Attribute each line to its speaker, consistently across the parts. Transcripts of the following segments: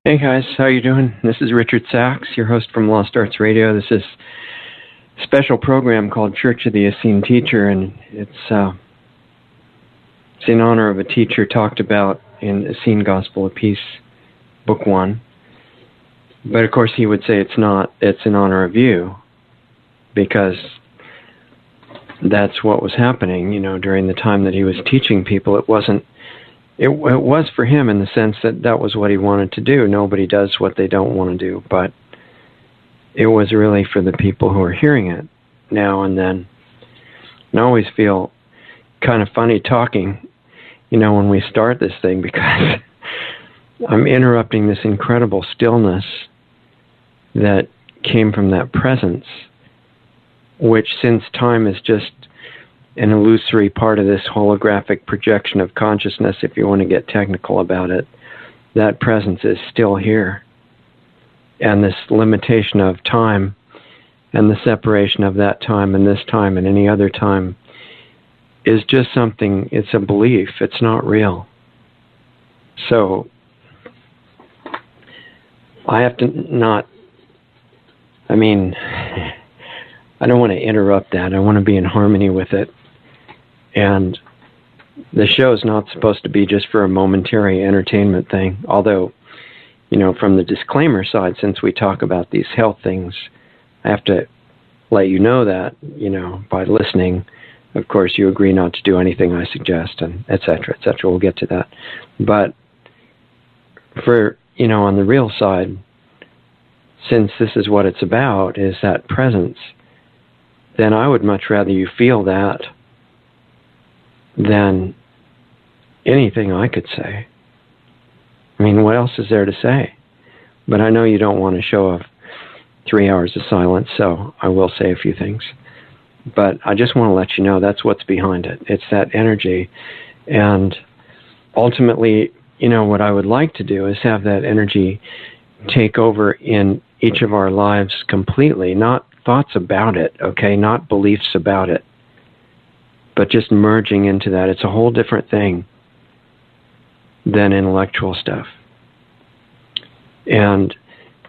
Speaker 1: Hey guys, how you doing? This is Richard Sachs, your host from Lost Arts Radio. This is a special program called Church of the Essene Teacher, and it's in honor of a teacher talked about in Essene Gospel of Peace, Book 1. But of course he would say it's not, it's in honor of you, because that's what was happening, during the time that he was teaching people. It was for him in the sense that that was what he wanted to do. Nobody does what they don't want to do, but it was really for the people who are hearing it now and then. And I always feel kind of funny talking, when we start this thing, because I'm interrupting this incredible stillness that came from that presence, which, since time is just an illusory part of this holographic projection of consciousness, if you want to get technical about it, that presence is still here. And this limitation of time and the separation of that time and this time and any other time is just something, it's a belief, it's not real. So I have to I don't want to interrupt that. I want to be in harmony with it. And the show is not supposed to be just for a momentary entertainment thing. Although, from the disclaimer side, since we talk about these health things, I have to let you know that, by listening, of course, you agree not to do anything I suggest, and et cetera, et cetera. We'll get to that. But for, on the real side, since this is what it's about, is that presence, then I would much rather you feel that than anything I could say. What else is there to say? But I know you don't want a show of 3 hours of silence, so I will say a few things. But I just want to let you know that's what's behind it. It's that energy. And ultimately, what I would like to do is have that energy take over in each of our lives completely, not thoughts about it, okay, not beliefs about it, but just merging into that. It's a whole different thing than intellectual stuff. And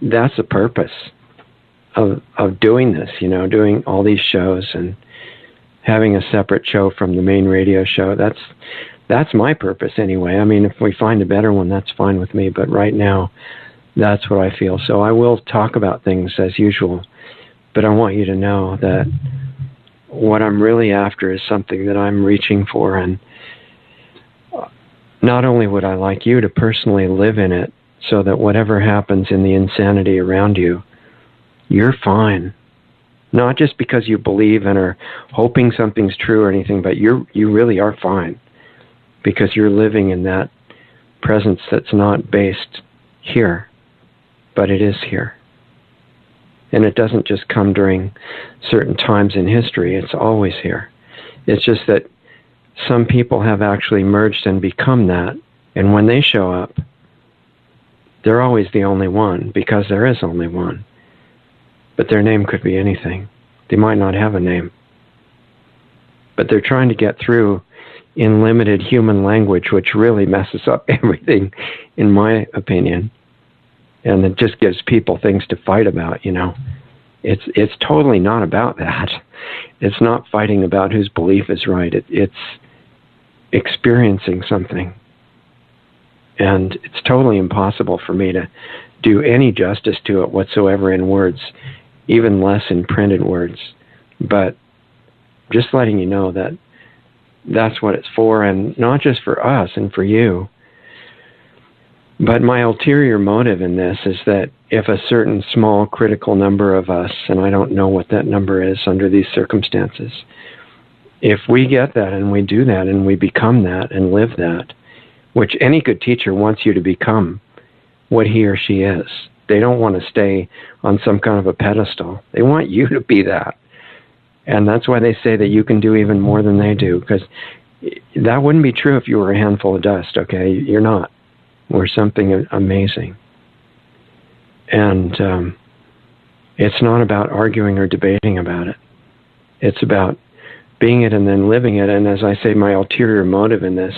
Speaker 1: that's the purpose of doing this, doing all these shows and having a separate show from the main radio show. That's my purpose anyway. If we find a better one, that's fine with me. But right now, that's what I feel. So I will talk about things as usual, but I want you to know that what I'm really after is something that I'm reaching for, and not only would I like you to personally live in it so that whatever happens in the insanity around you, you're fine. Not just because you believe and are hoping something's true or anything, but you really are fine because you're living in that presence that's not based here, but it is here. And it doesn't just come during certain times in history. It's always here. It's just that some people have actually merged and become that. And when they show up, they're always the only one, because there is only one. But their name could be anything. They might not have a name. But they're trying to get through in limited human language, which really messes up everything, in my opinion. And it just gives people things to fight about, It's totally not about that. It's not fighting about whose belief is right. It's experiencing something. And it's totally impossible for me to do any justice to it whatsoever in words, even less in printed words. But just letting you know that that's what it's for, and not just for us and for you. But my ulterior motive in this is that if a certain small critical number of us, and I don't know what that number is under these circumstances, if we get that and we do that and we become that and live that, which any good teacher wants you to become what he or she is. They don't want to stay on some kind of a pedestal. They want you to be that. And that's why they say that you can do even more than they do, because that wouldn't be true if you were a handful of dust, okay? You're not. We're something amazing. And it's not about arguing or debating about it. It's about being it and then living it. And as I say, my ulterior motive in this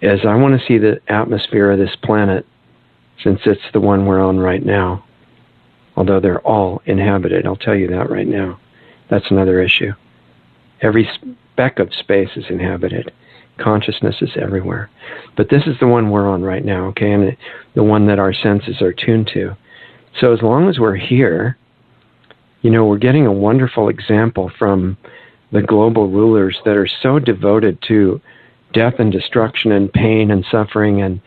Speaker 1: is I want to see the atmosphere of this planet since it's the one we're on right now. Although they're all inhabited, I'll tell you that right now. That's another issue. Every speck of space is inhabited. Consciousness is everywhere. But this is the one we're on right now, okay? And the one that our senses are tuned to. So as long as we're here, we're getting a wonderful example from the global rulers that are so devoted to death and destruction and pain and suffering and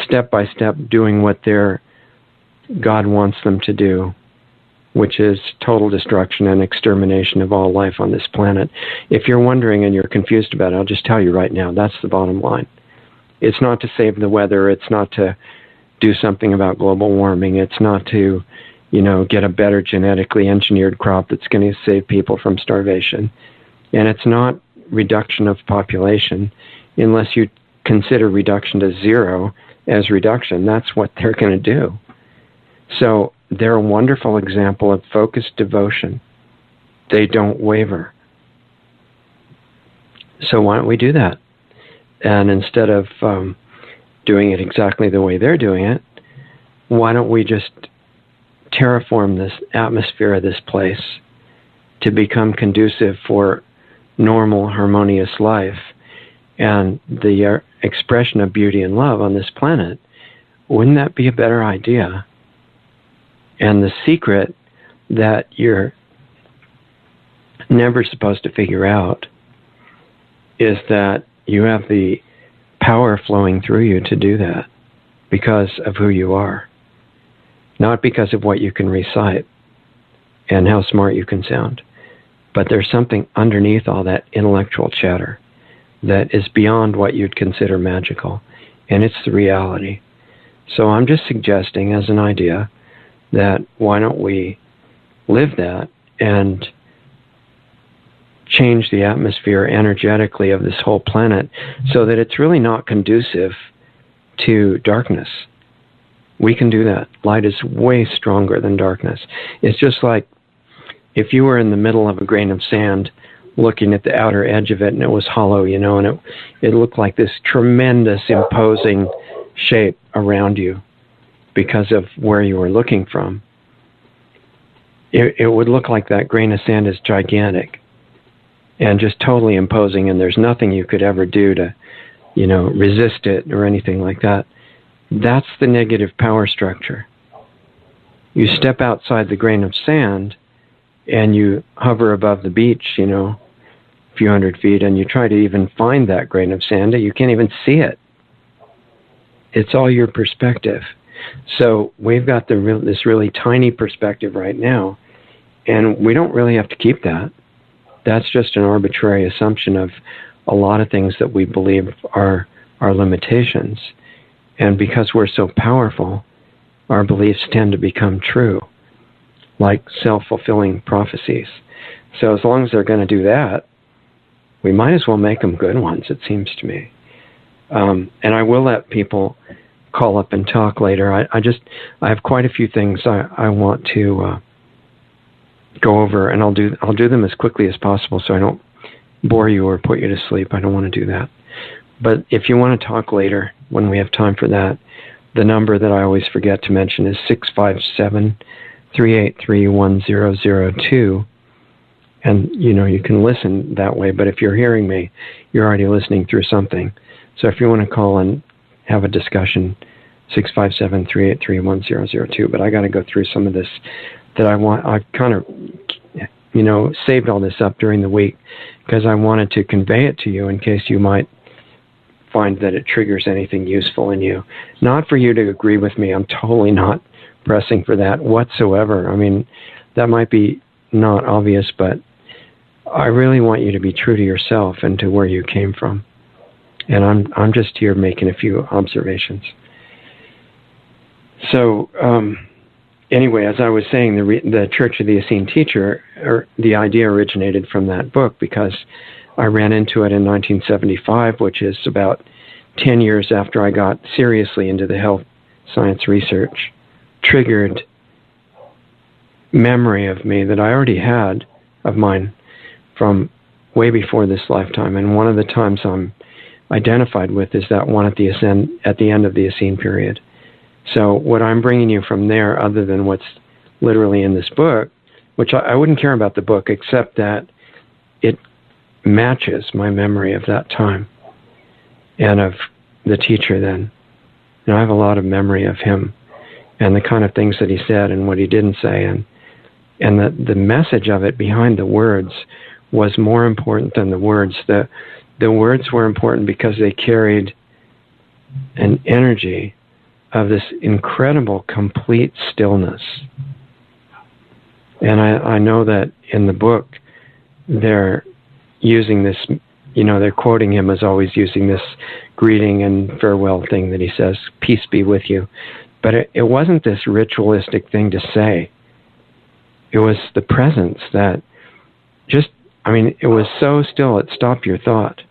Speaker 1: step by step doing what their God wants them to do, which is total destruction and extermination of all life on this planet. If you're wondering and you're confused about it, I'll just tell you right now, that's the bottom line. It's not to save the weather. It's not to do something about global warming. It's not to, get a better genetically engineered crop that's going to save people from starvation. And it's not reduction of population, unless you consider reduction to zero as reduction. That's what they're going to do. So they're a wonderful example of focused devotion. They don't waver. So why don't we do that? And instead of doing it exactly the way they're doing it, why don't we just terraform this atmosphere of this place to become conducive for normal, harmonious life and the expression of beauty and love on this planet? Wouldn't that be a better idea? And the secret that you're never supposed to figure out is that you have the power flowing through you to do that because of who you are, not because of what you can recite and how smart you can sound. But there's something underneath all that intellectual chatter that is beyond what you'd consider magical, and it's the reality. So I'm just suggesting as an idea that why don't we live that and change the atmosphere energetically of this whole planet so that it's really not conducive to darkness. We can do that. Light is way stronger than darkness. It's just like if you were in the middle of a grain of sand looking at the outer edge of it and it was hollow, and it looked like this tremendous imposing shape around you because of where you were looking from. It would look like that grain of sand is gigantic and just totally imposing, and there's nothing you could ever do to, resist it or anything like that. That's the negative power structure. You step outside the grain of sand and you hover above the beach, a few hundred feet, and you try to even find that grain of sand, you can't even see it. It's all your perspective. So we've got this really tiny perspective right now, and we don't really have to keep that. That's just an arbitrary assumption of a lot of things that we believe are our limitations. And because we're so powerful, our beliefs tend to become true, like self-fulfilling prophecies. So as long as they're going to do that, we might as well make them good ones, it seems to me. And I will let people call up and talk later. I have quite a few things I want to go over, and I'll do them as quickly as possible so I don't bore you or put you to sleep. I don't want to do that. But if you want to talk later, when we have time for that, the number that I always forget to mention is 657-383-1002. And, you can listen that way, but if you're hearing me, you're already listening through something. So if you want to call and have a discussion, 657-383-1002. But I got to go through some of this that I've kind of, saved all this up during the week because I wanted to convey it to you in case you might find that it triggers anything useful in you. Not for you to agree with me. I'm totally not pressing for that whatsoever. I mean, that might be not obvious, but I really want you to be true to yourself and to where you came from. And I'm just here making a few observations. So anyway, as I was saying, the Church of the Essene Teacher, the idea originated from that book because I ran into it in 1975, which is about 10 years after I got seriously into the health science research. Triggered memory of me that I already had of mine from way before this lifetime. And one of the times I'm identified with is that one at the end of the Essene period. So what I'm bringing you from there, other than what's literally in this book, which I wouldn't care about the book, except that it matches my memory of that time and of the teacher then. I have a lot of memory of him and the kind of things that he said and what he didn't say, and the message of it behind the words was more important than the words. The words were important because they carried an energy of this incredible, complete stillness. And I know that in the book, they're using this, they're quoting him as always using this greeting and farewell thing that he says, peace be with you. But it wasn't this ritualistic thing to say. It was the presence that it was so still it stopped your thought.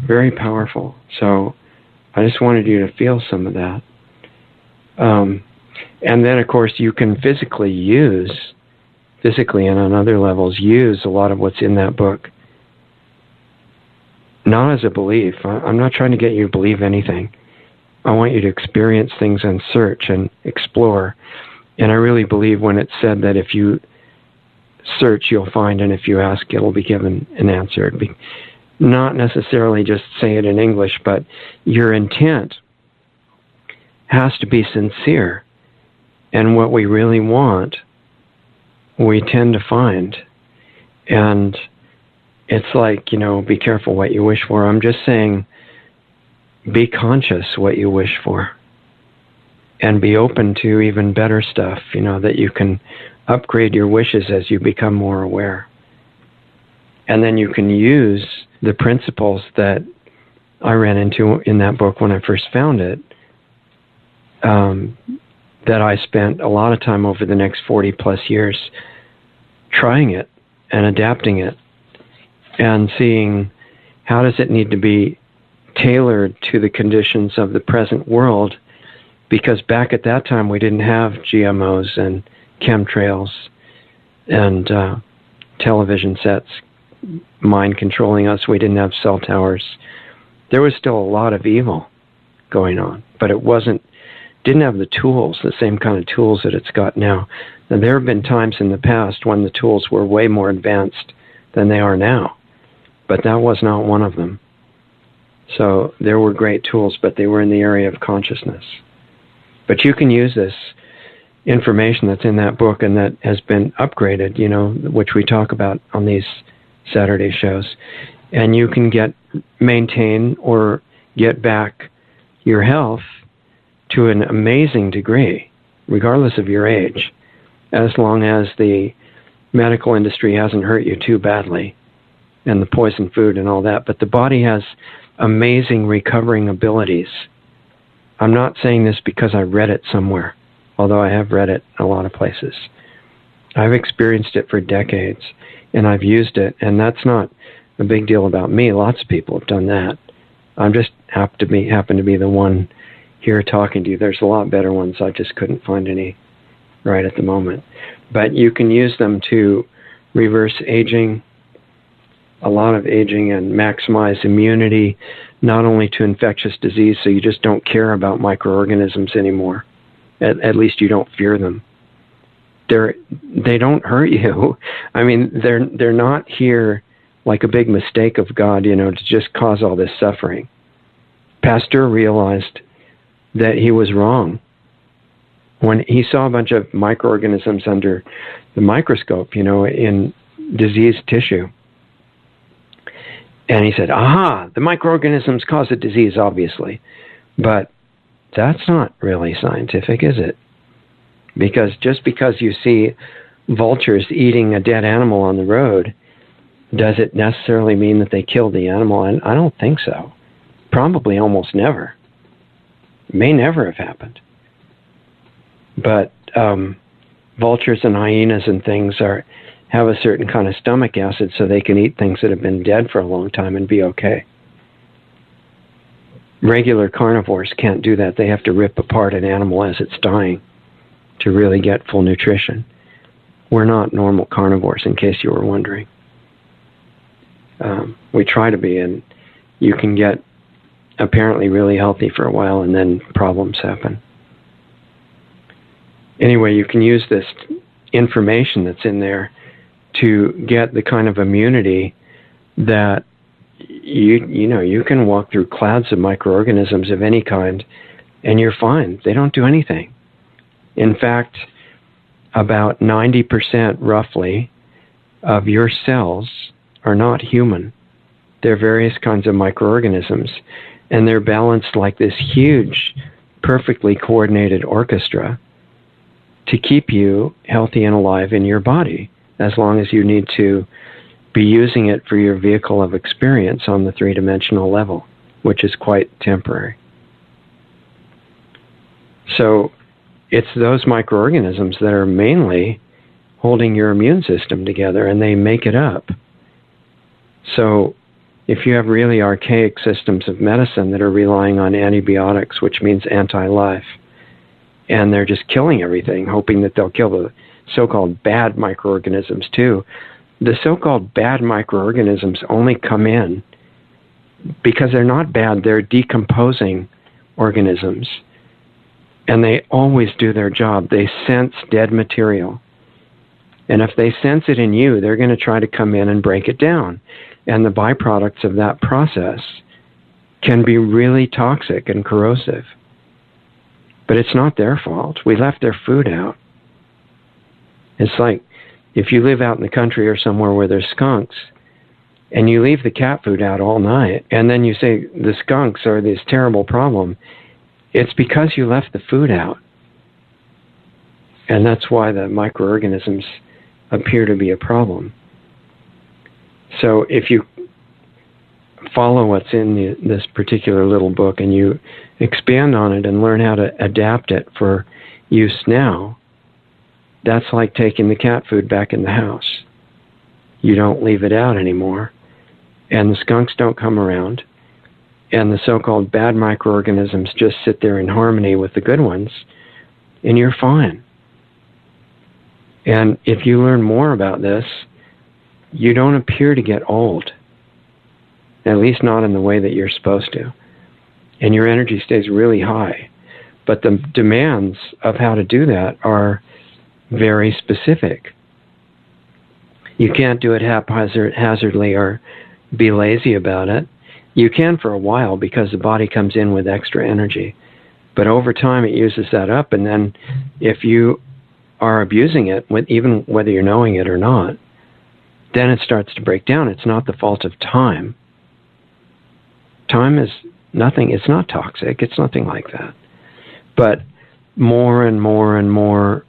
Speaker 1: Very powerful. So I just wanted you to feel some of that. And then, of course, you can physically and on other levels, use a lot of what's in that book. Not as a belief. I'm not trying to get you to believe anything. I want you to experience things and search and explore. And I really believe when it's said that if you search, you'll find, and if you ask, it'll be given an answer. It'd be not necessarily just say it in English, but your intent has to be sincere. And what we really want, we tend to find. And it's like, be careful what you wish for. I'm just saying, be conscious what you wish for. And be open to even better stuff, that you can upgrade your wishes as you become more aware. And then you can use the principles that I ran into in that book when I first found it, that I spent a lot of time over the next 40 plus years trying it and adapting it and seeing how does it need to be tailored to the conditions of the present world, because back at that time we didn't have GMOs and chemtrails and television sets mind controlling us. We didn't have cell towers. There was still a lot of evil going on, but it didn't have the tools, the same kind of tools that it's got now. And there have been times in the past when the tools were way more advanced than they are now, but that was not one of them. So there were great tools, but they were in the area of consciousness. But you can use this information that's in that book and that has been upgraded, which we talk about on these Saturday shows, and you can maintain or get back your health to an amazing degree, regardless of your age, as long as the medical industry hasn't hurt you too badly, and the poison food and all that. But the body has amazing recovering abilities. I'm not saying this because I read it somewhere, although I have read it a lot of places. I've experienced it for decades, and I've used it, and that's not a big deal about me. Lots of people have done that. I'm just happen to be the one here talking to you. There's a lot better ones. I just couldn't find any right at the moment. But you can use them to reverse aging, a lot of aging, and maximize immunity, not only to infectious disease, so you just don't care about microorganisms anymore. At least you don't fear them. They don't hurt you. I mean, they're not here like a big mistake of God, to just cause all this suffering. Pasteur realized that he was wrong when he saw a bunch of microorganisms under the microscope, in diseased tissue. And he said, aha, the microorganisms cause a disease, obviously. But that's not really scientific, is it? Because just because you see vultures eating a dead animal on the road, does it necessarily mean that they killed the animal? And I don't think so. Probably almost never. May never have happened. But vultures and hyenas and things have a certain kind of stomach acid, so they can eat things that have been dead for a long time and be okay. Regular carnivores can't do that. They have to rip apart an animal as it's dying to really get full nutrition. We're not normal carnivores, in case you were wondering. We try to be, and you can get apparently really healthy for a while, and then problems happen. Anyway, you can use this information that's in there to get the kind of immunity that you can walk through clouds of microorganisms of any kind, and you're fine. They don't do anything. In fact, about 90% roughly of your cells are not human. They're various kinds of microorganisms, and they're balanced like this huge, perfectly coordinated orchestra to keep you healthy and alive in your body, as long as you need to be using it for your vehicle of experience on the three-dimensional level, which is quite temporary. So it's those microorganisms that are mainly holding your immune system together, and they make it up. So if you have really archaic systems of medicine that are relying on antibiotics, which means anti-life, and they're just killing everything, hoping that they'll kill the so-called bad microorganisms too, the so-called bad microorganisms only come in because they're not bad, they're decomposing organisms. And they always do their job. They sense dead material. And if they sense it in you, they're going to try to come in and break it down. And the byproducts of that process can be really toxic and corrosive. But it's not their fault. We left their food out. It's like if you live out in the country or somewhere where there's skunks, and you leave the cat food out all night, and then you say the skunks are this terrible problem, it's because you left the food out. And that's why the microorganisms appear to be a problem. So if you follow what's in this particular little book and you expand on it and learn how to adapt it for use now, that's like taking the cat food back in the house. You don't leave it out anymore, and the skunks don't come around, and the so-called bad microorganisms just sit there in harmony with the good ones, and you're fine. And if you learn more about this, you don't appear to get old, at least not in the way that you're supposed to. And your energy stays really high. But the demands of how to do that are very specific. You can't do it haphazardly or be lazy about it. You can for a while because the body comes in with extra energy. But over time it uses that up, and then if you are abusing it, even whether you're knowing it or not, then it starts to break down. It's not the fault of time. Time is nothing. It's not toxic. It's nothing like that. But more and more and more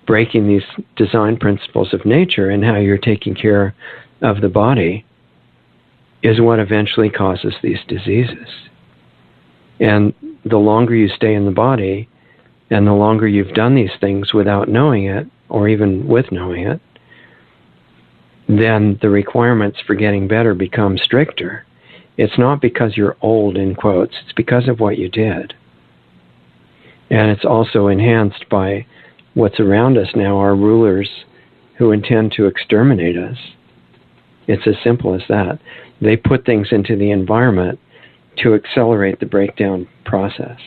Speaker 1: breaking these design principles of nature and how you're taking care of the body is what eventually causes these diseases. And the longer you stay in the body, and the longer you've done these things without knowing it, or even with knowing it, then the requirements for getting better become stricter. It's not because you're old, in quotes, it's because of what you did. And it's also enhanced by what's around us now, our rulers who intend to exterminate us. It's as simple as that. They put things into the environment to accelerate the breakdown process.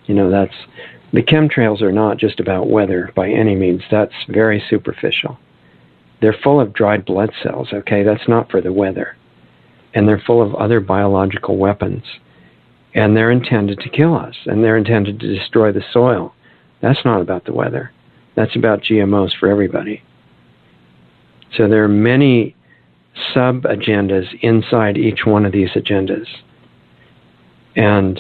Speaker 1: The chemtrails are not just about weather by any means. That's very superficial. They're full of dried blood cells, okay? That's not for the weather. And they're full of other biological weapons. And they're intended to kill us. And they're intended to destroy the soil. That's not about the weather. That's about GMOs for everybody. So there are many sub-agendas inside each one of these agendas. And,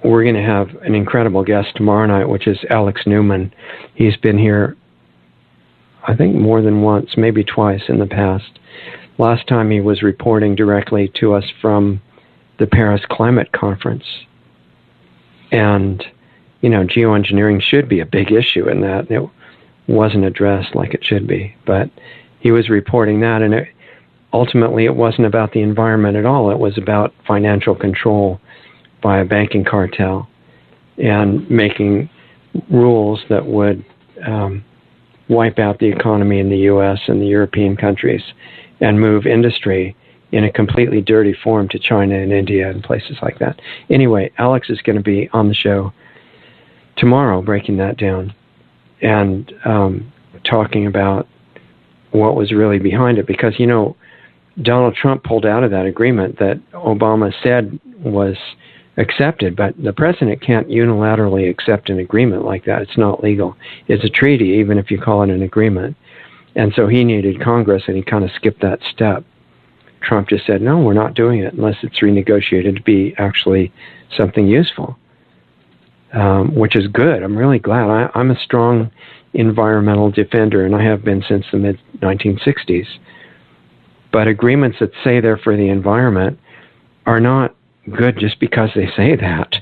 Speaker 1: we're going to have an incredible guest tomorrow night, which is Alex Newman. He's been here, I think, more than once, maybe twice in the past. Last time he was reporting directly to us from the Paris Climate Conference. And, geoengineering should be a big issue in that. It wasn't addressed like it should be. But he was reporting that, and ultimately it wasn't about the environment at all. It was about financial control by a banking cartel and making rules that would wipe out the economy in the U.S. and the European countries and move industry in a completely dirty form to China and India and places like that. Anyway, Alex is going to be on the show tomorrow breaking that down and talking about what was really behind it. Because, you know, Donald Trump pulled out of that agreement that Obama said was accepted, but the president can't unilaterally accept an agreement like that. It's not legal. It's a treaty, even if you call it an agreement. And so he needed Congress, and he kind of skipped that step. Trump just said, no, we're not doing it unless it's renegotiated to be actually something useful, which is good. I'm really glad. I'm a strong environmental defender, and I have been since the mid-1960s. But agreements that say they're for the environment are not good just because they say that.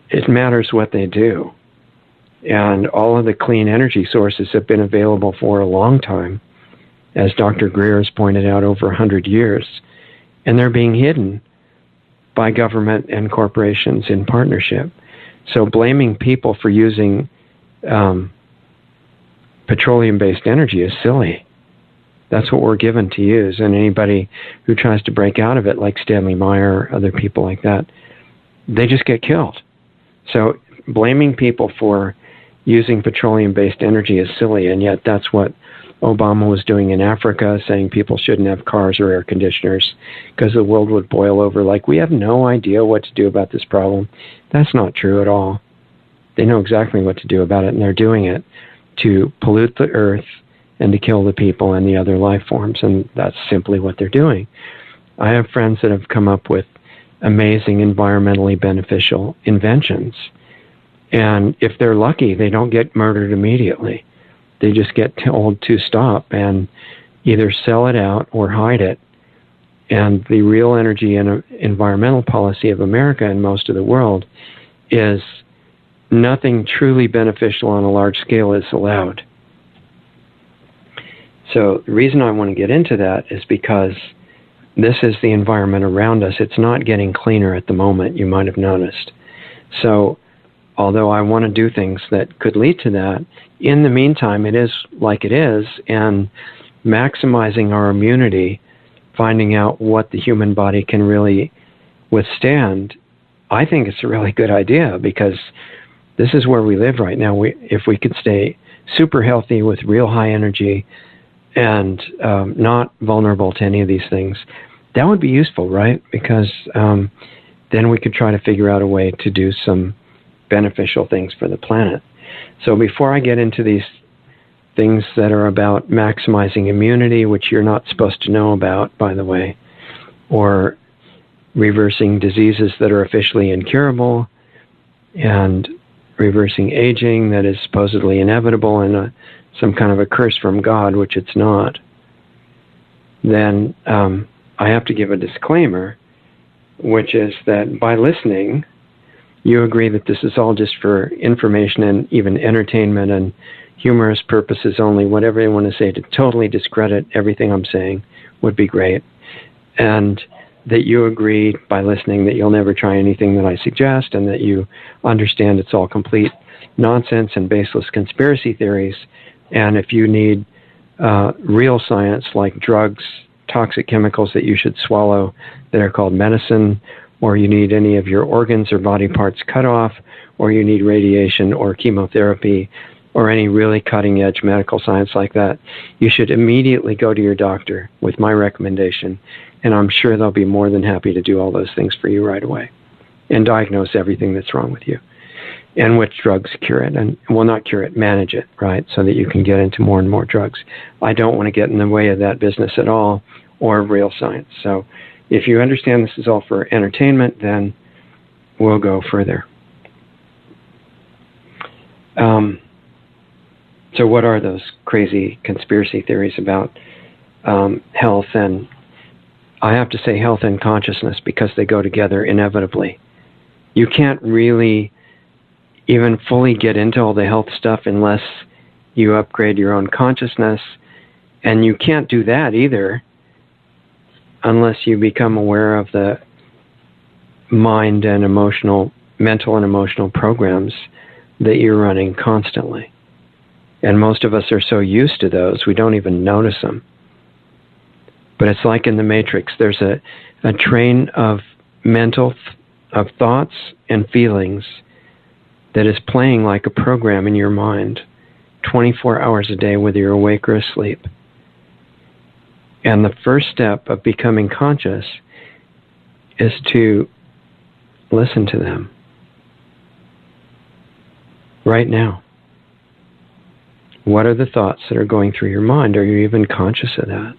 Speaker 1: It matters what they do. And all of the clean energy sources have been available for a long time, as Dr. Greer has pointed out, over 100 years. And they're being hidden by government and corporations in partnership. So blaming people for using petroleum-based energy is silly. That's what we're given to use. And anybody who tries to break out of it, like Stanley Meyer or other people like that, they just get killed. So blaming people for using petroleum-based energy is silly, and yet that's what Obama was doing in Africa, saying people shouldn't have cars or air conditioners because the world would boil over. Like, we have no idea what to do about this problem. That's not true at all. They know exactly what to do about it, and they're doing it to pollute the earth and to kill the people and the other life forms, and that's simply what they're doing. I have friends that have come up with amazing environmentally beneficial inventions, and if they're lucky, they don't get murdered immediately. They just get told to stop and either sell it out or hide it. And the real energy and environmental policy of America and most of the world is nothing truly beneficial on a large scale is allowed. So the reason I want to get into that is because this is the environment around us. It's not getting cleaner at the moment, you might have noticed. So although I want to do things that could lead to that, in the meantime, it is like it is, and maximizing our immunity, finding out what the human body can really withstand, I think it's a really good idea, because this is where we live right now. If we could stay super healthy with real high energy and not vulnerable to any of these things, that would be useful, right? Because then we could try to figure out a way to do some beneficial things for the planet. So before I get into these things that are about maximizing immunity, which you're not supposed to know about, by the way, or reversing diseases that are officially incurable, and reversing aging that is supposedly inevitable and some kind of a curse from God, which it's not, then I have to give a disclaimer, which is that by listening, you agree that this is all just for information and even entertainment and humorous purposes only. Whatever you want to say to totally discredit everything I'm saying would be great. And that you agree by listening that you'll never try anything that I suggest, and that you understand it's all complete nonsense and baseless conspiracy theories. And if you need real science like drugs, toxic chemicals that you should swallow that are called medicine, or you need any of your organs or body parts cut off, or you need radiation or chemotherapy, or any really cutting-edge medical science like that, you should immediately go to your doctor with my recommendation, and I'm sure they'll be more than happy to do all those things for you right away and diagnose everything that's wrong with you, and which drugs cure it, and well, not cure it, manage it, right, so that you can get into more and more drugs. I don't want to get in the way of that business at all, or of real science. So if you understand this is all for entertainment, then we'll go further. So what are those crazy conspiracy theories about health? And I have to say health and consciousness, because they go together inevitably. You can't really even fully get into all the health stuff unless you upgrade your own consciousness. And you can't do that either unless you become aware of the mind and mental and emotional programs that you're running constantly. And most of us are so used to those, we don't even notice them. But it's like in the Matrix. There's a train of of thoughts and feelings that is playing like a program in your mind 24 hours a day, whether you're awake or asleep. And the first step of becoming conscious is to listen to them right now. What are the thoughts that are going through your mind? Are you even conscious of that?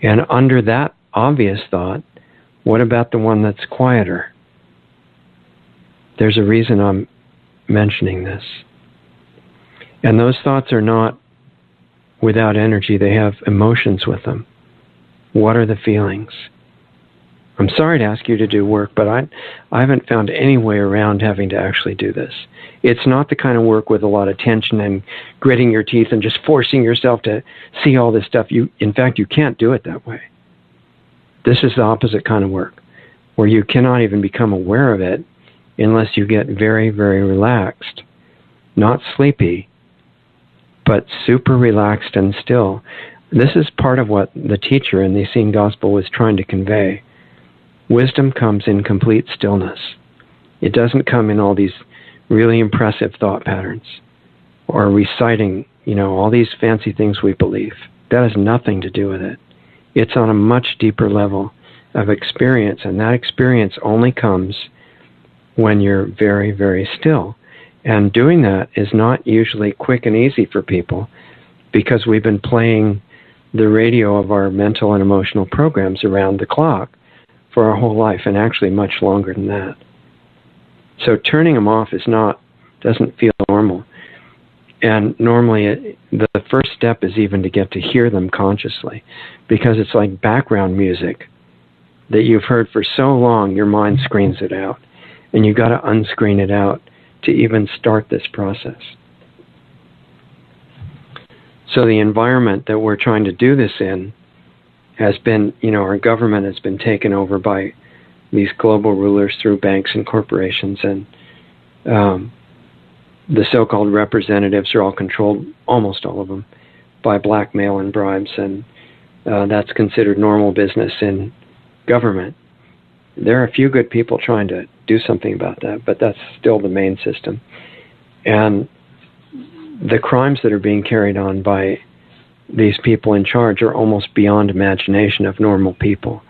Speaker 1: And under that obvious thought, what about the one that's quieter? There's a reason I'm mentioning this. And those thoughts are not without energy. They have emotions with them. What are the feelings? I'm sorry to ask you to do work, but I haven't found any way around having to actually do this. It's not the kind of work with a lot of tension and gritting your teeth and just forcing yourself to see all this stuff. In fact, you can't do it that way. This is the opposite kind of work, where you cannot even become aware of it unless you get very, very relaxed. Not sleepy, but super relaxed and still. This is part of what the teacher in the Essene Gospel was trying to convey. Wisdom comes in complete stillness. It doesn't come in all these really impressive thought patterns or reciting, all these fancy things we believe. That has nothing to do with it. It's on a much deeper level of experience, and that experience only comes when you're very, very still. And doing that is not usually quick and easy for people because we've been playing the radio of our mental and emotional programs around the clock for our whole life, and actually much longer than that. So turning them off doesn't feel normal. And normally the first step is even to get to hear them consciously, because it's like background music that you've heard for so long, your mind screens it out. And you've got to unscreen it out to even start this process. So the environment that we're trying to do this in has been, our government has been taken over by these global rulers through banks and corporations, and the so-called representatives are all controlled, almost all of them, by blackmail and bribes, and that's considered normal business in government. There are a few good people trying to do something about that, but that's still the main system. And the crimes that are being carried on by these people in charge are almost beyond imagination of normal people.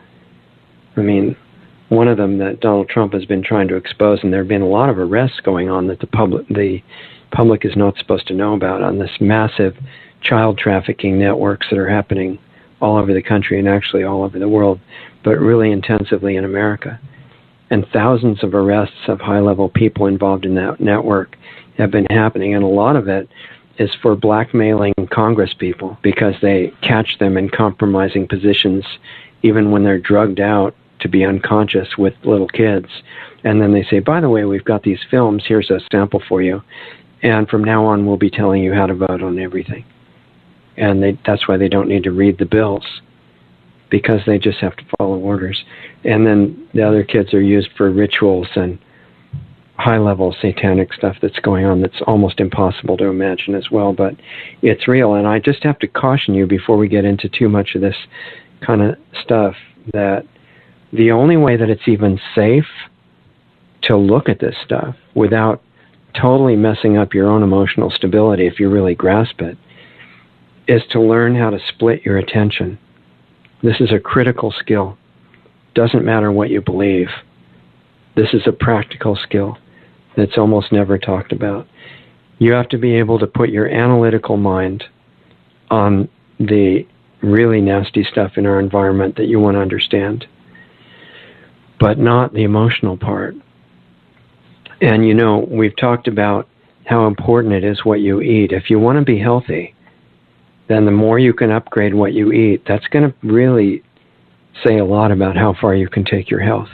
Speaker 1: I mean, one of them that Donald Trump has been trying to expose, and there have been a lot of arrests going on that the public is not supposed to know about, on this massive child trafficking networks that are happening all over the country and actually all over the world, but really intensively in America. And thousands of arrests of high-level people involved in that network have been happening, and a lot of it is for blackmailing Congress people because they catch them in compromising positions even when they're drugged out to be unconscious with little kids. And then they say, by the way, we've got these films, here's a sample for you, and from now on we'll be telling you how to vote on everything. And that's why they don't need to read the bills, because they just have to follow orders. And then the other kids are used for rituals and high-level satanic stuff that's going on that's almost impossible to imagine as well, but it's real. And I just have to caution you before we get into too much of this kind of stuff that the only way that it's even safe to look at this stuff without totally messing up your own emotional stability, if you really grasp it, is to learn how to split your attention. This is a critical skill. Doesn't matter what you believe. This is a practical skill that's almost never talked about. You have to be able to put your analytical mind on the really nasty stuff in our environment that you want to understand, but not the emotional part. And we've talked about how important it is what you eat. If you want to be healthy, then the more you can upgrade what you eat, that's going to really say a lot about how far you can take your health.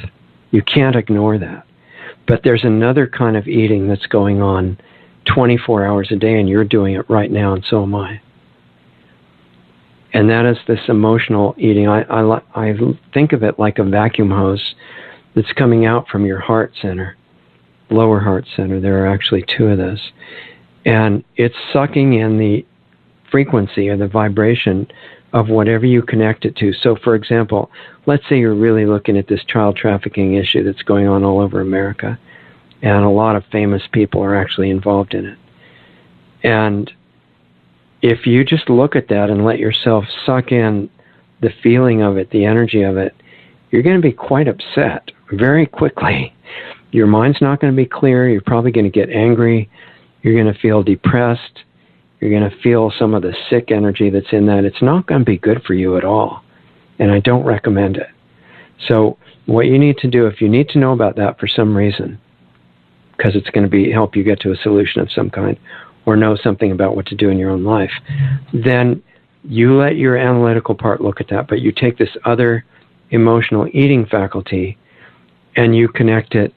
Speaker 1: You can't ignore that. But there's another kind of eating that's going on 24 hours a day, and you're doing it right now, and so am I. And that is this emotional eating. I think of it like a vacuum hose that's coming out from your heart center, lower heart center. There are actually two of those. And it's sucking in the frequency or the vibration of whatever you connect it to. So, for example, let's say you're really looking at this child trafficking issue that's going on all over America, and a lot of famous people are actually involved in it. And if you just look at that and let yourself suck in the feeling of it, the energy of it, you're going to be quite upset very quickly. Your mind's not going to be clear. You're probably going to get angry. You're going to feel depressed. You're going to feel some of the sick energy that's in that. It's not going to be good for you at all. And I don't recommend it. So what you need to do, if you need to know about that for some reason, because it's going to help you get to a solution of some kind, or know something about what to do in your own life, then you let your analytical part look at that, but you take this other emotional eating faculty and you connect it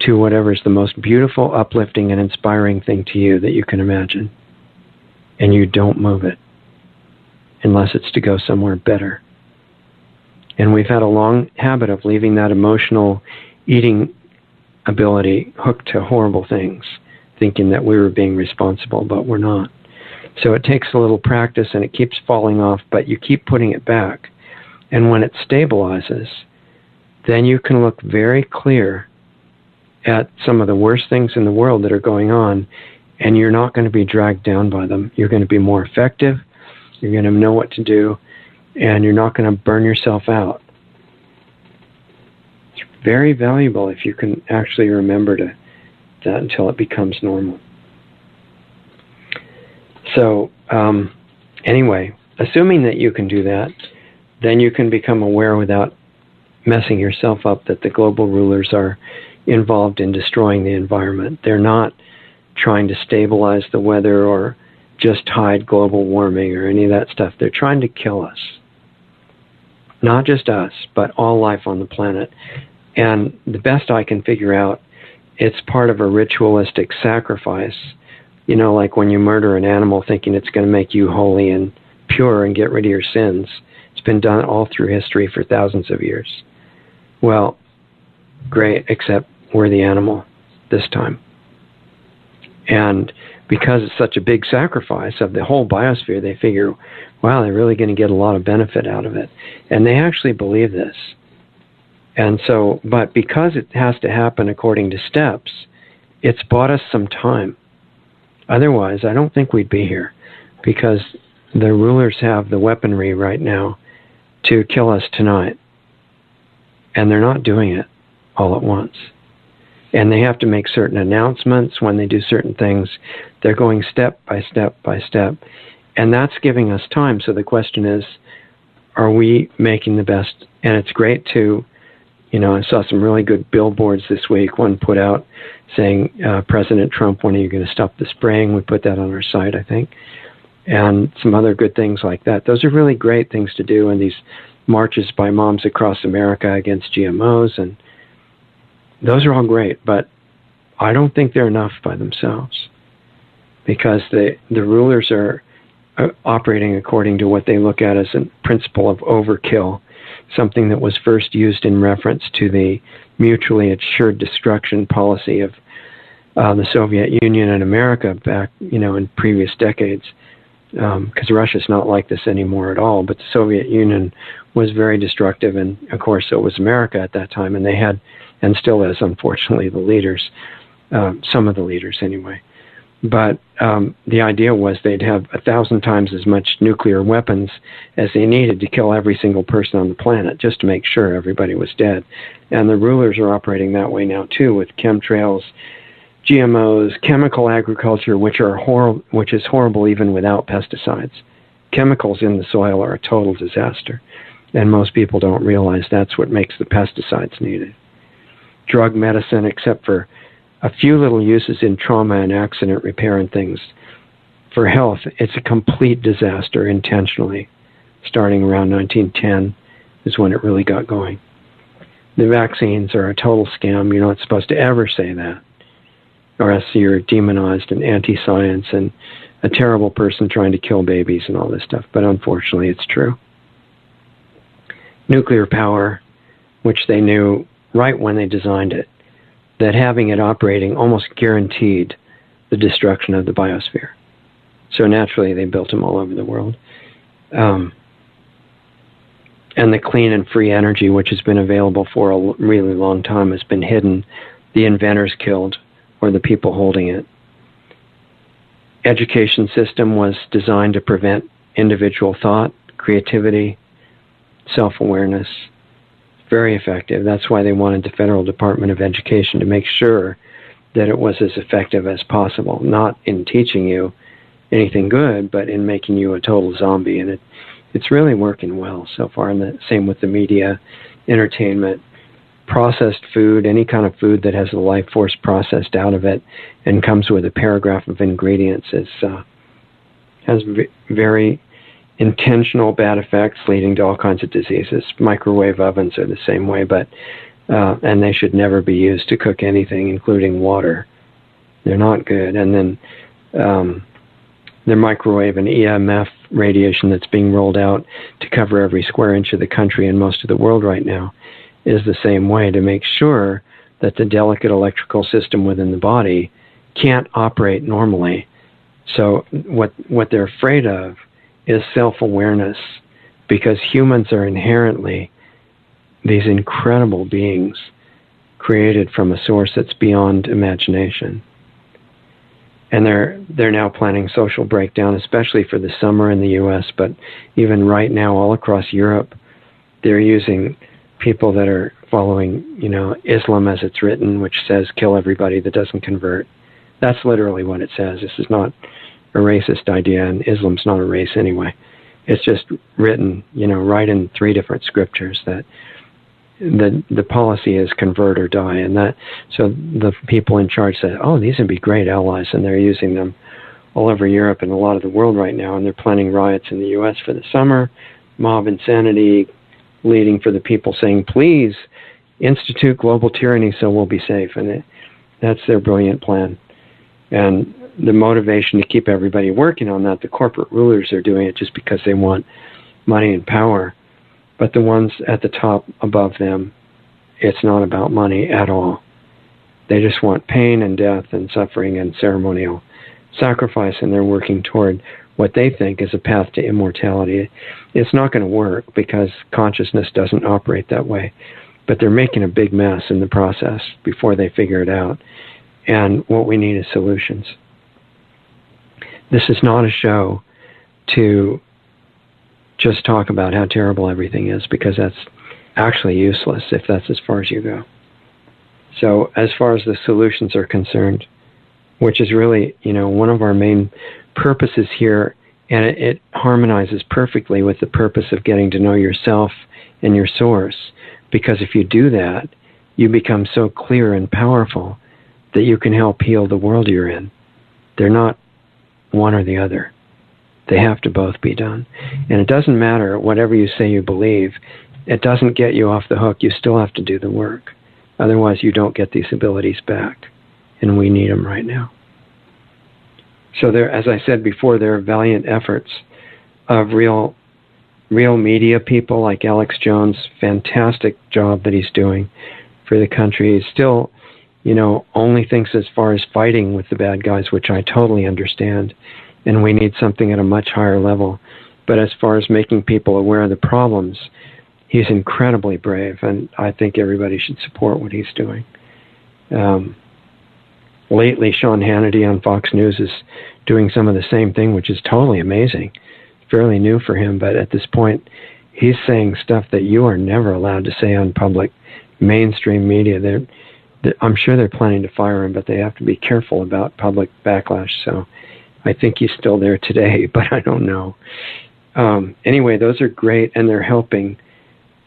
Speaker 1: to whatever's the most beautiful, uplifting, and inspiring thing to you that you can imagine. And you don't move it unless it's to go somewhere better. And we've had a long habit of leaving that emotional eating ability hooked to horrible things, thinking that we were being responsible, but we're not. So it takes a little practice and it keeps falling off, but you keep putting it back. And when it stabilizes, then you can look very clear at some of the worst things in the world that are going on, and you're not going to be dragged down by them. You're going to be more effective, you're going to know what to do, and you're not going to burn yourself out. It's very valuable if you can actually remember that until it becomes normal. So, anyway, assuming that you can do that, then you can become aware without messing yourself up that the global rulers are involved in destroying the environment. They're not trying to stabilize the weather or just hide global warming or any of that stuff. They're trying to kill us. Not just us, but all life on the planet. And the best I can figure out, it's part of a ritualistic sacrifice. You know, like when you murder an animal thinking it's going to make you holy and pure and get rid of your sins. It's been done all through history for thousands of years. Well, great, except we're the animal this time. And because it's such a big sacrifice of the whole biosphere, they figure, wow, they're really going to get a lot of benefit out of it. And they actually believe this. And so, but because it has to happen according to steps, it's bought us some time. Otherwise, I don't think we'd be here, because the rulers have the weaponry right now to kill us tonight. And they're not doing it all at once. And they have to make certain announcements when they do certain things. They're going step by step by step. And that's giving us time. So the question is, are we making the best? And it's great to, I saw some really good billboards this week. One put out saying, President Trump, when are you going to stop the spraying? We put that on our site, I think. And some other good things like that. Those are really great things to do. And these marches by moms across America against GMOs, and those are all great, but I don't think they're enough by themselves, because the rulers are operating according to what they look at as a principle of overkill, something that was first used in reference to the mutually assured destruction policy of the Soviet Union and America back, in previous decades, because Russia's not like this anymore at all, but the Soviet Union was very destructive, and of course so was America at that time, and they had, and still is, unfortunately, the leaders, some of the leaders anyway. But the idea was they'd have 1,000 times as much nuclear weapons as they needed to kill every single person on the planet, just to make sure everybody was dead. And the rulers are operating that way now too, with chemtrails, GMOs, chemical agriculture, which is horrible even without pesticides. Chemicals in the soil are a total disaster, and most people don't realize that's what makes the pesticides needed. Drug medicine, except for a few little uses in trauma and accident repair and things. For health, it's a complete disaster intentionally. Starting around 1910 is when it really got going. The vaccines are a total scam. You're not supposed to ever say that, or else you're demonized and anti-science and a terrible person trying to kill babies and all this stuff. But unfortunately, it's true. Nuclear power, which they knew right when they designed it, that having it operating almost guaranteed the destruction of the biosphere. So naturally, they built them all over the world. and the clean and free energy, which has been available for a really long time, has been hidden. The inventors killed, or the people holding it. Education system was designed to prevent individual thought, creativity, self-awareness. Very effective. That's why they wanted the Federal Department of Education to make sure that it was as effective as possible, not in teaching you anything good, but in making you a total zombie. And it's really working well so far. And the same with the media, entertainment, processed food, any kind of food that has the life force processed out of it and comes with a paragraph of ingredients has very intentional bad effects leading to all kinds of diseases. Microwave ovens are the same way, but and they should never be used to cook anything, including water. They're not good. And then the microwave and EMF radiation that's being rolled out to cover every square inch of the country and most of the world right now is the same way, to make sure that the delicate electrical system within the body can't operate normally. So what they're afraid of is self-awareness, because humans are inherently these incredible beings created from a source that's beyond imagination. And they're now planning social breakdown, especially for the summer in the U.S., but even right now all across Europe, they're using people that are following, Islam as it's written, which says kill everybody that doesn't convert. That's literally what it says. This is not a racist idea, and Islam's not a race anyway. It's just written, right in 3 different scriptures that the policy is convert or die, and that so the people in charge said, oh, these would be great allies, and they're using them all over Europe and a lot of the world right now, and they're planning riots in the U.S. for the summer, mob insanity, leading for the people saying, please institute global tyranny so we'll be safe. And that's their brilliant plan. And the motivation to keep everybody working on that, the corporate rulers are doing it just because they want money and power. But the ones at the top above them, it's not about money at all. They just want pain and death and suffering and ceremonial sacrifice, and they're working toward what they think is a path to immortality. It's not going to work because consciousness doesn't operate that way. But they're making a big mess in the process before they figure it out. And what we need is solutions. This is not a show to just talk about how terrible everything is, because that's actually useless if that's as far as you go. So as far as the solutions are concerned, which is really, one of our main purposes here, and it harmonizes perfectly with the purpose of getting to know yourself and your source, because if you do that, you become so clear and powerful that you can help heal the world you're in. They're not one or the other. They have to both be done. And it doesn't matter whatever you say you believe, it doesn't get you off the hook. You still have to do the work. Otherwise, you don't get these abilities back. And we need them right now. So there, as I said before, there are valiant efforts of real media people like Alex Jones. Fantastic job that he's doing for the country. He's still, only thinks as far as fighting with the bad guys, which I totally understand. And we need something at a much higher level. But as far as making people aware of the problems, he's incredibly brave, and I think everybody should support what he's doing. Lately, Sean Hannity on Fox News is doing some of the same thing, which is totally amazing. Fairly new for him, but at this point, he's saying stuff that you are never allowed to say on public mainstream media. I'm sure they're planning to fire him, but they have to be careful about public backlash. So I think he's still there today, but I don't know. Anyway, those are great, and they're helping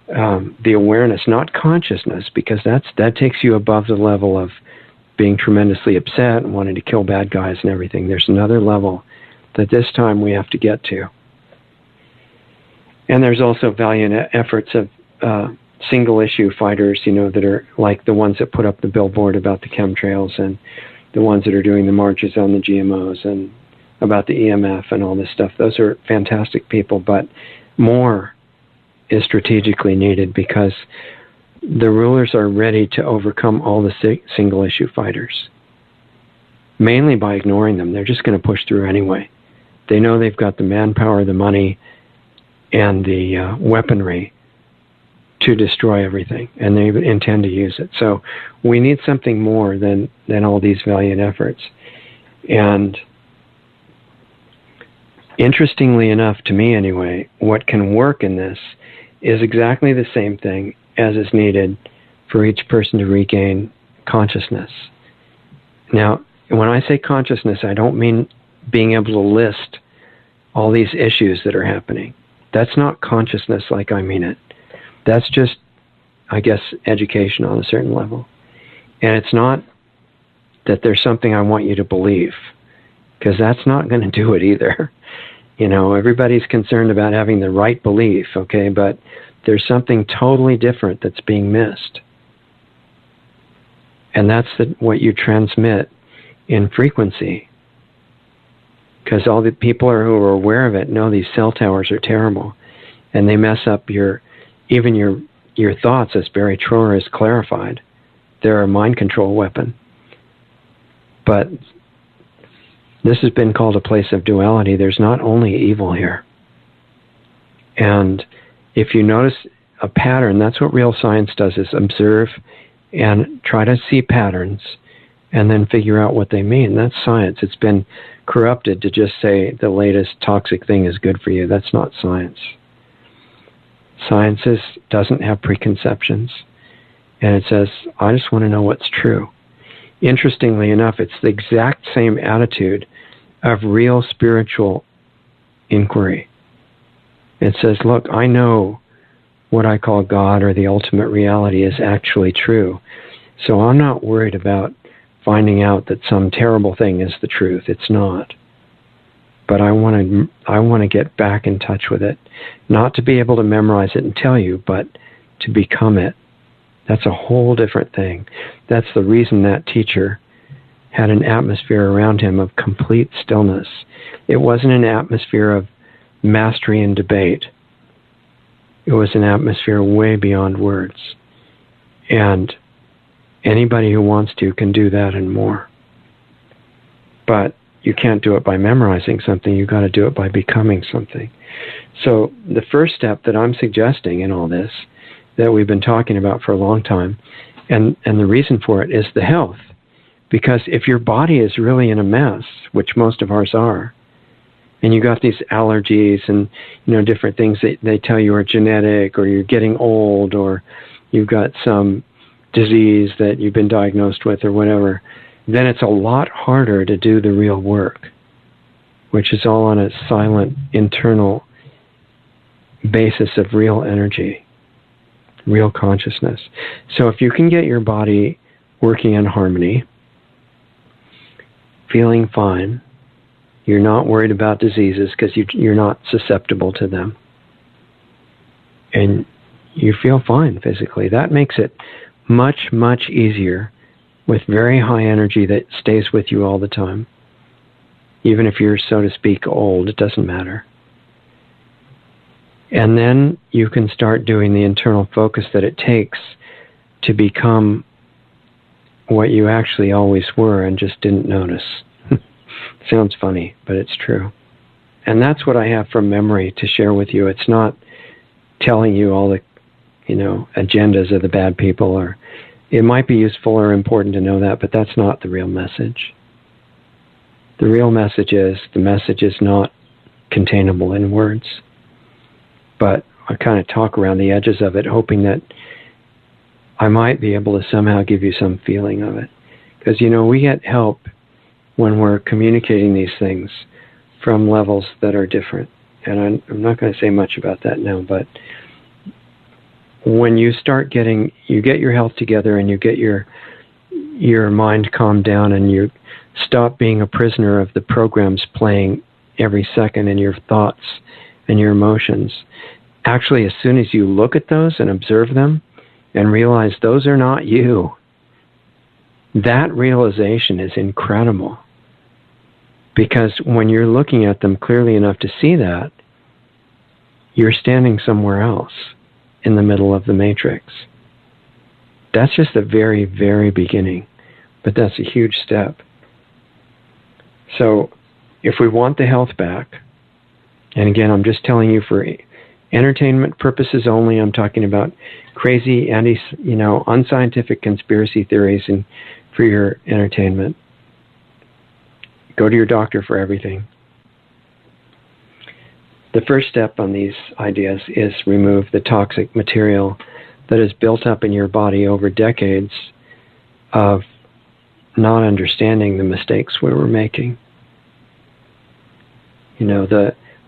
Speaker 1: the awareness, not consciousness, because that takes you above the level of being tremendously upset and wanting to kill bad guys and everything. There's another level that this time we have to get to. And there's also valiant efforts of single-issue fighters, that are like the ones that put up the billboard about the chemtrails, and the ones that are doing the marches on the GMOs and about the EMF and all this stuff. Those are fantastic people, but more is strategically needed, because the rulers are ready to overcome all the single-issue fighters, mainly by ignoring them. They're just going to push through anyway. They know they've got the manpower, the money, and the weaponry to destroy everything, and they intend to use it. So we need something more than all these valiant efforts. And interestingly enough, to me anyway, what can work in this is exactly the same thing as is needed for each person to regain consciousness. Now, when I say consciousness, I don't mean being able to list all these issues that are happening. That's not consciousness like I mean it. That's just, I guess, education on a certain level. And it's not that there's something I want you to believe, because that's not going to do it either. You know, everybody's concerned about having the right belief, okay, but there's something totally different that's being missed. And that's what you transmit in frequency. Because all the people who are aware of it know these cell towers are terrible. And they mess up even your thoughts, as Barry Trower has clarified. They're a mind control weapon. But this has been called a place of duality. There's not only evil here. And if you notice a pattern, that's what real science does, is observe and try to see patterns and then figure out what they mean. That's science. It's been corrupted to just say the latest toxic thing is good for you. That's not science. Science doesn't have preconceptions. And it says, I just want to know what's true. Interestingly enough, it's the exact same attitude of real spiritual inquiry. It says, look, I know what I call God or the ultimate reality is actually true. So I'm not worried about finding out that some terrible thing is the truth. It's not. But I want to get back in touch with it. Not to be able to memorize it and tell you, but to become it. That's a whole different thing. That's the reason that teacher had an atmosphere around him of complete stillness. It wasn't an atmosphere of mastery and debate. It was an atmosphere way beyond words. And anybody who wants to can do that and more. But you can't do it by memorizing something. You've got to do it by becoming something. So the first step that I'm suggesting in all this, that we've been talking about for a long time, and the reason for it is the health. Because if your body is really in a mess, which most of ours are, and you got these allergies and different things that they tell you are genetic, or you're getting old, or you've got some disease that you've been diagnosed with or whatever, then it's a lot harder to do the real work, which is all on a silent internal basis of real energy, real consciousness. So if you can get your body working in harmony, feeling fine, you're not worried about diseases because you're not susceptible to them, and you feel fine physically, that makes it much, much easier with very high energy that stays with you all the time. Even if you're, so to speak, old, it doesn't matter. And then you can start doing the internal focus that it takes to become what you actually always were and just didn't notice. Sounds funny, but it's true. And that's what I have from memory to share with you. It's not telling you all the, agendas of the bad people, or it might be useful or important to know that, but that's not the real message. The real message is, the message is not containable in words. But I kind of talk around the edges of it, hoping that I might be able to somehow give you some feeling of it. Because, we get help when we're communicating these things from levels that are different. And I'm not going to say much about that now, but when you get your health together and you get your mind calmed down and you stop being a prisoner of the programs playing every second in your thoughts and your emotions. Actually, as soon as you look at those and observe them and realize those are not you, that realization is incredible. Because when you're looking at them clearly enough to see that, you're standing somewhere else in the middle of the matrix. That's just the very, very beginning, but that's a huge step. So if we want the health back, and again, I'm just telling you for entertainment purposes only. I'm talking about crazy, unscientific conspiracy theories and for your entertainment. Go to your doctor for everything. The first step on these ideas is remove the toxic material that is built up in your body over decades of not understanding the mistakes we were making.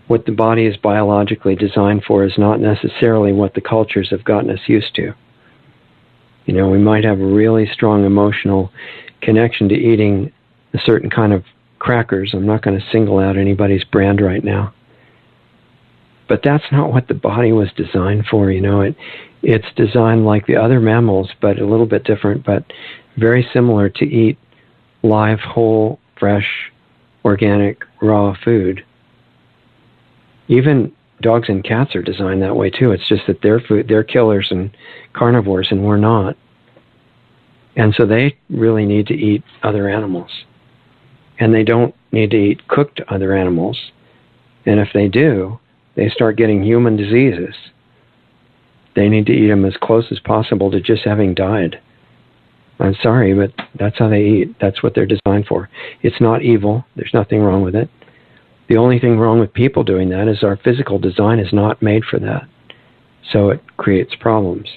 Speaker 1: What the body is biologically designed for is not necessarily what the cultures have gotten us used to. We might have a really strong emotional connection to eating a certain kind of crackers. I'm not going to single out anybody's brand right now. But that's not what the body was designed for. It's designed like the other mammals, but a little bit different, but very similar to eat live, whole, fresh, organic, raw food. Even dogs and cats are designed that way too. It's just that they're killers and carnivores, and we're not. And so they really need to eat other animals. And they don't need to eat cooked other animals. And if they do, they start getting human diseases. They need to eat them as close as possible to just having died. I'm sorry, but that's how they eat. That's what they're designed for. It's not evil. There's nothing wrong with it. The only thing wrong with people doing that is our physical design is not made for that. So it creates problems.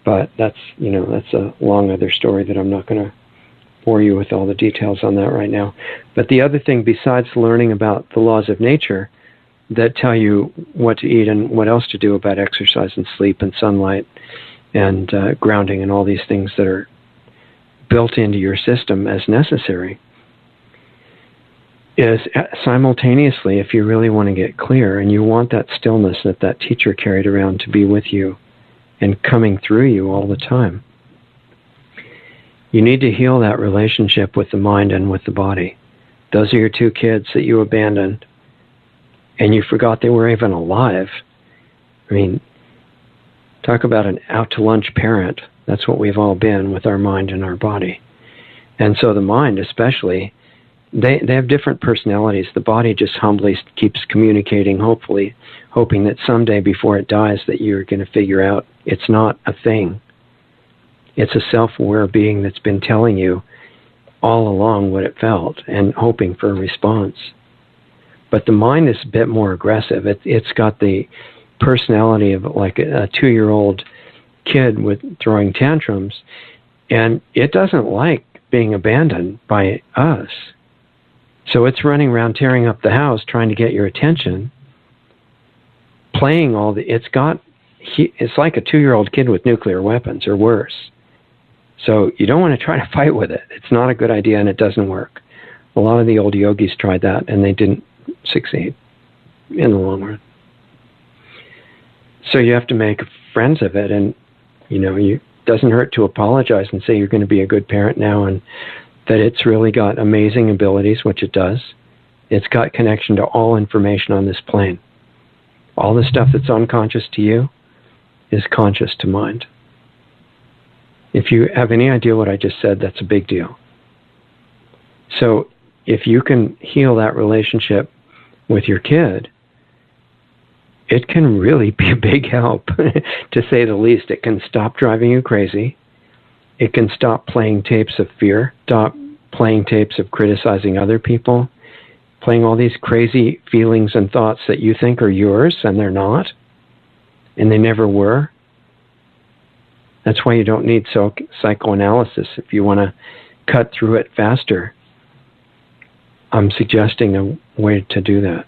Speaker 1: But that's a long other story that I'm not going to bore you with all the details on that right now. But the other thing, besides learning about the laws of nature that tell you what to eat and what else to do about exercise and sleep and sunlight and grounding and all these things that are built into your system as necessary, is simultaneously, if you really want to get clear and you want that stillness that teacher carried around to be with you and coming through you all the time, you need to heal that relationship with the mind and with the body. Those are your two kids that you abandoned, and you forgot they were even alive. I mean, talk about an out-to-lunch parent. That's what we've all been with our mind and our body. And so the mind especially, they have different personalities. The body just humbly keeps communicating, hopefully, hoping that someday before it dies that you're going to figure out it's not a thing. It's a self-aware being that's been telling you all along what it felt and hoping for a response. But the mind is a bit more aggressive. It's got the personality of like a 2-year-old kid with throwing tantrums, and it doesn't like being abandoned by us. So it's running around tearing up the house trying to get your attention, playing it's like a 2-year-old kid with nuclear weapons or worse. So you don't want to try to fight with it. It's not a good idea, and it doesn't work. A lot of the old yogis tried that, and they didn't succeed in the long run. So you have to make friends of it, and it doesn't hurt to apologize and say you're going to be a good parent now, and that it's really got amazing abilities, which it does. It's got connection to all information on this plane. All the stuff that's unconscious to you is conscious to mind. If you have any idea what I just said, that's a big deal. So if you can heal that relationship with your kid, it can really be a big help, to say the least. It can stop driving you crazy. It can stop playing tapes of fear, stop playing tapes of criticizing other people, playing all these crazy feelings and thoughts that you think are yours, and they're not, and they never were. That's why you don't need psychoanalysis if you want to cut through it faster. I'm suggesting a way to do that.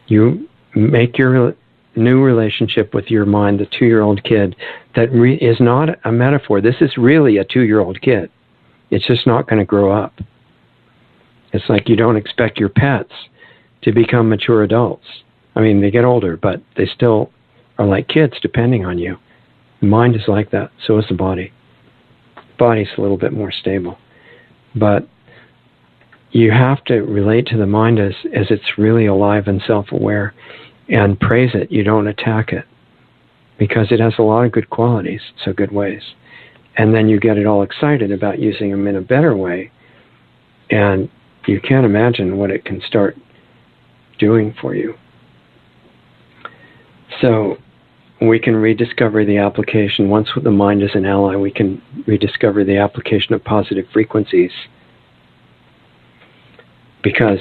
Speaker 1: You make your new relationship with your mind, the 2-year-old kid, that is not a metaphor. This is really a 2-year-old kid. It's just not going to grow up. It's like you don't expect your pets to become mature adults. I mean, they get older, but they still are like kids depending on you. The mind is like that. So is the body. The body's a little bit more stable. But you have to relate to the mind as it's really alive and self-aware, and praise it. You don't attack it, because it has a lot of good qualities, so good ways. And then you get it all excited about using them in a better way, and you can't imagine what it can start doing for you. So we can rediscover the application. Once the mind is an ally, we can rediscover the application of positive frequencies. Because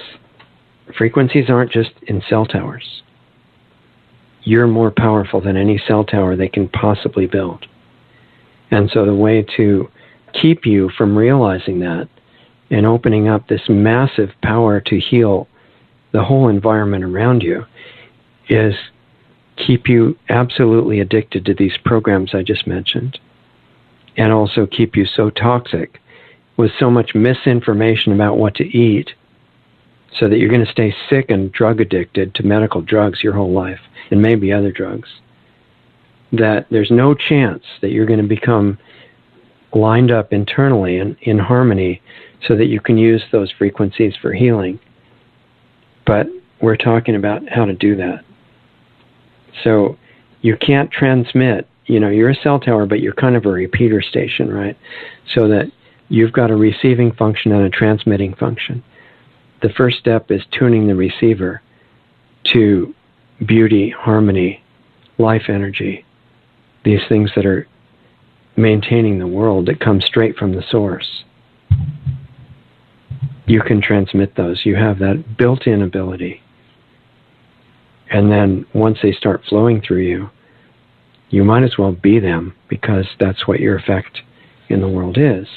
Speaker 1: frequencies aren't just in cell towers. You're more powerful than any cell tower they can possibly build. And so the way to keep you from realizing that and opening up this massive power to heal the whole environment around you is keep you absolutely addicted to these programs I just mentioned, and also keep you so toxic with so much misinformation about what to eat, so that you're going to stay sick and drug addicted to medical drugs your whole life, and maybe other drugs, that there's no chance that you're going to become lined up internally and in harmony so that you can use those frequencies for healing. But we're talking about how to do that. So you can't transmit, you're a cell tower, but you're kind of a repeater station, right? So that you've got a receiving function and a transmitting function. The first step is tuning the receiver to beauty, harmony, life energy, these things that are maintaining the world that come straight from the source. You can transmit those. You have that built-in ability. And then once they start flowing through you, you might as well be them, because that's what your effect in the world is.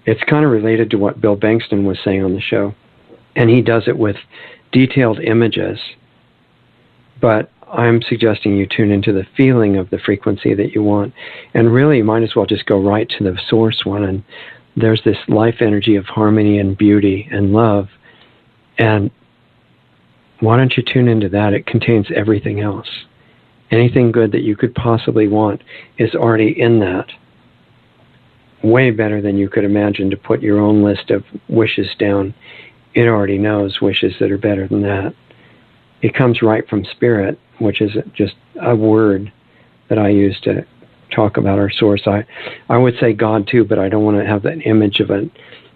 Speaker 1: It's kind of related to what Bill Bankston was saying on the show. And he does it with detailed images. But I'm suggesting you tune into the feeling of the frequency that you want. And really, you might as well just go right to the source one. And there's this life energy of harmony and beauty and love. And why don't you tune into that? It contains everything else. Anything good that you could possibly want is already in that. Way better than you could imagine to put your own list of wishes down. It already knows wishes that are better than that. It comes right from spirit, which is just a word that I use to talk about our source. I would say God too, but I don't want to have that image of a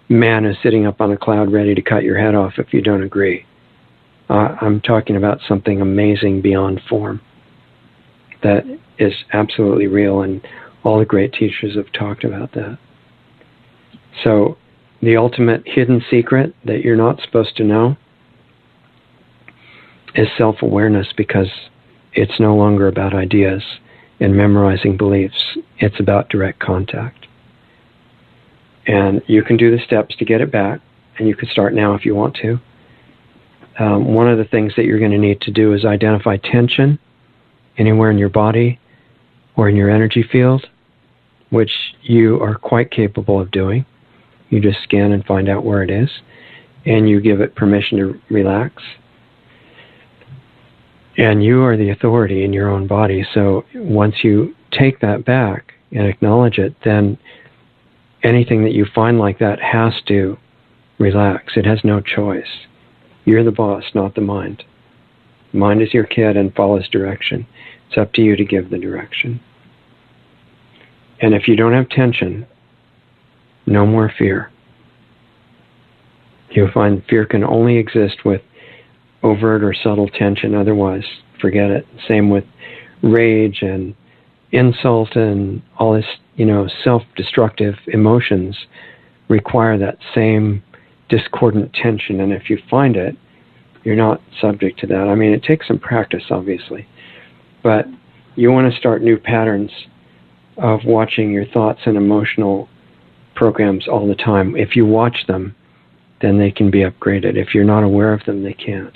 Speaker 1: man who's sitting up on a cloud ready to cut your head off if you don't agree. I'm talking about something amazing beyond form that is absolutely real, and all the great teachers have talked about that. So the ultimate hidden secret that you're not supposed to know is self-awareness, because it's no longer about ideas and memorizing beliefs. It's about direct contact. And you can do the steps to get it back, and you can start now if you want to. One of the things that you're going to need to do is identify tension anywhere in your body or in your energy field, which you are quite capable of doing. You just scan and find out where it is, and you give it permission to relax. And you are the authority in your own body. So once you take that back and acknowledge it, then anything that you find like that has to relax. It has no choice. You're the boss, not the mind. Mind is your kid and follows direction. It's up to you to give the direction. And if you don't have tension, no more fear. You'll find fear can only exist with overt or subtle tension. Otherwise, forget it. Same with rage and insult and all this, self-destructive emotions require that same discordant tension. And if you find it, you're not subject to that. I mean, it takes some practice, obviously. But you want to start new patterns of watching your thoughts and emotional programs all the time. If you watch them, then they can be upgraded. If you're not aware of them, they can't.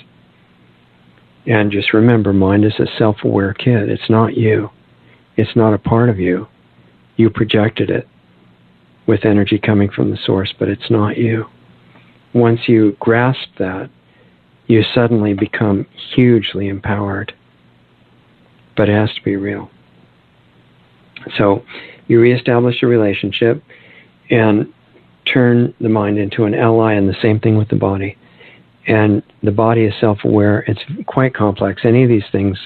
Speaker 1: And just remember, mind is a self-aware kid. It's not you. It's not a part of you. You projected it with energy coming from the source, but it's not you. Once you grasp that, you suddenly become hugely empowered. But it has to be real. So you reestablish a relationship and turn the mind into an ally, and the same thing with the body. And the body is self-aware. It's quite complex. Any of these things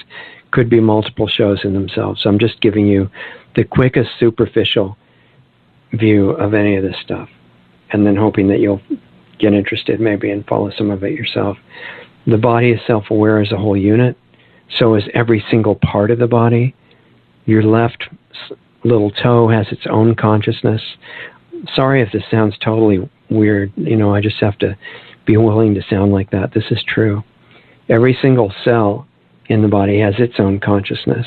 Speaker 1: could be multiple shows in themselves. So I'm just giving you the quickest superficial view of any of this stuff, and then hoping that you'll get interested maybe and follow some of it yourself. The body is self-aware as a whole unit. So is every single part of the body. Your left little toe has its own consciousness. Sorry if this sounds totally weird. I just have to be willing to sound like that. This is true. Every single cell in the body has its own consciousness.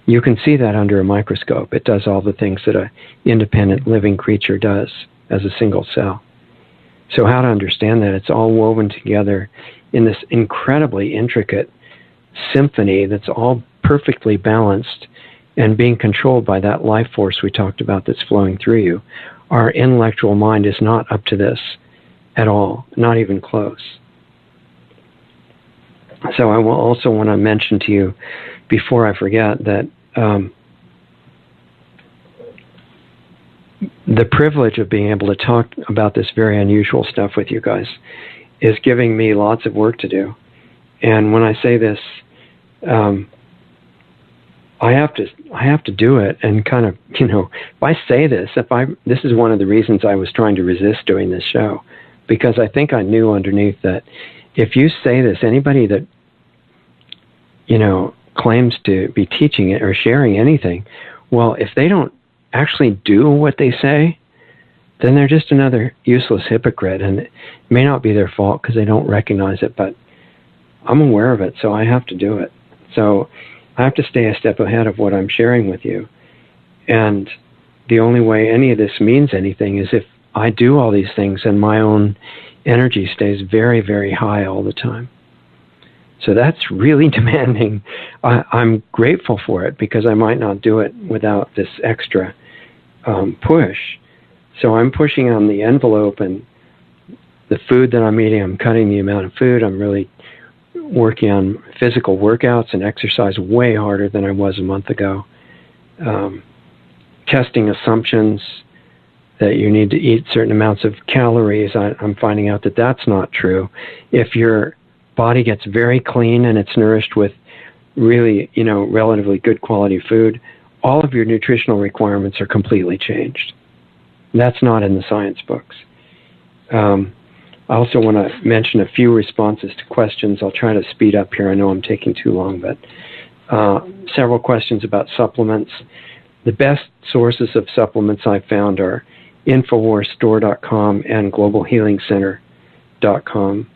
Speaker 1: You can see that under a microscope. It does all the things that an independent living creature does as a single cell. So how to understand that? It's all woven together in this incredibly intricate symphony that's all perfectly balanced and being controlled by that life force we talked about that's flowing through you. Our intellectual mind is not up to this at all, not even close. So I will also want to mention to you, before I forget, that the privilege of being able to talk about this very unusual stuff with you guys is giving me lots of work to do. And when I say this, I have to do it, and kind of, if I say this, this is one of the reasons I was trying to resist doing this show, because I think I knew underneath that if you say this, anybody that, claims to be teaching it or sharing anything, well, if they don't actually do what they say, then they're just another useless hypocrite, and it may not be their fault because they don't recognize it, but I'm aware of it, so I have to do it. So I have to stay a step ahead of what I'm sharing with you. And the only way any of this means anything is if I do all these things and my own energy stays very, very high all the time. So that's really demanding. I'm grateful for it because I might not do it without this extra push. So I'm pushing on the envelope, and the food that I'm eating, I'm cutting the amount of food. I'm really working on physical workouts and exercise way harder than I was a month ago. Testing assumptions that you need to eat certain amounts of calories. I'm finding out that that's not true. If your body gets very clean and it's nourished with really, relatively good quality food, all of your nutritional requirements are completely changed. That's not in the science books. I also want to mention a few responses to questions. I'll try to speed up here. I know I'm taking too long, but several questions about supplements. The best sources of supplements I've found are InfoWarsStore.com and GlobalHealingCenter.com.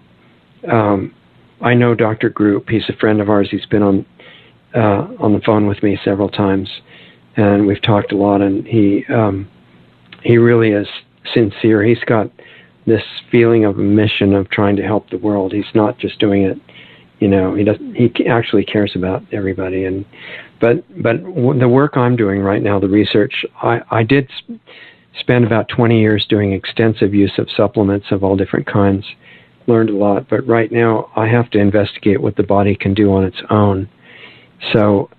Speaker 1: I know Dr. Group. He's a friend of ours. He's been on the phone with me several times, and we've talked a lot, and he really is sincere. He's got this feeling of a mission of trying to help the world. He's not just doing it, he actually cares about everybody. But the work I'm doing right now, the research, I did spend about 20 years doing extensive use of supplements of all different kinds, learned a lot, but right now I have to investigate what the body can do on its own. So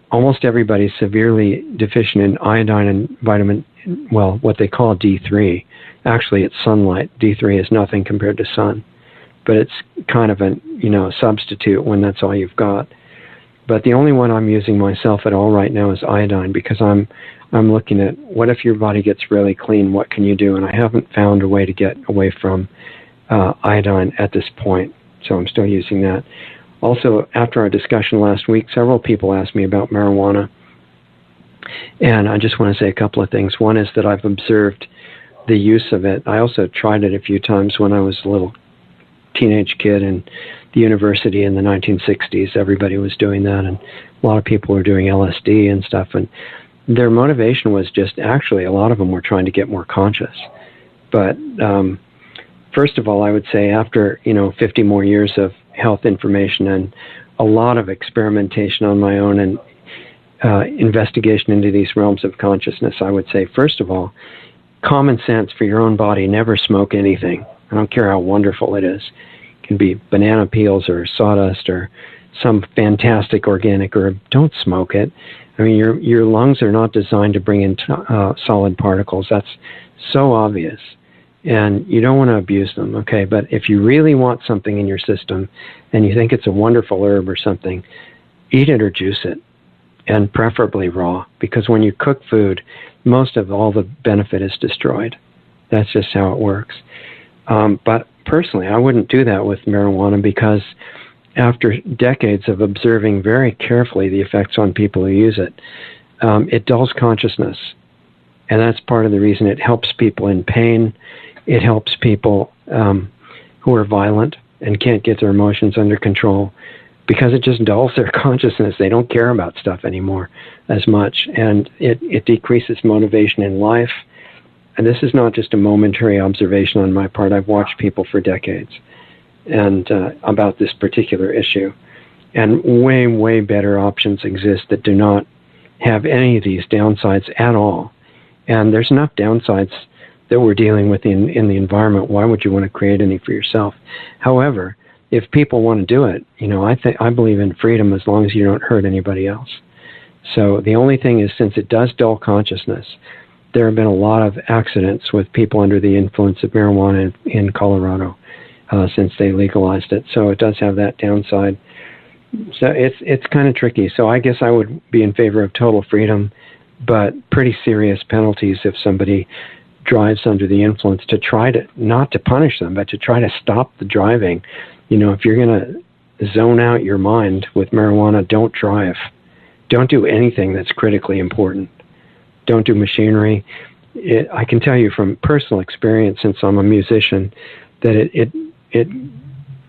Speaker 1: almost everybody's severely deficient in iodine and vitamin, what they call D3. Actually, it's sunlight. D3 is nothing compared to sun, but it's kind of a substitute when that's all you've got. But the only one I'm using myself at all right now is iodine, because I'm looking at what if your body gets really clean, what can you do? And I haven't found a way to get away from iodine at this point, so I'm still using that. Also, after our discussion last week, several people asked me about marijuana, and I just want to say a couple of things. One is that I've observed the use of it. I also tried it a few times when I was a little teenage kid in the university in the 1960s. Everybody was doing that, and a lot of people were doing LSD and stuff, and their motivation was just, actually, a lot of them were trying to get more conscious. But first of all, I would say after 50 more years of health information and a lot of experimentation on my own and investigation into these realms of consciousness, I would say, first of all, common sense for your own body: never smoke anything. I don't care how wonderful it is. It can be banana peels or sawdust or some fantastic organic herb. Don't smoke it. I mean, your lungs are not designed to bring in solid particles. That's so obvious. And you don't want to abuse them, okay? But if you really want something in your system and you think it's a wonderful herb or something, eat it or juice it, and preferably raw, because when you cook food, most of all the benefit is destroyed. That's just how it works. But personally, I wouldn't do that with marijuana, because after decades of observing very carefully the effects on people who use it, it dulls consciousness. And that's part of the reason it helps people in pain. It helps people who are violent and can't get their emotions under control, because it just dulls their consciousness. They don't care about stuff anymore as much, and it decreases motivation in life. And this is not just a momentary observation on my part. I've watched people for decades and about this particular issue. And way, way better options exist that do not have any of these downsides at all. And there's enough downsides that we're dealing with in the environment. Why would you want to create any for yourself? However, if people want to do it, I believe in freedom as long as you don't hurt anybody else. So the only thing is, since it does dull consciousness, there have been a lot of accidents with people under the influence of marijuana in Colorado since they legalized it. So it does have that downside. So it's kind of tricky. So I guess I would be in favor of total freedom, but pretty serious penalties if somebody drives under the influence, to try to, not to punish them, but to try to stop the driving. If you're going to zone out your mind with marijuana, don't drive. Don't do anything that's critically important. Don't do machinery. I can tell you from personal experience, since I'm a musician, that it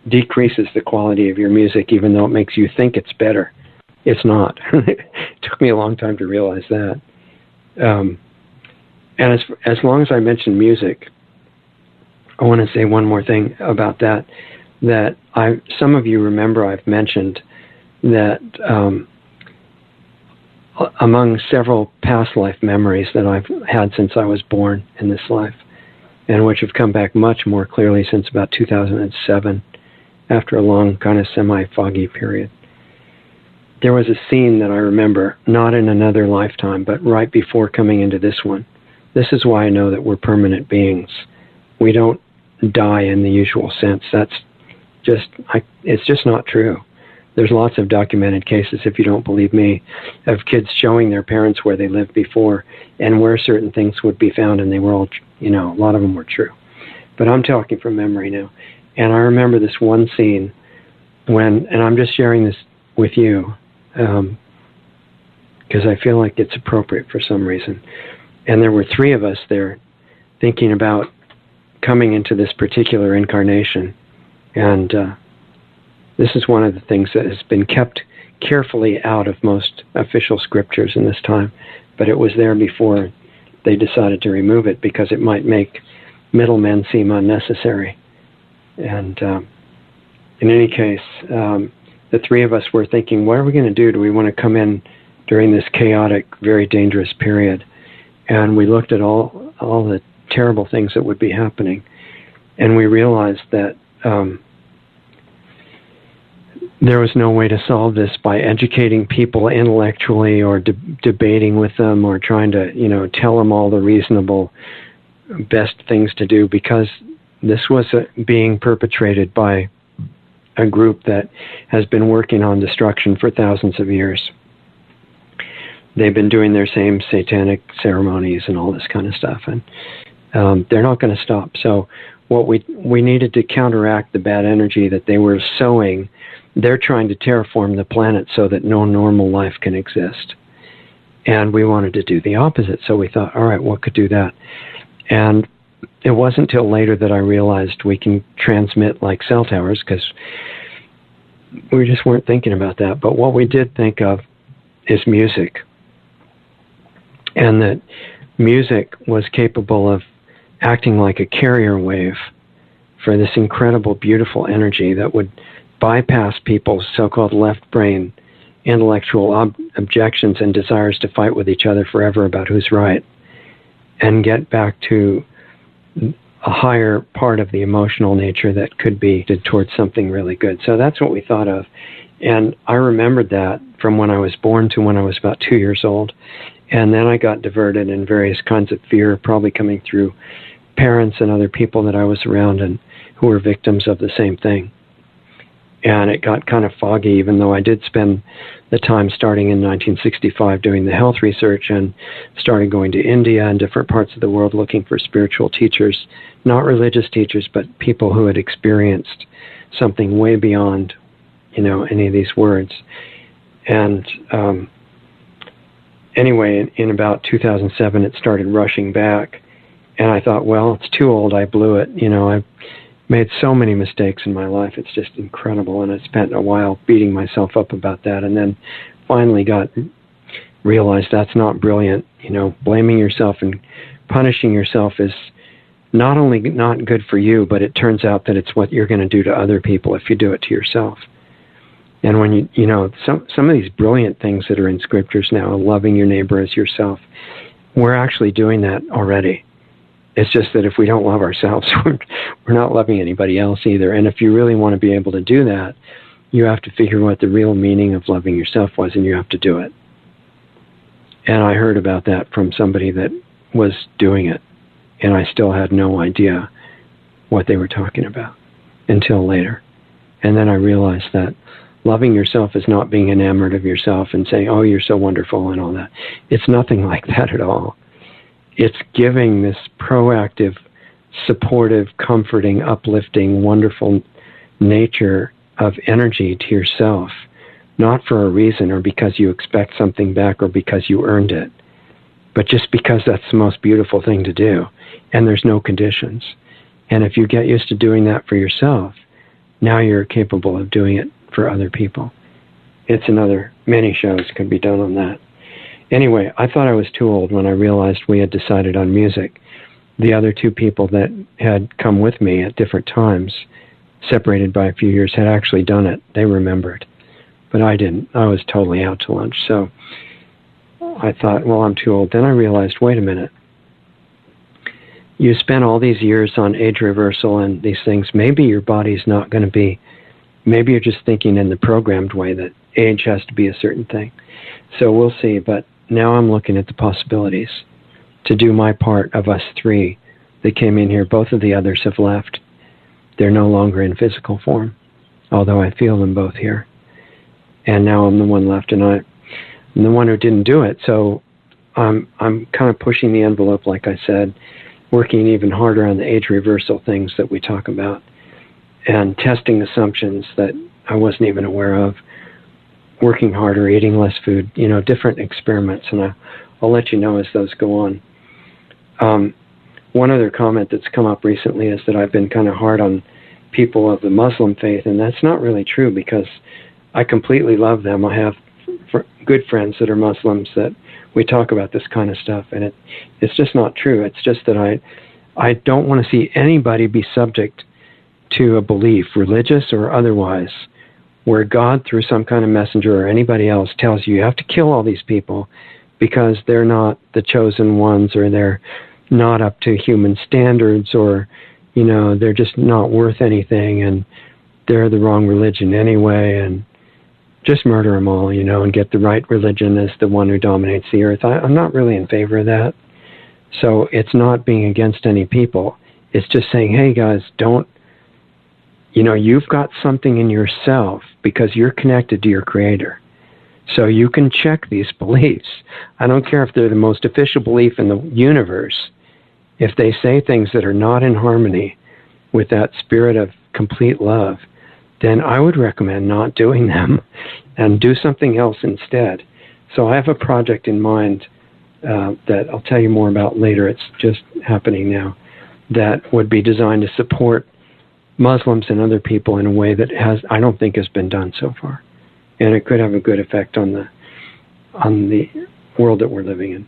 Speaker 1: decreases the quality of your music, even though it makes you think it's better. It's not. It took me a long time to realize that. And as long as I mention music, I want to say one more thing about that. That some of you remember I've mentioned that among several past life memories that I've had since I was born in this life, and which have come back much more clearly since about 2007, after a long kind of semi-foggy period. There was a scene that I remember, not in another lifetime, but right before coming into this one. This is why I know that we're permanent beings. We don't die in the usual sense. It's just not true. There's lots of documented cases, if you don't believe me, of kids showing their parents where they lived before and where certain things would be found, and they were all, a lot of them were true. But I'm talking from memory now. And I remember this one scene and I'm just sharing this with you because I feel like it's appropriate for some reason. And there were 3 of us there thinking about coming into this particular incarnation. And this is one of the things that has been kept carefully out of most official scriptures in this time. But it was there before they decided to remove it, because it might make middlemen seem unnecessary. And in any case, the 3 of us were thinking, what are we going to do? Do we want to come in during this chaotic, very dangerous period? And we looked at all the terrible things that would be happening. And we realized that there was no way to solve this by educating people intellectually or debating with them or trying to, tell them all the reasonable best things to do, because this was being perpetrated by a group that has been working on destruction for thousands of years. They've been doing their same satanic ceremonies and all this kind of stuff, and they're not going to stop. So what we needed to counteract the bad energy that they were sowing. They're trying to terraform the planet so that no normal life can exist. And we wanted to do the opposite. So we thought, all right, what could do that? And it wasn't until later that I realized we can transmit like cell towers, because we just weren't thinking about that. But what we did think of is music. And that music was capable of acting like a carrier wave for this incredible, beautiful energy that would bypass people's so-called left brain intellectual objections and desires to fight with each other forever about who's right, and get back to a higher part of the emotional nature that could be towards something really good. So that's what we thought of. And I remembered that from when I was born to when I was about 2 years old. And then I got diverted in various kinds of fear, probably coming through parents and other people that I was around and who were victims of the same thing. And it got kind of foggy, even though I did spend the time starting in 1965 doing the health research and started going to India and different parts of the world looking for spiritual teachers, not religious teachers, but people who had experienced something way beyond, any of these words. And anyway, in about 2007, it started rushing back. And I thought, well, it's too old. I blew it. I've made so many mistakes in my life. It's just incredible. And I spent a while beating myself up about that. And then finally realized that's not brilliant. Blaming yourself and punishing yourself is not only not good for you, but it turns out that it's what you're going to do to other people if you do it to yourself. And when some of these brilliant things that are in scriptures now, loving your neighbor as yourself, we're actually doing that already. It's just that if we don't love ourselves, we're not loving anybody else either. And if you really want to be able to do that, you have to figure what the real meaning of loving yourself was, and you have to do it. And I heard about that from somebody that was doing it, and I still had no idea what they were talking about until later. And then I realized that loving yourself is not being enamored of yourself and saying, oh, you're so wonderful and all that. It's nothing like that at all. It's giving this proactive, supportive, comforting, uplifting, wonderful nature of energy to yourself, not for a reason or because you expect something back or because you earned it, but just because that's the most beautiful thing to do, and there's no conditions. And if you get used to doing that for yourself, now you're capable of doing it for other people. It's many shows could be done on that. Anyway, I thought I was too old when I realized we had decided on music. The other two people that had come with me at different times, separated by a few years, had actually done it. They remembered. But I didn't. I was totally out to lunch. So I thought, well, I'm too old. Then I realized, wait a minute. You spent all these years on age reversal and these things. Maybe your body's not going to be, maybe you're just thinking in the programmed way that age has to be a certain thing. So we'll see. But now I'm looking at the possibilities to do my part of us three that came in here. Both of the others have left. They're no longer in physical form, although I feel them both here. And now I'm the one left, and I'm the one who didn't do it. So I'm kind of pushing the envelope, like I said, working even harder on the age reversal things that we talk about, and testing assumptions that I wasn't even aware of, working harder, eating less food, different experiments, and I'll let you know as those go on. One other comment that's come up recently is that I've been kind of hard on people of the Muslim faith, and that's not really true because I completely love them. I have good friends that are Muslims that we talk about this kind of stuff, and it's just not true. It's just that I don't want to see anybody be subject to a belief, religious or otherwise, where God, through some kind of messenger or anybody else, tells you have to kill all these people because they're not the chosen ones, or they're not up to human standards, or, they're just not worth anything, and they're the wrong religion anyway, and just murder them all, and get the right religion as the one who dominates the earth. I'm not really in favor of that. So it's not being against any people. It's just saying, hey, guys, don't, you've got something in yourself because you're connected to your Creator. So you can check these beliefs. I don't care if they're the most official belief in the universe. If they say things that are not in harmony with that spirit of complete love, then I would recommend not doing them and do something else instead. So I have a project in mind that I'll tell you more about later. It's just happening now, that would be designed to support Muslims and other people in a way that I don't think has been done so far. And it could have a good effect on the world that we're living in.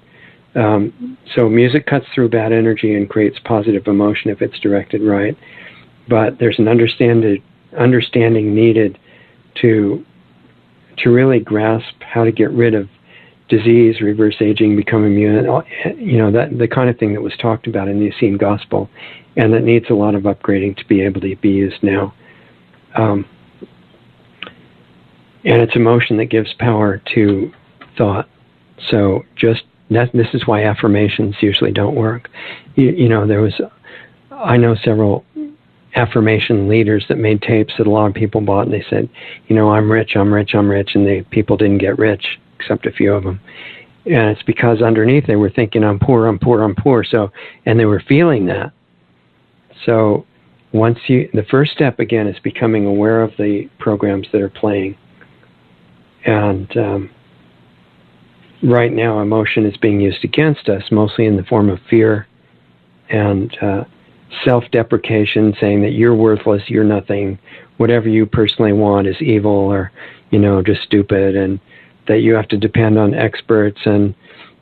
Speaker 1: So music cuts through bad energy and creates positive emotion if it's directed right. But there's an understanding needed to really grasp how to get rid of disease, reverse aging, become immune, that the kind of thing that was talked about in the Essene Gospel, and that needs a lot of upgrading to be able to be used now. And it's emotion that gives power to thought. So this is why affirmations usually don't work. I know several affirmation leaders that made tapes that a lot of people bought, and they said, I'm rich, I'm rich, I'm rich, and people didn't get rich, except a few of them. And it's because underneath they were thinking, I'm poor, I'm poor, I'm poor. So, and they were feeling that. So the first step again is becoming aware of the programs that are playing. And right now, emotion is being used against us, mostly in the form of fear and self-deprecation, saying that you're worthless, you're nothing, whatever you personally want is evil or, just stupid, and that you have to depend on experts and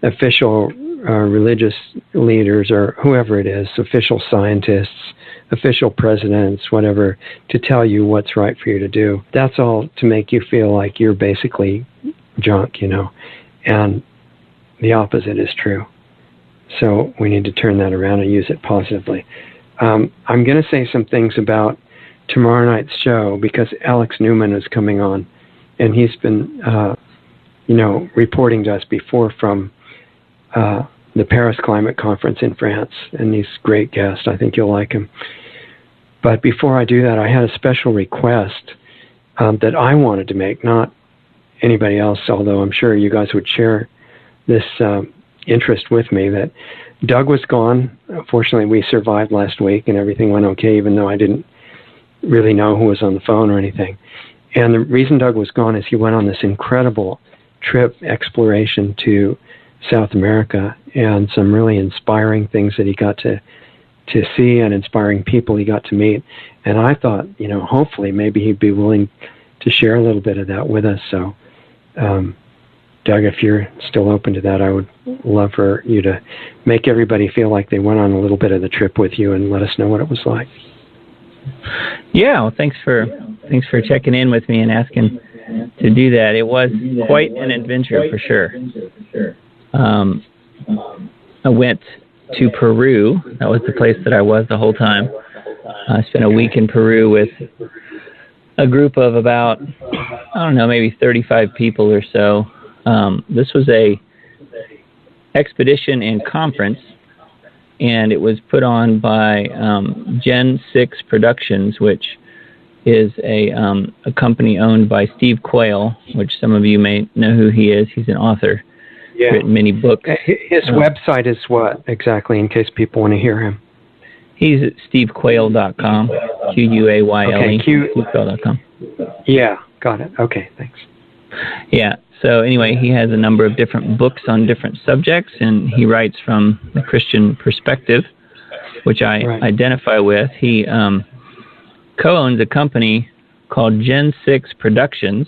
Speaker 1: official religious leaders or whoever it is, official scientists, official presidents, whatever, to tell you what's right for you to do. That's all to make you feel like you're basically junk, and the opposite is true. So we need to turn that around and use it positively. I'm going to say some things about tomorrow night's show because Alex Newman is coming on, and he's been, reporting to us before from the Paris Climate Conference in France, and he's a great guest. I think you'll like him. But before I do that, I had a special request that I wanted to make, not anybody else, although I'm sure you guys would share this interest with me, that Doug was gone. Fortunately, we survived last week, and everything went okay, even though I didn't really know who was on the phone or anything. And the reason Doug was gone is he went on this incredible trip exploration to South America, and some really inspiring things that he got to see, and inspiring people he got to meet. And I thought, hopefully maybe he'd be willing to share a little bit of that with us. So, Doug, if you're still open to that, I would love for you to make everybody feel like they went on a little bit of the trip with you and let us know what it was like.
Speaker 2: Yeah, well, thanks for checking in with me and asking to do that. It was quite an adventure for sure. I went to Peru. That was the place that I was the whole time. I spent a week in Peru with a group of about, maybe 35 people or so. This was a expedition and conference, and it was put on by Gen 6 Productions, which is a company owned by Steve Quayle, which some of you may know who he is. He's an author.
Speaker 1: Yeah.
Speaker 2: Written many books.
Speaker 1: His website is what exactly, in case people want to hear him?
Speaker 2: He's at stevequayle.com, Quayle.
Speaker 1: Okay,
Speaker 2: stevequayle.com.
Speaker 1: Yeah, got it. Okay, thanks.
Speaker 2: Yeah, so anyway, he has a number of different books on different subjects, and he writes from the Christian perspective, which I identify with. He co-owns a company called Gen 6 Productions,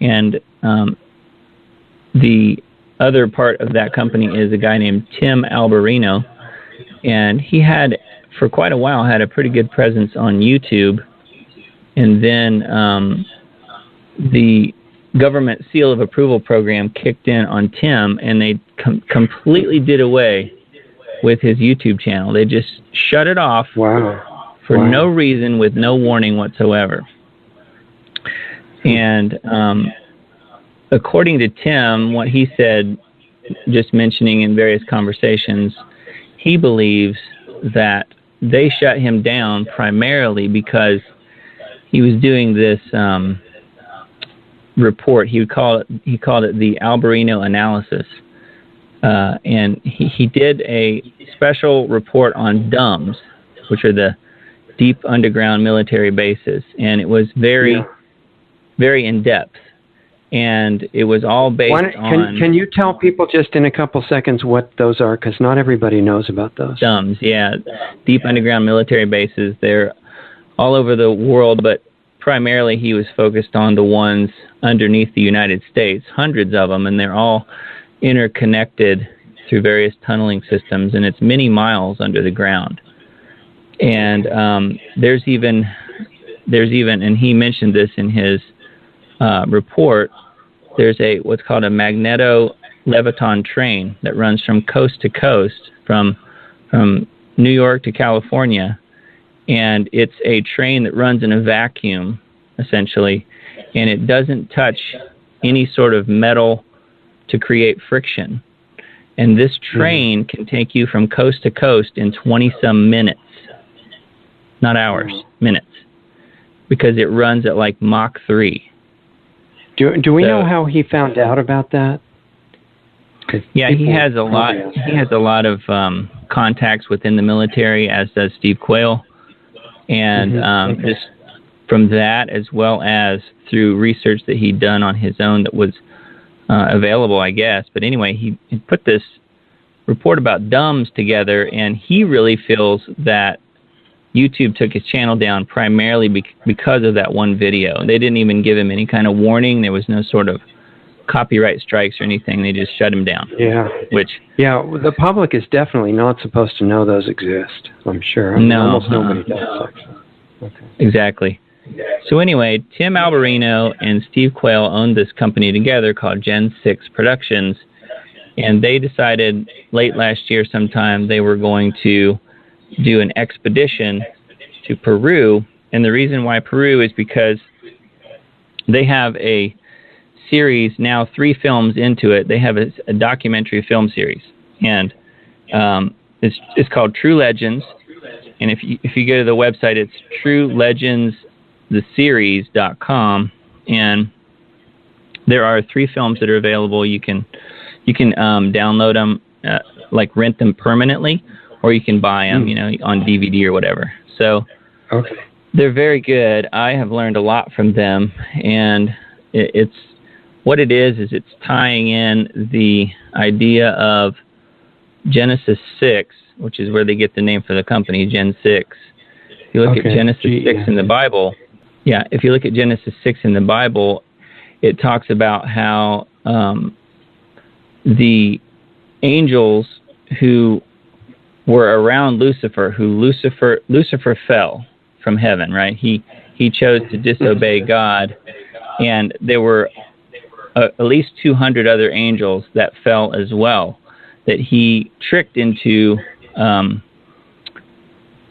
Speaker 2: and the other part of that company is a guy named Tim Alberino, and he had, for quite a while, had a pretty good presence on YouTube, and then the government seal of approval program kicked in on Tim, and they completely did away with his YouTube channel. They just shut it off for no reason, with no warning whatsoever. And according to Tim, what he said, just mentioning in various conversations, he believes that they shut him down primarily because he was doing this report. He called it the Alberino analysis, and he did a special report on DUMBs, which are the deep underground military bases, and it was very, very in depth. And it was all based on... Can you tell people just in a couple seconds what those are? Because not everybody knows about those. DUMBs, yeah. Deep underground military bases. They're all over the world, but primarily he was focused on the ones underneath the United States, hundreds of them, and they're all interconnected through various tunneling systems, and it's many miles under the ground. And there's even, and he mentioned this in his report, there's what's called a magneto-leviton train that runs from coast to coast, from New York to California, and it's a train that runs in a vacuum, essentially, and it doesn't touch any sort of metal to create friction. And this train can take you from coast to coast in 20-some minutes, not hours, minutes, because it runs at like Mach 3.
Speaker 1: Do we know how he found out about that?
Speaker 2: Yeah, he has a lot. He has a lot of contacts within the military, as does Steve Quayle. And just from that, as well as through research that he'd done on his own that was available, I guess. But anyway, he put this report about dumbs together, and he really feels that YouTube took his channel down primarily because of that one video. They didn't even give him any kind of warning. There was no sort of copyright strikes or anything. They just shut him down.
Speaker 1: Yeah. The public is definitely not supposed to know those exist, I'm sure. Almost nobody does, actually. Okay.
Speaker 2: Exactly. So anyway, Tim Alberino and Steve Quayle owned this company together called Gen 6 Productions, and they decided late last year sometime they were going to do an expedition to Peru. And the reason why Peru is because they have a series, now 3 films into it. They have a documentary film series, and it's called True Legends. And if you go to the website, it's truelegendstheseries.com, and there are 3 films that are available. You can download them, like rent them permanently, or you can buy them, on DVD or whatever. So they're very good. I have learned a lot from them, and it's what it is it's tying in the idea of Genesis 6, which is where they get the name for the company, Gen 6. If you look at Genesis 6 in the Bible, if you look at Genesis 6 in the Bible, it talks about how the angels who were around Lucifer, Lucifer fell from heaven, right? He chose to disobey God, and there were at least 200 other angels that fell as well, that he tricked into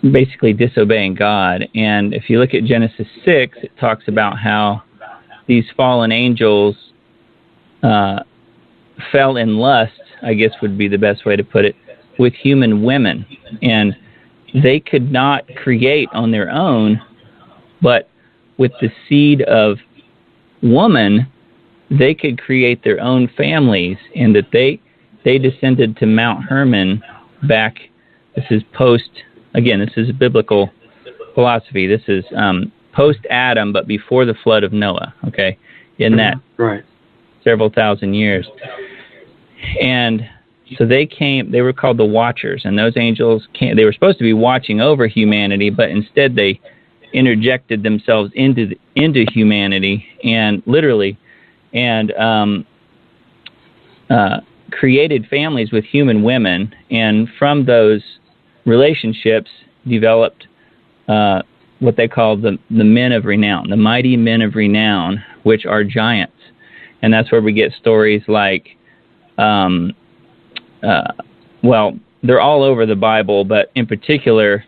Speaker 2: basically disobeying God. And if you look at Genesis 6, it talks about how these fallen angels fell in lust, I guess would be the best way to put it, with human women. And they could not create on their own, but with the seed of woman, they could create their own families, and that they descended to Mount Hermon back. This is this is biblical philosophy. This is post-Adam, but before the flood of Noah, okay? In that several thousand years. And so they were called the Watchers, and those angels they were supposed to be watching over humanity, but instead they interjected themselves into humanity, and literally, and created families with human women, and from those relationships developed what they call the men of renown, the mighty men of renown, which are giants. And that's where we get stories like, they're all over the Bible, but in particular,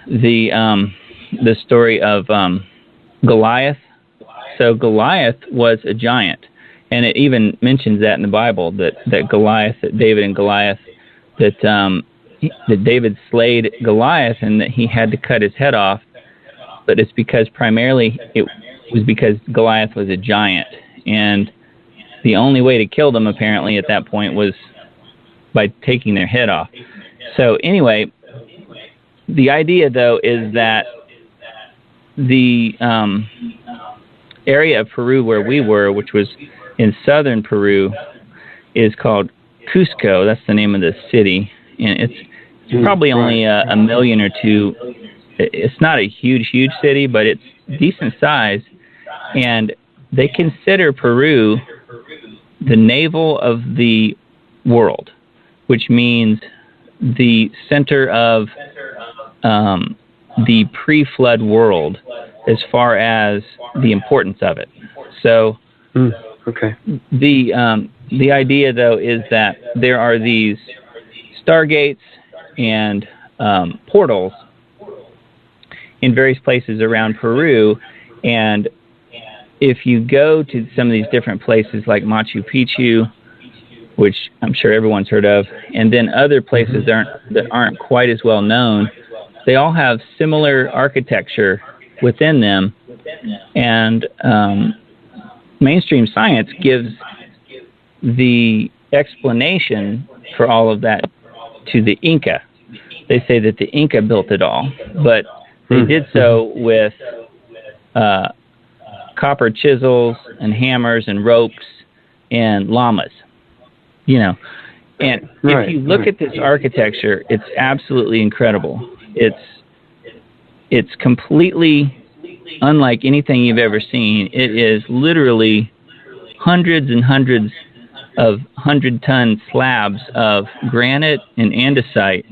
Speaker 2: the story of Goliath. So Goliath was a giant, and it even mentions that in the Bible, that Goliath, that David and Goliath, that David slayed Goliath and that he had to cut his head off. But it's because primarily it was because Goliath was a giant, and the only way to kill them apparently at that point was by taking their head off. So anyway, the idea though is that the area of Peru where we were, which was in southern Peru, is called Cusco. That's the name of the city, and it's probably only a million or two. It's not a huge city, but it's decent size, and they consider Peru the navel of the world, which means the center of the pre-flood world as far as the importance of it. So the idea, though, is that there are these stargates and portals in various places around Peru, and if you go to some of these different places like Machu Picchu, which I'm sure everyone's heard of, and then other places that aren't quite as well known, they all have similar architecture within them, and mainstream science gives the explanation for all of that to the Inca. They say that the Inca built it all, but they did so with copper chisels and hammers and ropes and llamas, And if you look at this architecture, it's absolutely incredible. It's completely unlike anything you've ever seen. It is literally hundreds and hundreds of 100-ton slabs of granite and andesite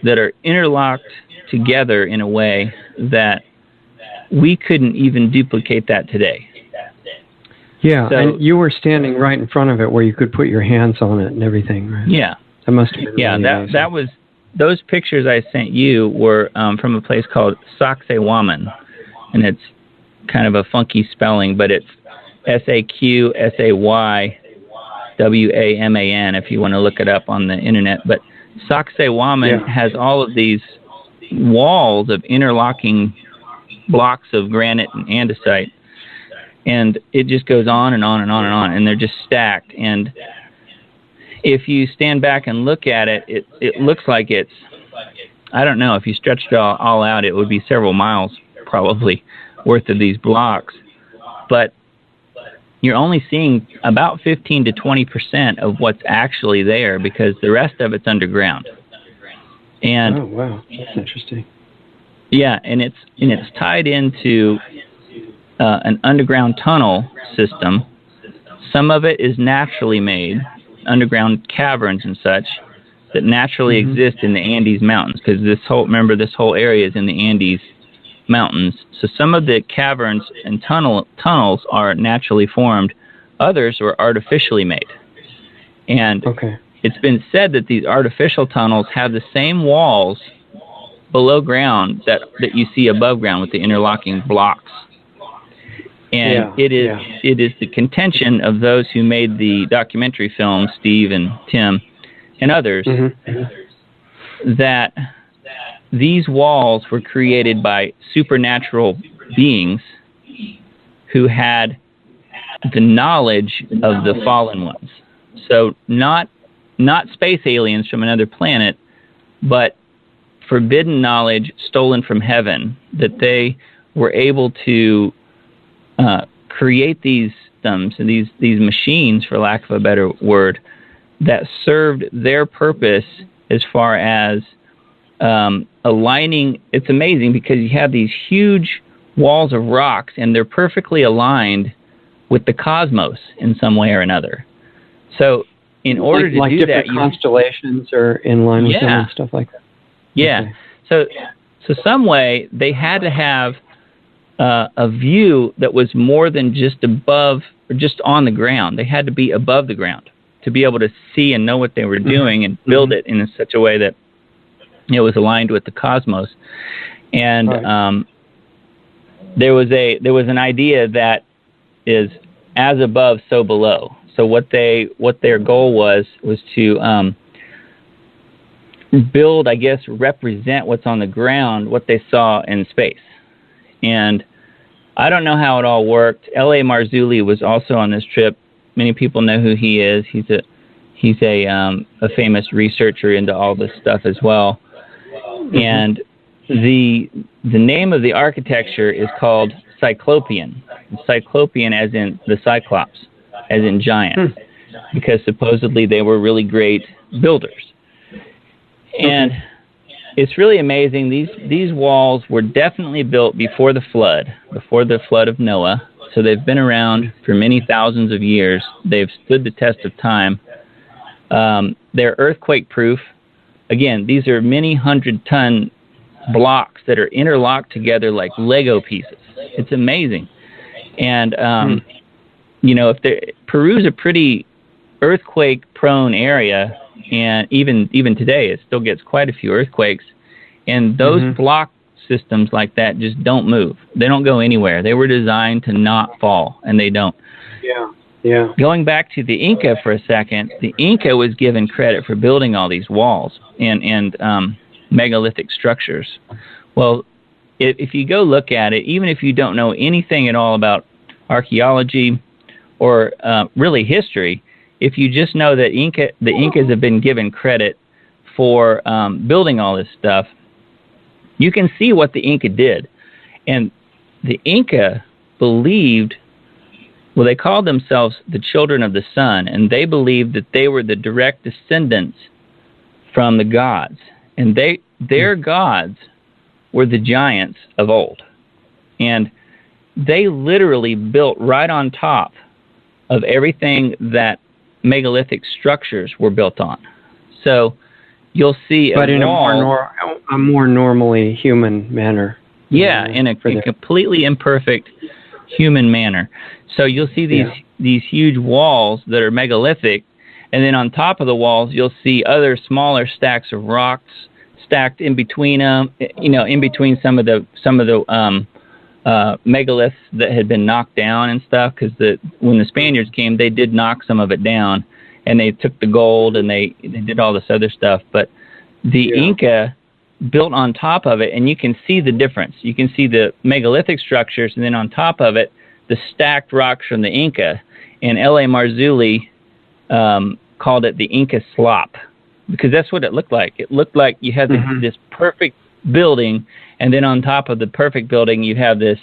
Speaker 2: that are interlocked together in a way that we couldn't even duplicate that today.
Speaker 1: Yeah, so, and you were standing right in front of it where you could put your hands on it and everything, right?
Speaker 2: Yeah.
Speaker 1: That must have been really
Speaker 2: that was, those pictures I sent you were from a place called Sacsayhuaman, and it's kind of a funky spelling, but it's Sacsaywaman if you want to look it up on the internet. But Sacsayhuaman has all of these walls of interlocking blocks of granite and andesite, and it just goes on and on and on and on, and they're just stacked. And if you stand back and look at it, it looks like it's, I don't know, if you stretched it all out, it would be several miles probably worth of these blocks. But you're only seeing about 15 to 20% of what's actually there, because the rest of it's underground. And
Speaker 1: oh wow, that's interesting.
Speaker 2: Yeah, and it's tied into an underground tunnel system. Some of it is naturally made, underground caverns and such that naturally exist in the Andes Mountains, because this whole area is in the Andes Mountains. So some of the caverns and tunnels are naturally formed. Others were artificially made. And it's been said that these artificial tunnels have the same walls below ground that you see above ground with the interlocking blocks. And it is the contention of those who made the documentary film, Steve and Tim and others, that these walls were created by supernatural beings who had the knowledge of the fallen ones. So not space aliens from another planet, but forbidden knowledge stolen from heaven, that they were able to create these systems and these machines, for lack of a better word, that served their purpose as far as aligning. It's amazing because you have these huge walls of rocks and they're perfectly aligned with the cosmos in some way or another. So in order to do that,
Speaker 1: constellations are in line with them and stuff like that.
Speaker 2: Yeah. So some way they had to have a view that was more than just above or just on the ground. They had to be above the ground to be able to see and know what they were doing and build it in such a way that it was aligned with the cosmos. And there was an idea that is as above, so below. So what their goal was to build, I guess, represent what's on the ground, what they saw in space. And I don't know how it all worked. L.A. Marzulli was also on this trip. Many people know who he is. He's a famous researcher into all this stuff as well. And the name of the architecture is called Cyclopean. Cyclopean as in the Cyclops, as in giant, because supposedly they were really great builders. And it's really amazing. These walls were definitely built before the flood of Noah. So they've been around for many thousands of years. They've stood the test of time. They're earthquake-proof. Again, these are many 100-ton blocks that are interlocked together like Lego pieces. It's amazing. And, Peru's a pretty earthquake-prone area, and even today it still gets quite a few earthquakes. And those block systems like that just don't move. They don't go anywhere. They were designed to not fall, and they don't. Yeah. Going back to the Inca for a second, the Inca was given credit for building all these walls and megalithic structures. Well, if you go look at it, even if you don't know anything at all about archaeology or really history, if you just know that the Incas have been given credit for building all this stuff, you can see what the Inca did. And the Inca believed, well, they called themselves the children of the sun, and they believed that they were the direct descendants from the gods. And their gods were the giants of old. And they literally built right on top of everything that megalithic structures were built on. So you'll see
Speaker 1: but in
Speaker 2: wall,
Speaker 1: a more normally human manner.
Speaker 2: Yeah, in a completely imperfect human manner. So you'll see these huge walls that are megalithic, and then on top of the walls you'll see other smaller stacks of rocks stacked in between them. In between some of the megaliths that had been knocked down and stuff, because when the Spaniards came, they did knock some of it down, and they took the gold and they did all this other stuff. But the Inca built on top of it, and you can see the difference. You can see the megalithic structures, and then on top of it, the stacked rocks from the Inca. And L.A. Marzulli called it the Inca slop, because that's what it looked like. It looked like you had this perfect building, and then on top of the perfect building, you have this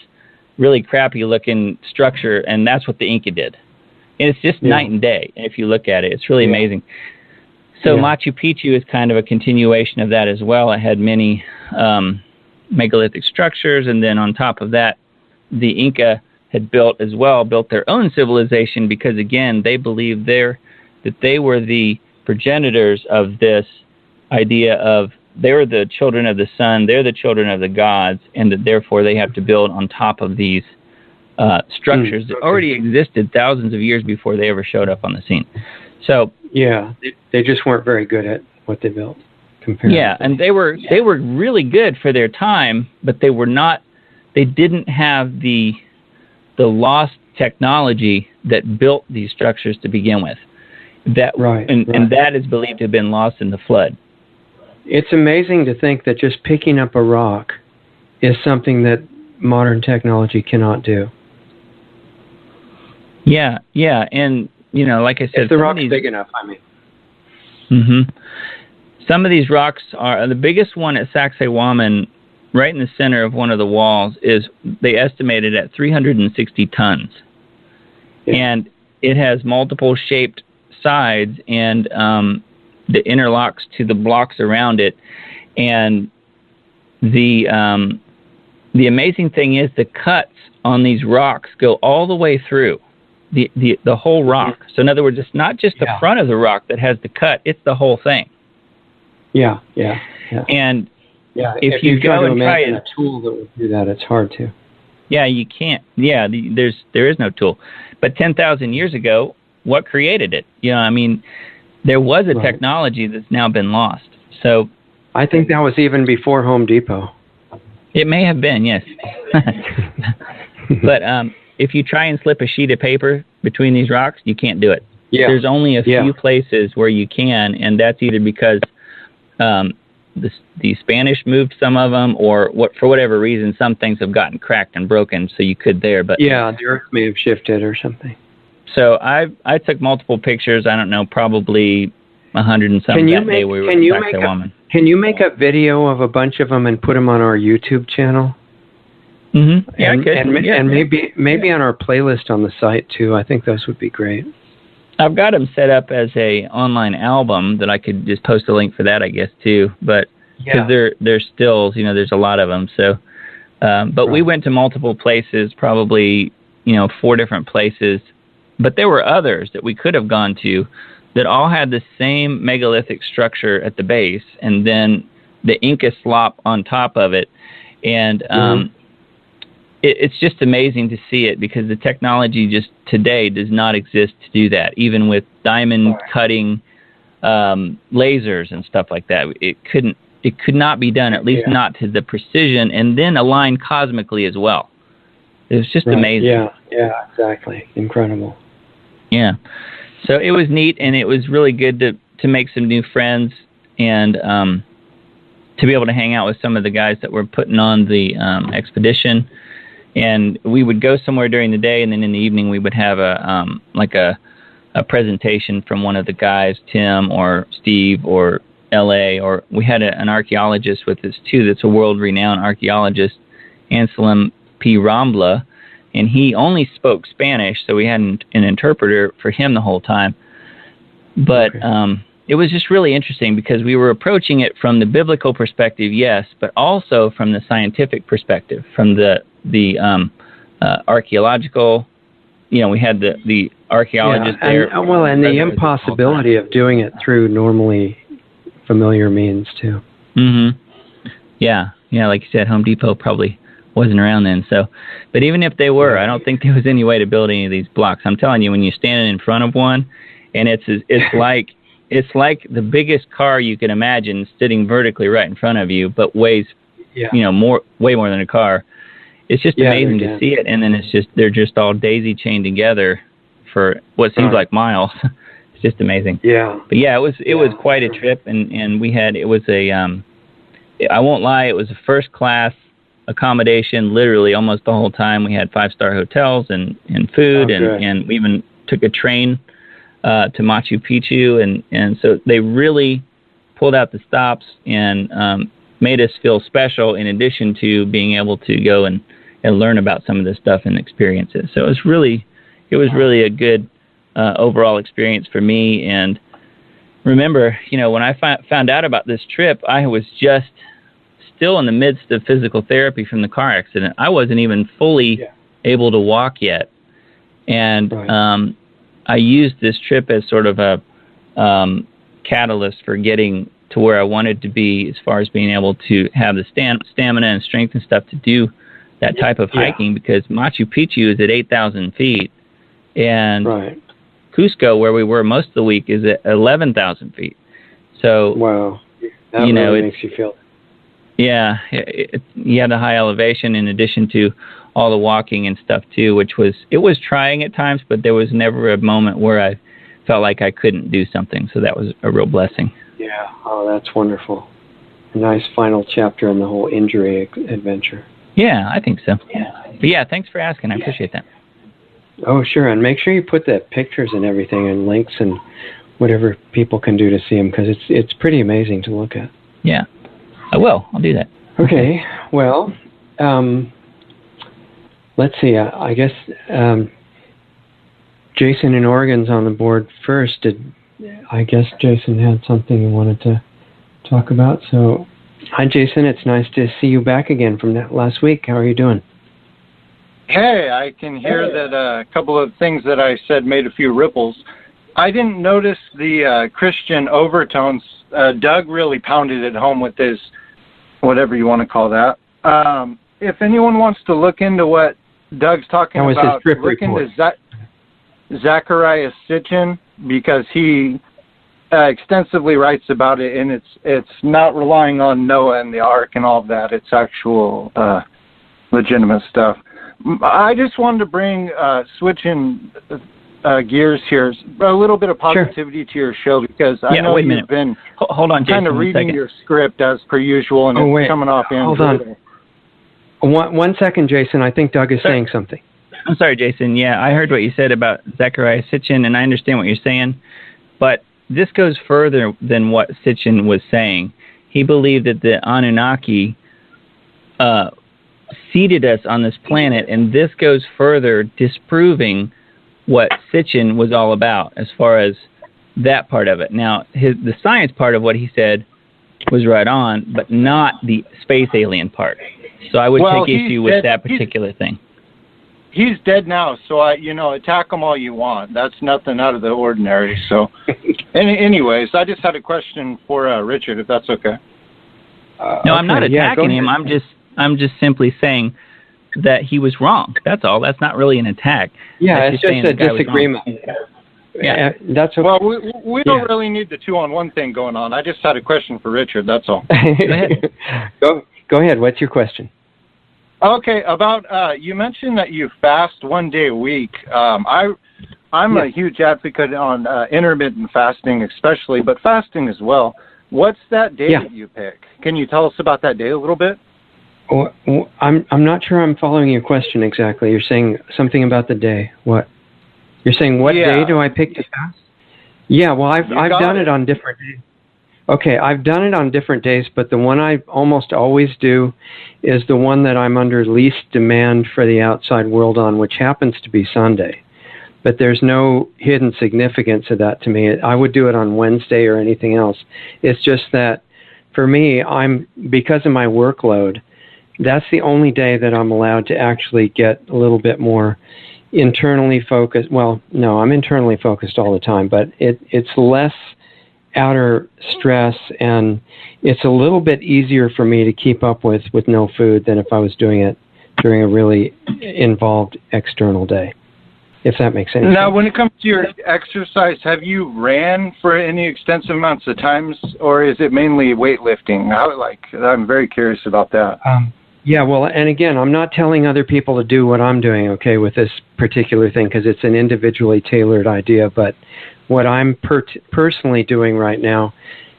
Speaker 2: really crappy-looking structure, and that's what the Inca did. And it's just night and day, if you look at it. It's really amazing. So Machu Picchu is kind of a continuation of that as well. It had many megalithic structures, and then on top of that, the Inca had built their own civilization, because, again, they believed that they were the progenitors of this idea of they were the children of the sun, they're the children of the gods, and that therefore they have to build on top of these structures that already existed thousands of years before they ever showed up on the scene. So
Speaker 1: they just weren't very good at what they built.
Speaker 2: And they were really good for their time, but they didn't have the lost technology that built these structures to begin with. And that is believed to have been lost in the flood.
Speaker 1: It's amazing to think that just picking up a rock is something that modern technology cannot do.
Speaker 2: Yeah, and like I said,
Speaker 1: if the rock's big enough, I mean.
Speaker 2: Some of these rocks are the biggest one at Sacsayhuaman, right in the center of one of the walls, is they estimated at 360 tons, and it has multiple shaped sides, and that interlocks to the blocks around it. And the amazing thing is the cuts on these rocks go all the way through the whole rock. So in other words, it's not just the front of the rock that has the cut, it's the whole thing. And if you go and try it,
Speaker 1: a tool that would do that, it's hard to.
Speaker 2: Yeah, you can't. Yeah, there is no tool. But 10,000 years ago, what created it? There was a technology that's now been lost. So
Speaker 1: I think that was even before Home Depot.
Speaker 2: It may have been, yes. But if you try and slip a sheet of paper between these rocks, you can't do it. There's only a few places where you can, and that's either because the Spanish moved some of them, or for whatever reason, some things have gotten cracked and broken, so you could there. But
Speaker 1: the earth may have shifted or something.
Speaker 2: So I took multiple pictures. I don't know, probably 100 and something that day we were at Sacsayhuaman.
Speaker 1: Can you make a video of a bunch of them and put them on our YouTube channel?
Speaker 2: Yeah, I could.
Speaker 1: And maybe on our playlist on the site too. I think those would be great.
Speaker 2: I've got them set up as a online album that I could just post a link for that, I guess, too. But because they're stills, there's a lot of them. So, but we went to multiple places, probably 4 different places. But there were others that we could have gone to that all had the same megalithic structure at the base, and then the Inca slop on top of it. And it's just amazing to see it, because the technology just today does not exist to do that, even with diamond cutting lasers and stuff like that. It could not be done, at least not to the precision, and then aligned cosmically as well. It was just amazing.
Speaker 1: Yeah, exactly. Incredible.
Speaker 2: Yeah. So it was neat, and it was really good to make some new friends, and to be able to hang out with some of the guys that were putting on the expedition. And we would go somewhere during the day, and then in the evening we would have a presentation from one of the guys, Tim or Steve or L.A., or we had an archaeologist with us too that's a world-renowned archaeologist, Anselm P. Rambla, and he only spoke Spanish, so we had an interpreter for him the whole time. But it was just really interesting because we were approaching it from the biblical perspective, yes, but also from the scientific perspective, from the archaeological. We had the archaeologist there.
Speaker 1: And the impossibility of doing it through normally familiar means too.
Speaker 2: Mm-hmm. Yeah, like you said, Home Depot probably wasn't around then. So, but even if they were, I don't think there was any way to build any of these blocks. I'm telling you, when you're standing in front of one, and it's like the biggest car you can imagine sitting vertically right in front of you, but weighs way more than a car. It's just amazing to see it, and then they're just all daisy chained together for what seems like miles. It's just amazing. Yeah. But it was quite a trip, and it was I won't lie, it was a first class accommodation literally almost the whole time. We had 5-star hotels and food, and we even took a train to Machu Picchu, and so they really pulled out the stops and made us feel special, in addition to being able to go and learn about some of this stuff and experience it. So it was really a good overall experience for me. And remember, when I found out about this trip, I was just still in the midst of physical therapy from the car accident. I wasn't even fully able to walk yet. And I used this trip as sort of a catalyst for getting to where I wanted to be, as far as being able to have the stamina and strength and stuff to do that type of hiking, because Machu Picchu is at 8,000 feet, and Cusco, where we were most of the week, is at 11,000 feet. So,
Speaker 1: that really makes you feel.
Speaker 2: Yeah, you had a high elevation in addition to all the walking and stuff too, which was trying at times, but there was never a moment where I felt like I couldn't do something. So that was a real blessing.
Speaker 1: Yeah. Oh, that's wonderful. A nice final chapter in the whole injury adventure.
Speaker 2: Yeah, I think so. Yeah. But thanks for asking. I appreciate that.
Speaker 1: Oh, sure. And make sure you put the pictures and everything and links and whatever people can do to see them, because it's pretty amazing to look at.
Speaker 2: Yeah, I will. I'll do that.
Speaker 1: Okay. Well, let's see. I guess Jason in Oregon's on the board first. I guess Jason had something he wanted to talk about. So, hi, Jason. It's nice to see you back again from that last week. How are you doing?
Speaker 3: Hey, I can hear that a couple of things that I said made a few ripples. I didn't notice the Christian overtones. Doug really pounded it home with his, whatever you want to call that. If anyone wants to look into what Doug's talking about, look into Zachariah Sitchin, because he extensively writes about it, and it's not relying on Noah and the ark and all of that. It's actual legitimate stuff. I just wanted to bring, switching gears here, a little bit of positivity to your show, because I know you've been
Speaker 2: hold on, Jason,
Speaker 3: kind of reading your script as per usual, and it's coming off in.
Speaker 1: Hold on. One second, Jason. I think Doug is saying something.
Speaker 2: I'm sorry, Jason. Yeah, I heard what you said about Zachariah Sitchin, and I understand what you're saying, but this goes further than what Sitchin was saying. He believed that the Anunnaki seeded us on this planet, and this goes further, disproving what Sitchin was all about as far as that part of it. Now, the science part of what he said was right on, but not the space alien part. So I would take issue with that particular thing.
Speaker 3: He's dead now, so attack him all you want. That's nothing out of the ordinary. So, anyways, I just had a question for Richard, if that's okay.
Speaker 2: No, I'm not attacking him. I'm just simply saying that he was wrong. That's all. That's not really an attack.
Speaker 1: Yeah, it's just a disagreement.
Speaker 2: Yeah,
Speaker 1: that's okay.
Speaker 3: Well, we don't really need the 2-on-1 thing going on. I just had a question for Richard. That's all.
Speaker 2: Go ahead.
Speaker 1: Go ahead. What's your question?
Speaker 3: Okay, about you mentioned that you fast 1 day a week. I'm a huge advocate on intermittent fasting, especially, but fasting as well. What's that day that you pick? Can you tell us about that day a little bit?
Speaker 1: I'm not sure I'm following your question exactly. You're saying something about the day. What? You're saying what day do I pick to fast? Yeah, well, I've done it on different days. Okay, I've done it on different days, but the one I almost always do is the one that I'm under least demand for the outside world on, which happens to be Sunday. But there's no hidden significance of that to me. I would do it on Wednesday or anything else. It's just that for me, because of my workload, that's the only day that I'm allowed to actually get a little bit more internally focused. Well, no, I'm internally focused all the time, but it's less outer stress, and it's a little bit easier for me to keep up with no food than if I was doing it during a really involved external day, if that makes any sense.
Speaker 3: Now, when it comes to your exercise, have you ran for any extensive amounts of times, or is it mainly weightlifting? I'm very curious about that.
Speaker 1: Yeah, well, and again, I'm not telling other people to do what I'm doing, okay, with this particular thing, because it's an individually tailored idea. But what I'm personally doing right now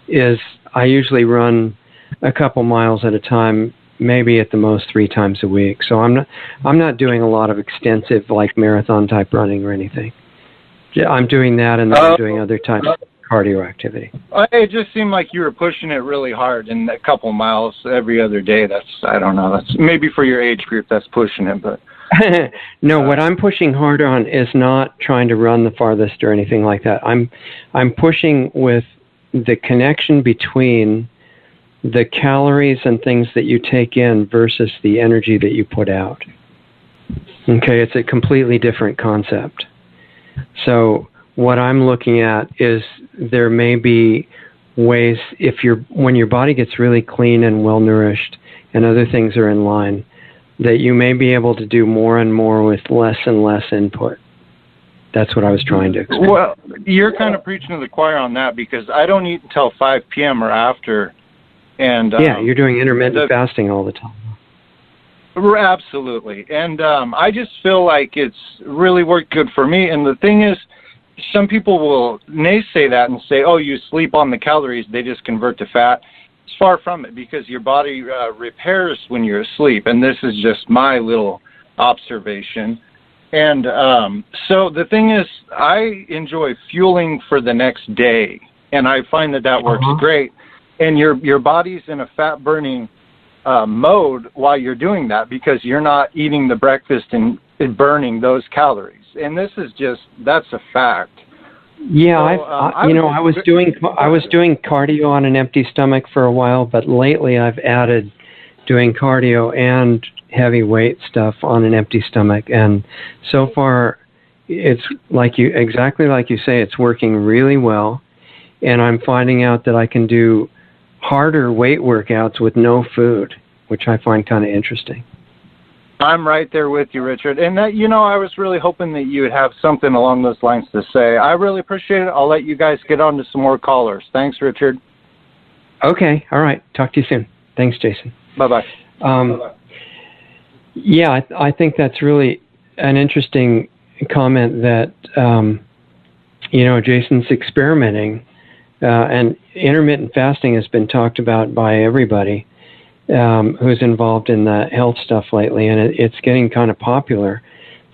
Speaker 1: is I usually run a couple miles at a time, maybe at the most 3 times a week. So I'm not doing a lot of extensive, like, marathon type running or anything. I'm doing that, and then I'm doing other types of cardio activity.
Speaker 3: It just seemed like you were pushing it really hard, and a couple miles every other day. I don't know. That's maybe for your age group. That's pushing it, but
Speaker 1: no. What I'm pushing hard on is not trying to run the farthest or anything like that. I'm pushing with the connection between the calories and things that you take in versus the energy that you put out. Okay, it's a completely different concept. So what I'm looking at is there may be ways, when your body gets really clean and well nourished and other things are in line, that you may be able to do more and more with less and less input. That's what I was trying to explain.
Speaker 3: Well, you're kind of preaching to the choir on that, because I don't eat until 5 p.m. or after. And
Speaker 1: yeah, you're doing intermittent fasting all the time.
Speaker 3: Absolutely. And I just feel like it's really worked good for me. And the thing is, some people will naysay that and say, oh, you sleep on the calories, they just convert to fat. It's far from it, because your body repairs when you're asleep. And this is just my little observation. And so the thing is, I enjoy fueling for the next day. And I find that works great. And your body's in a fat-burning mode while you're doing that, because you're not eating the breakfast and burning those calories. And that's a fact.
Speaker 1: Yeah, so, I was doing cardio on an empty stomach for a while, but lately I've added doing cardio and heavy weight stuff on an empty stomach, and so far it's exactly like you say, it's working really well. And I'm finding out that I can do harder weight workouts with no food, which I find kind of interesting.
Speaker 3: I'm right there with you, Richard. And that, I was really hoping that you would have something along those lines to say. I really appreciate it. I'll let you guys get on to some more callers. Thanks, Richard.
Speaker 1: Okay. All right. Talk to you soon. Thanks, Jason.
Speaker 3: Bye-bye.
Speaker 1: Yeah, I think that's really an interesting comment that, Jason's experimenting. And intermittent fasting has been talked about by everybody who's involved in the health stuff lately, and it's getting kind of popular,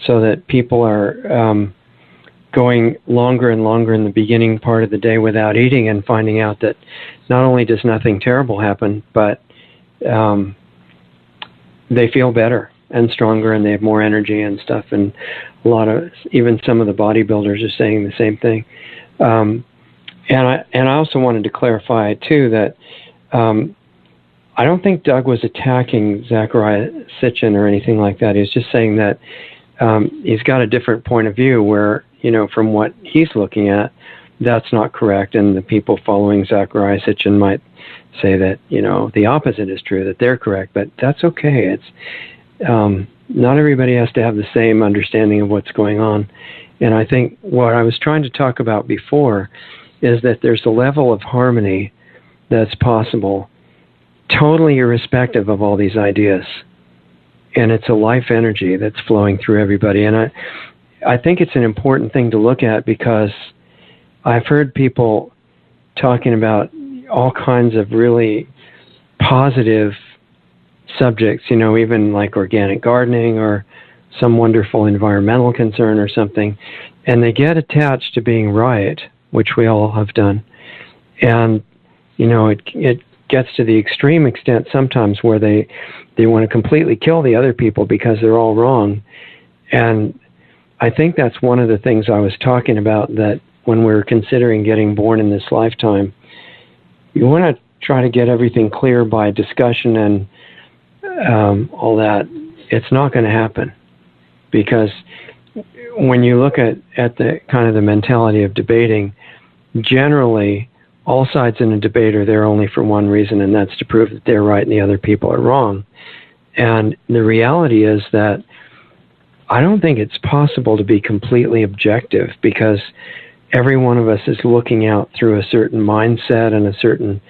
Speaker 1: so that people are going longer and longer in the beginning part of the day without eating, and finding out that not only does nothing terrible happen, but they feel better and stronger, and they have more energy and stuff. And even some of the bodybuilders are saying the same thing. And I also wanted to clarify too that I don't think Doug was attacking Zecharia Sitchin or anything like that. He was just saying that he's got a different point of view where, from what he's looking at, that's not correct. And the people following Zecharia Sitchin might say that, the opposite is true, that they're correct. But that's okay. It's not everybody has to have the same understanding of what's going on. And I think what I was trying to talk about before is that there's a level of harmony that's possible, totally irrespective of all these ideas. And it's a life energy that's flowing through everybody. And I think it's an important thing to look at, because I've heard people talking about all kinds of really positive subjects, even like organic gardening or some wonderful environmental concern or something, and they get attached to being right, which we all have done. And it gets to the extreme extent sometimes where they want to completely kill the other people because they're all wrong. And I think that's one of the things I was talking about, that when we're considering getting born in this lifetime, you want to try to get everything clear by discussion and all that. It's not going to happen, because when you look at the kind of the mentality of debating, generally all sides in a debate are there only for one reason, and that's to prove that they're right and the other people are wrong. And the reality is that I don't think it's possible to be completely objective, because every one of us is looking out through a certain mindset and a certain,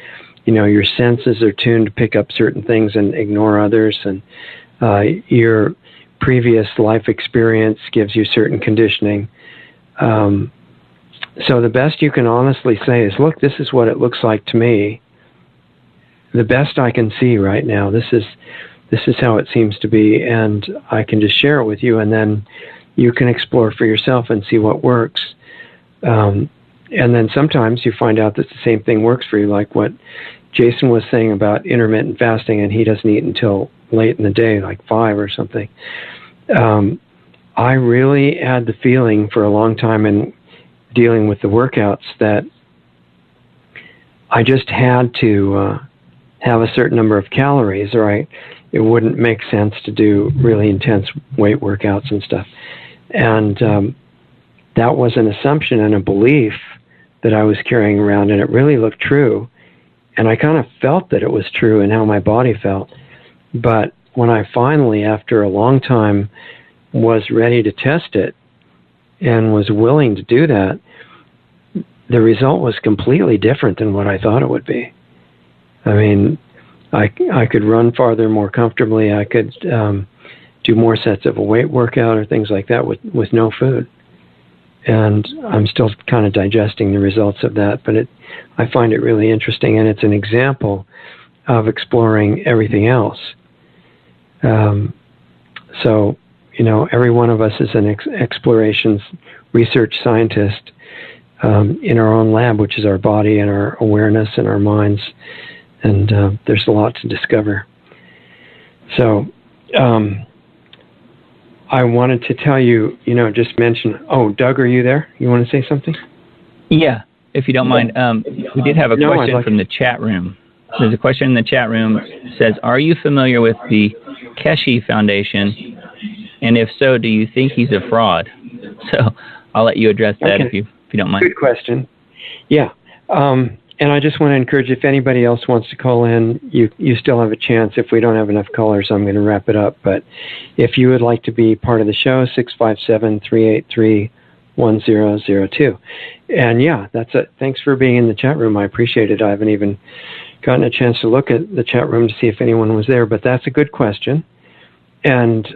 Speaker 1: your senses are tuned to pick up certain things and ignore others, and your previous life experience gives you certain conditioning. So the best you can honestly say is, look, this is what it looks like to me. The best I can see right now, this is how it seems to be, and I can just share it with you, and then you can explore for yourself and see what works. And then sometimes you find out that the same thing works for you, like what Jason was saying about intermittent fasting, and he doesn't eat until late in the day, like 5 or something. I really had the feeling for a long time in dealing with the workouts that I just had to have a certain number of calories, or it wouldn't make sense to do really intense weight workouts and stuff. And that was an assumption and a belief that I was carrying around, and it really looked true. And I kind of felt that it was true in how my body felt. But when I finally, after a long time, was ready to test it and was willing to do that, the result was completely different than what I thought it would be. I mean, I could run farther more comfortably. I could do more sets of a weight workout or things like that with no food. And I'm still kind of digesting the results of that, but I find it really interesting, and it's an example of exploring everything else. So, every one of us is an explorations research scientist in our own lab, which is our body and our awareness and our minds. And there's a lot to discover. So I wanted to tell you, just mention, Doug, are you there? You want to say something?
Speaker 2: Yeah, if you don't mind. We did have a question from the chat room. There's a question in the chat room that says, are you familiar with the Keshe Foundation? And if so, do you think he's a fraud? So I'll let you address that if you don't mind.
Speaker 1: Good question. Yeah. And I just want to encourage, if anybody else wants to call in, you still have a chance. If we don't have enough callers, I'm going to wrap it up. But if you would like to be part of the show, 657-383-1002. And yeah, that's it. Thanks for being in the chat room. I appreciate it. I haven't even gotten a chance to look at the chat room to see if anyone was there, but that's a good question. And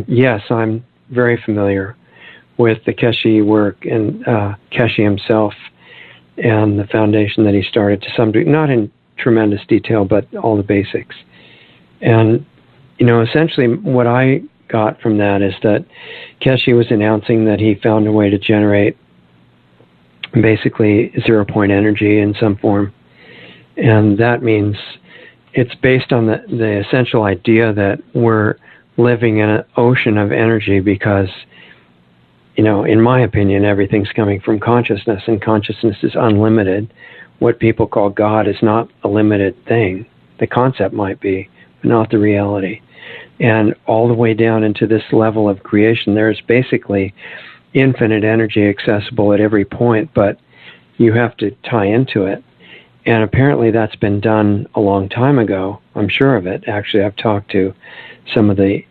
Speaker 1: yes, I'm very familiar with the Keshe work and Keshe himself and the foundation that he started to some degree, not in tremendous detail, but all the basics. And, essentially what I got from that is that Keshe was announcing that he found a way to generate basically zero-point energy in some form. And that means it's based on the essential idea that we're living in an ocean of energy because, in my opinion, everything's coming from consciousness, and consciousness is unlimited. What people call God is not a limited thing. The concept might be, but not the reality. And all the way down into this level of creation, there's basically infinite energy accessible at every point, but you have to tie into it. And apparently that's been done a long time ago. I'm sure of it. Actually, I've talked to some of the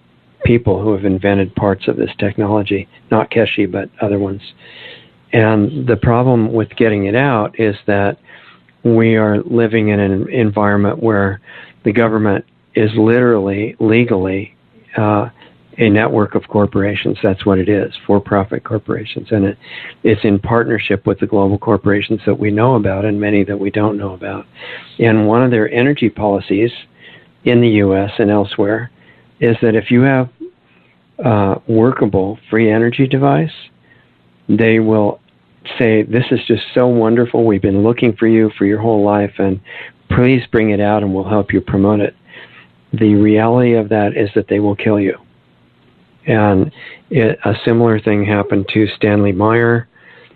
Speaker 1: people who have invented parts of this technology, not Keshe, but other ones. And the problem with getting it out is that we are living in an environment where the government is literally, legally, a network of corporations. That's what it is, for-profit corporations. And it's in partnership with the global corporations that we know about and many that we don't know about. And one of their energy policies in the U.S. and elsewhere is that if you have a workable free energy device, they will say, this is just so wonderful. We've been looking for you for your whole life, and please bring it out and we'll help you promote it. The reality of that is that they will kill you. And a similar thing happened to Stanley Meyer,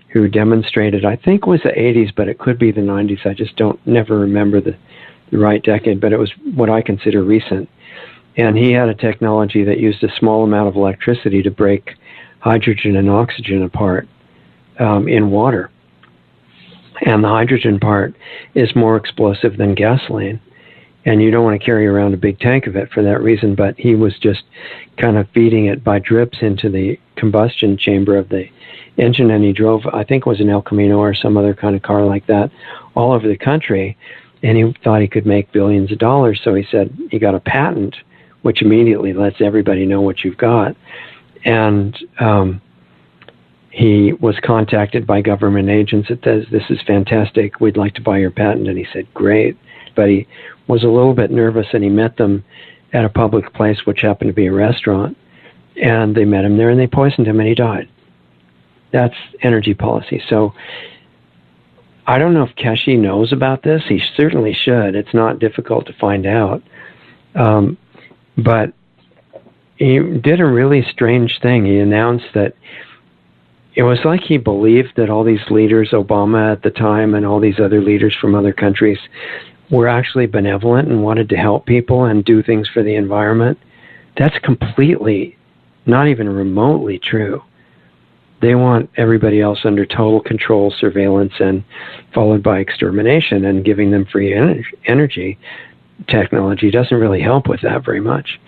Speaker 1: who demonstrated, I think it was the 80s, but it could be the 90s. I just never remember the right decade, but it was what I consider recent. And he had a technology that used a small amount of electricity to break hydrogen and oxygen apart in water. And the hydrogen part is more explosive than gasoline. And you don't want to carry around a big tank of it for that reason, but he was just kind of feeding it by drips into the combustion chamber of the engine, and he drove, I think it was an El Camino or some other kind of car like that, all over the country, and he thought he could make billions of dollars, so he said he got a patent, which immediately lets everybody know what you've got. And he was contacted by government agents that says, this is fantastic, we'd like to buy your patent, and he said, great. But he was a little bit nervous, and he met them at a public place, which happened to be a restaurant, and they met him there, and they poisoned him, and he died. That's energy policy. So I don't know if Keshe knows about this. He certainly should. It's not difficult to find out. But he did a really strange thing. He announced that it was like he believed that all these leaders, Obama at the time and all these other leaders from other countries, were actually benevolent and wanted to help people and do things for the environment. That's completely, not even remotely true. They want everybody else under total control, surveillance, and followed by extermination, and giving them free energy technology doesn't really help with that very much.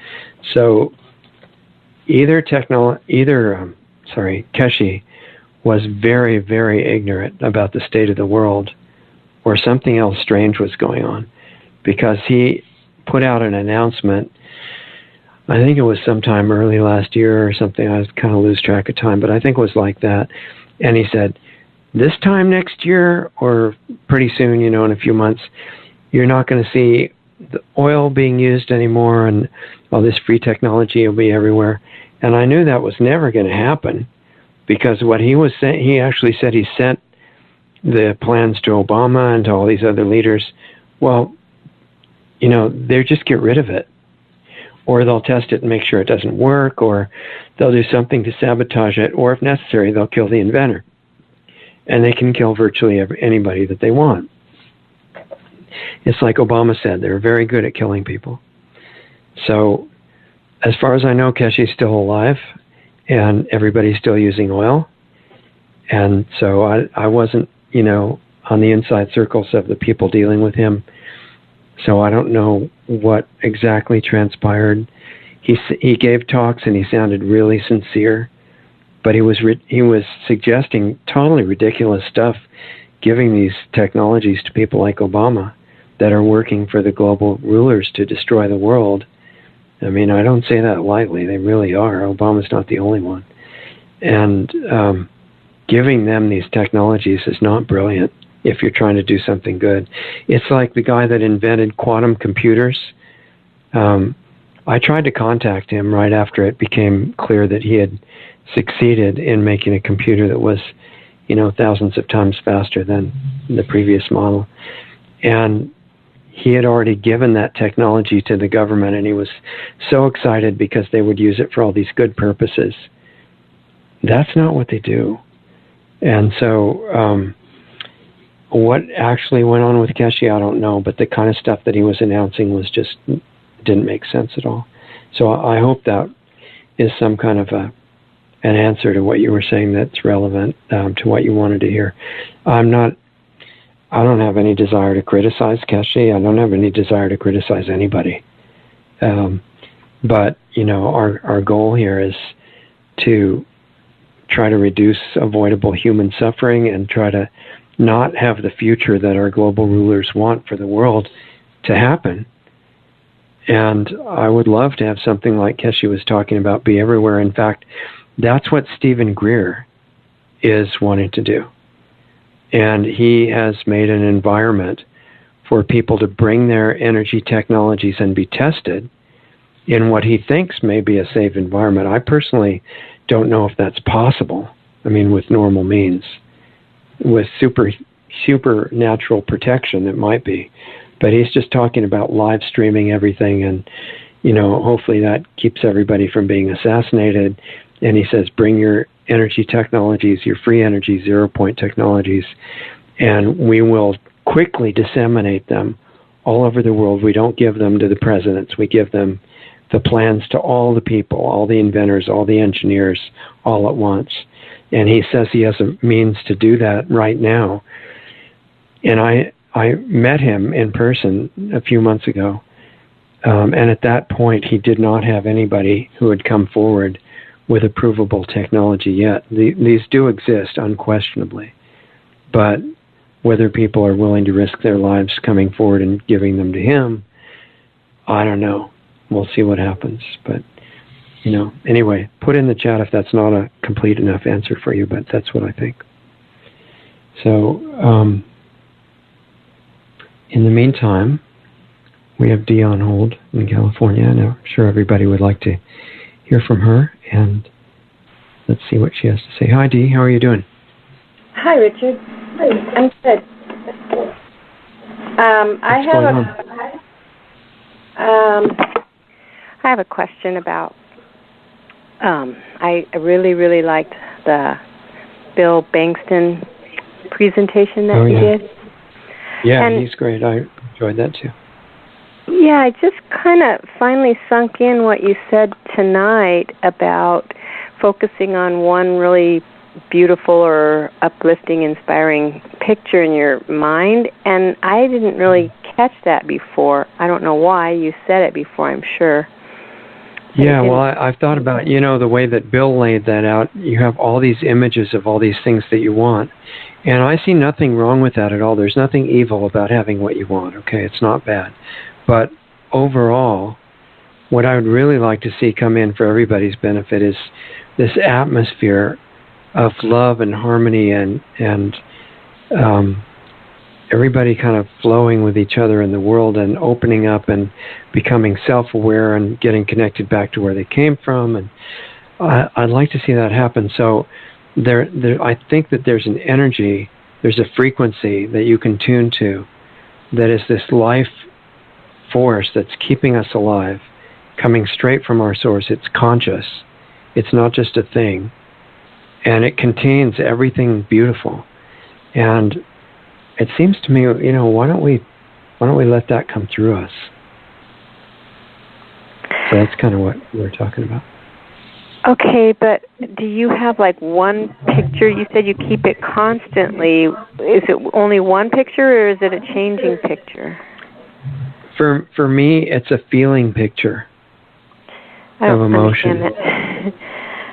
Speaker 1: So Keshe was very, very ignorant about the state of the world, or something else strange was going on, because he put out an announcement, I think it was sometime early last year or something, I kind of lose track of time, but I think it was like that, and he said, this time next year, or pretty soon, in a few months, you're not going to see the oil being used anymore, and all this free technology will be everywhere. And I knew that was never going to happen, because what he was saying, he actually said he sent the plans to Obama and to all these other leaders. Well, they just get rid of it, or they'll test it and make sure it doesn't work, or they'll do something to sabotage it, or if necessary, they'll kill the inventor. And they can kill virtually anybody that they want. It's like Obama said, they're very good at killing people. So as far as I know, Keshe's still alive, and everybody's still using oil. And so I wasn't, on the inside circles of the people dealing with him. So I don't know what exactly transpired. He gave talks, and he sounded really sincere, but he was suggesting totally ridiculous stuff, giving these technologies to people like Obama that are working for the global rulers to destroy the world. I mean, I don't say that lightly. They really are. Obama's not the only one. And giving them these technologies is not brilliant if you're trying to do something good. It's like the guy that invented quantum computers. I tried to contact him right after it became clear that he had succeeded in making a computer that was, thousands of times faster than the previous model. And he had already given that technology to the government, and he was so excited because they would use it for all these good purposes. That's not what they do. And so what actually went on with Keshe, I don't know, but the kind of stuff that he was announcing was just didn't make sense at all. So I hope that is some kind of an answer to what you were saying that's relevant to what you wanted to hear. I don't have any desire to criticize Keshe. I don't have any desire to criticize anybody. But, our goal here is to try to reduce avoidable human suffering and try to not have the future that our global rulers want for the world to happen. And I would love to have something like Keshe was talking about be everywhere. In fact, that's what Stephen Greer is wanting to do. And he has made an environment for people to bring their energy technologies and be tested in what he thinks may be a safe environment. I personally don't know if that's possible, with normal means. with supernatural protection. It might be, but he's just talking about live streaming everything, and hopefully that keeps everybody from being assassinated. And he says, bring your energy technologies, your free energy 0-point technologies, and we will quickly disseminate them all over the world. We don't give them to the presidents. We give them the plans to all the people, all the inventors, all the engineers, all at once. And he says he has a means to do that right now. And I met him in person a few months ago. And at that point, he did not have anybody who had come forward with a provable technology yet. These do exist, unquestionably. But whether people are willing to risk their lives coming forward and giving them to him, I don't know. We'll see what happens. But, anyway, put in the chat if that's not a complete enough answer for you, but that's what I think. So, in the meantime, we have Dee on hold in California, and I'm sure everybody would like to hear from her, and let's see what she has to say. Hi, Dee. How are you doing?
Speaker 4: Hi, Richard. I'm good. I have a question about. I really, really liked the Bill Bankston presentation that he did.
Speaker 1: Yeah, and he's great. I enjoyed that too.
Speaker 4: Yeah, I just kind of finally sunk in what you said tonight about focusing on one really beautiful or uplifting, inspiring picture in your mind, and I didn't really catch that before. I don't know why. You said it before, I'm sure.
Speaker 1: Yeah, well, I've thought about, the way that Bill laid that out. You have all these images of all these things that you want, and I see nothing wrong with that at all. There's nothing evil about having what you want, okay? It's not bad. But overall, what I would really like to see come in for everybody's benefit is this atmosphere of love and harmony and everybody kind of flowing with each other in the world and opening up and becoming self-aware and getting connected back to where they came from. And I'd like to see that happen. So I think that there's an energy, there's a frequency that you can tune to that is this life force that's keeping us alive, coming straight from our source. It's conscious. It's not just a thing. And it contains everything beautiful. And it seems to me, why don't we let that come through us? So that's kind of what we're talking about.
Speaker 4: Okay, but do you have like one picture? You said you keep it constantly. Is it only one picture, or is it a changing picture?
Speaker 1: For me, it's a feeling picture of emotion.
Speaker 4: Understand that.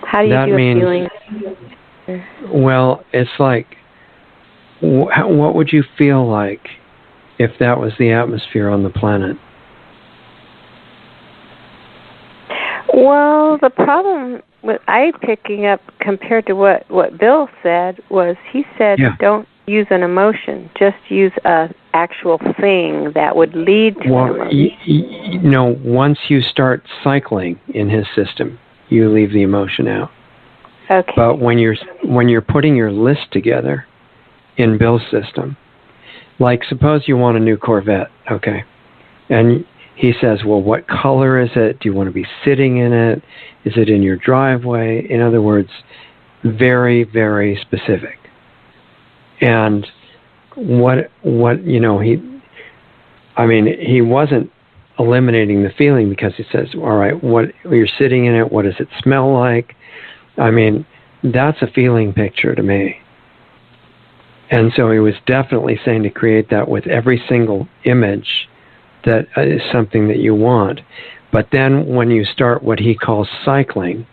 Speaker 4: How do you do a feeling?
Speaker 1: Well, it's like, what would you feel like if that was the atmosphere on the planet?
Speaker 4: Well, the problem with picking up compared to what Bill said was he said don't use an emotion, just use a actual thing that would lead to an emotion.
Speaker 1: Once you start cycling in his system, you leave the emotion out.
Speaker 4: Okay.
Speaker 1: But when you're putting your list together in Bill's system, like suppose you want a new Corvette, okay, and he says, well, what color is it? Do you want to be sitting in it? Is it in your driveway? In other words, very, very specific. And he wasn't eliminating the feeling, because he says, all right, what you're sitting in it, what does it smell like? I mean, that's a feeling picture to me. And so he was definitely saying to create that with every single image that is something that you want. But then when you start what he calls cycling,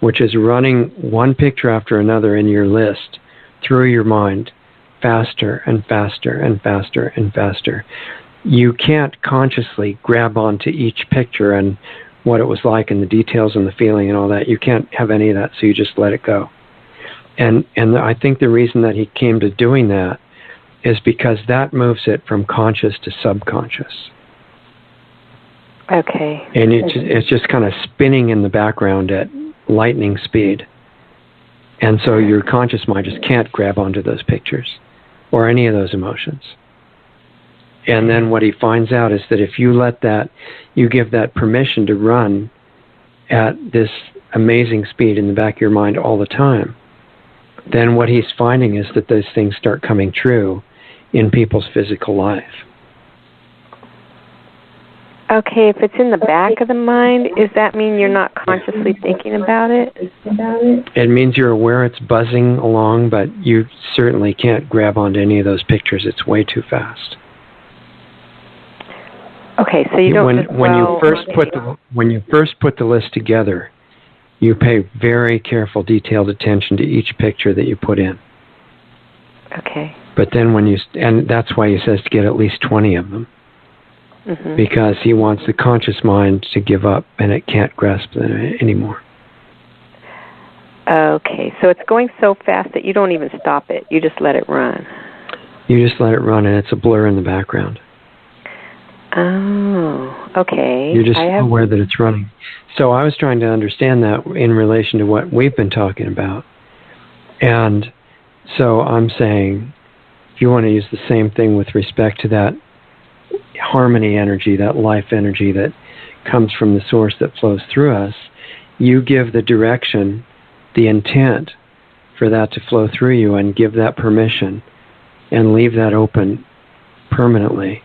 Speaker 1: which is running one picture after another in your list through your mind, faster and faster and faster and faster, you can't consciously grab onto each picture and what it was like and the details and the feeling and all that. You can't have any of that, so you just let it go. And I think the reason that he came to doing that is because that moves it from conscious to subconscious.
Speaker 4: Okay.
Speaker 1: And it's just kind of spinning in the background at lightning speed. And so your conscious mind just can't grab onto those pictures or any of those emotions. And then what he finds out is that if you let that, you give that permission to run at this amazing speed in the back of your mind all the time, then what he's finding is that those things start coming true in people's physical life.
Speaker 4: Okay, if it's in the back of the mind, does that mean you're not consciously thinking about it?
Speaker 1: It means you're aware it's buzzing along, but you certainly can't grab onto any of those pictures. It's way too fast.
Speaker 4: Okay, so you don't.
Speaker 1: When you first put the list together, you pay very careful, detailed attention to each picture that you put in.
Speaker 4: Okay.
Speaker 1: But then and that's why he says to get at least 20 of them. Mm-hmm. Because he wants the conscious mind to give up and it can't grasp them anymore.
Speaker 4: Okay, so it's going so fast that you don't even stop it. You just let it run.
Speaker 1: You just let it run and it's a blur in the background.
Speaker 4: Oh, okay.
Speaker 1: You're just aware that it's running. So I was trying to understand that in relation to what we've been talking about. And so I'm saying, if you want to use the same thing with respect to that harmony energy, that life energy that comes from the source that flows through us, you give the direction, the intent for that to flow through you and give that permission and leave that open permanently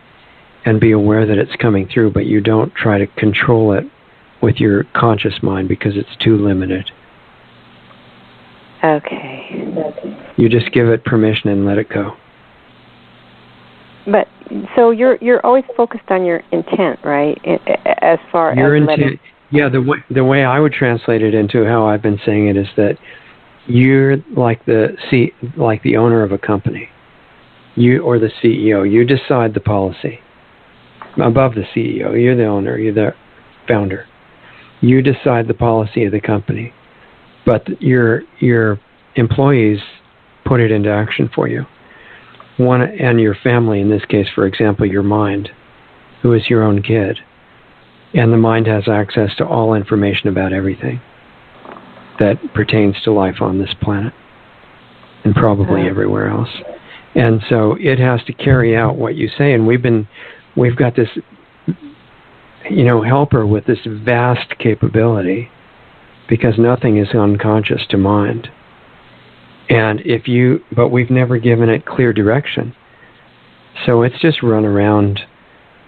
Speaker 1: and be aware that it's coming through, but you don't try to control it with your conscious mind because it's too limited.
Speaker 4: Okay.
Speaker 1: You just give it permission and let it go.
Speaker 4: But so you're always focused on your intent, right? As far
Speaker 1: your
Speaker 4: as
Speaker 1: intent. Yeah, the way I would translate it into how I've been saying it is that you're like the owner of a company, you or the CEO. You decide the policy above the CEO. You're the owner. You're the founder. You decide the policy of the company, but your employees put it into action for you. And your family, in this case, for example, your mind, who is your own kid. And the mind has access to all information about everything that pertains to life on this planet and probably everywhere else. And so it has to carry out what you say. And we've got this, helper with this vast capability because nothing is unconscious to mind. And but we've never given it clear direction. So it's just run around,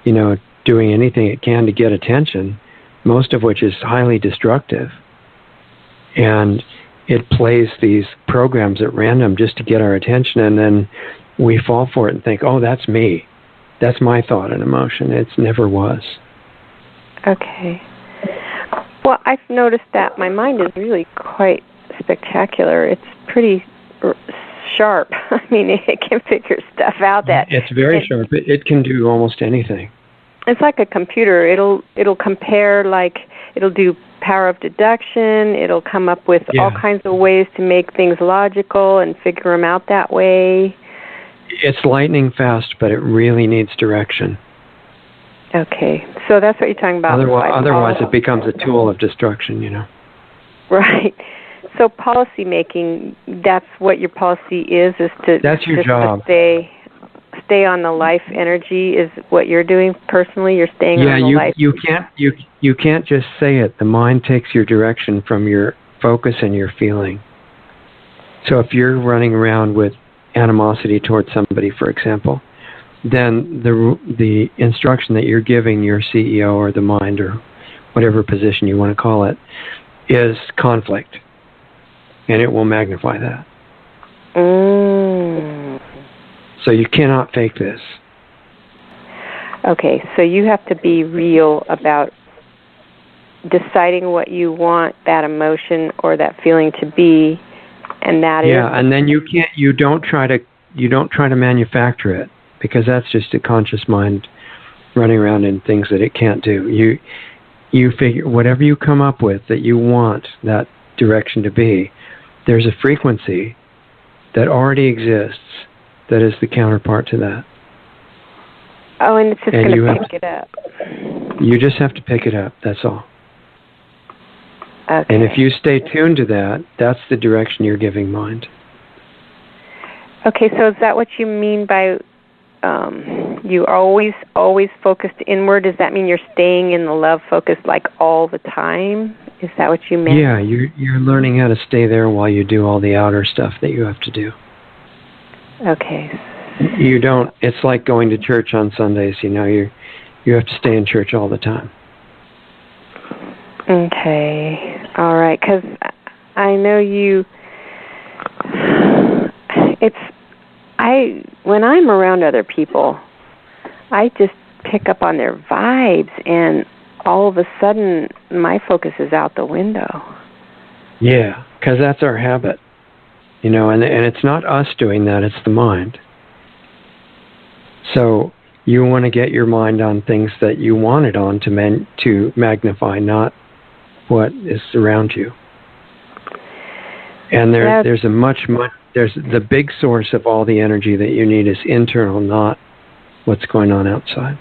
Speaker 1: doing anything it can to get attention, most of which is highly destructive. And it plays these programs at random just to get our attention, and then we fall for it and think, oh, that's me. That's my thought and emotion. It never was. Okay.
Speaker 4: Well, I've noticed that my mind is really quite spectacular. It's pretty sharp. I mean, it can figure stuff out
Speaker 1: it's very sharp. It can do almost anything.
Speaker 4: It's like a computer. It'll compare, it'll do power of deduction. It'll come up with all kinds of ways to make things logical and figure them out that way.
Speaker 1: It's lightning fast, but it really needs direction.
Speaker 4: Okay, so that's what you're talking about.
Speaker 1: Otherwise it becomes a tool of destruction,
Speaker 4: Right. So policy making, that's what your policy is to...
Speaker 1: That's your job.
Speaker 4: To stay on the life energy is what you're doing personally? You're staying on the life...
Speaker 1: You can't just say it. The mind takes your direction from your focus and your feeling. So if you're running around with animosity towards somebody, for example, then the instruction that you're giving your CEO or the mind or whatever position you want to call it is conflict. And it will magnify that. So you cannot fake this.
Speaker 4: Okay, so you have to be real about deciding what you want that emotion or that feeling to be, and that is...
Speaker 1: Yeah, and then you don't try to manufacture it, because that's just a conscious mind running around in things that it can't do. You figure whatever you come up with that you want that direction to be, there's a frequency that already exists that is the counterpart to that.
Speaker 4: Oh, and it's just going to pick it up.
Speaker 1: You just have to pick it up, that's all.
Speaker 4: Okay.
Speaker 1: And if you stay tuned to that, that's the direction you're giving mind.
Speaker 4: Okay, so is that what you mean by you are always focused inward? Does that mean you're staying in the love focus like all the time? Is that what you meant?
Speaker 1: Yeah, you're learning how to stay there while you do all the outer stuff that you have to do.
Speaker 4: Okay.
Speaker 1: You don't. It's like going to church on Sundays. You know, you have to stay in church all the time.
Speaker 4: Okay. All right. Because I know you. When I'm around other people, I just pick up on their vibes, and all of a sudden, my focus is out the window.
Speaker 1: Yeah, because that's our habit, you know, and it's not us doing that; it's the mind. So you want to get your mind on things that you want it on to magnify, not what is around you. And there's the big source of all the energy that you need is internal, not what's going on outside.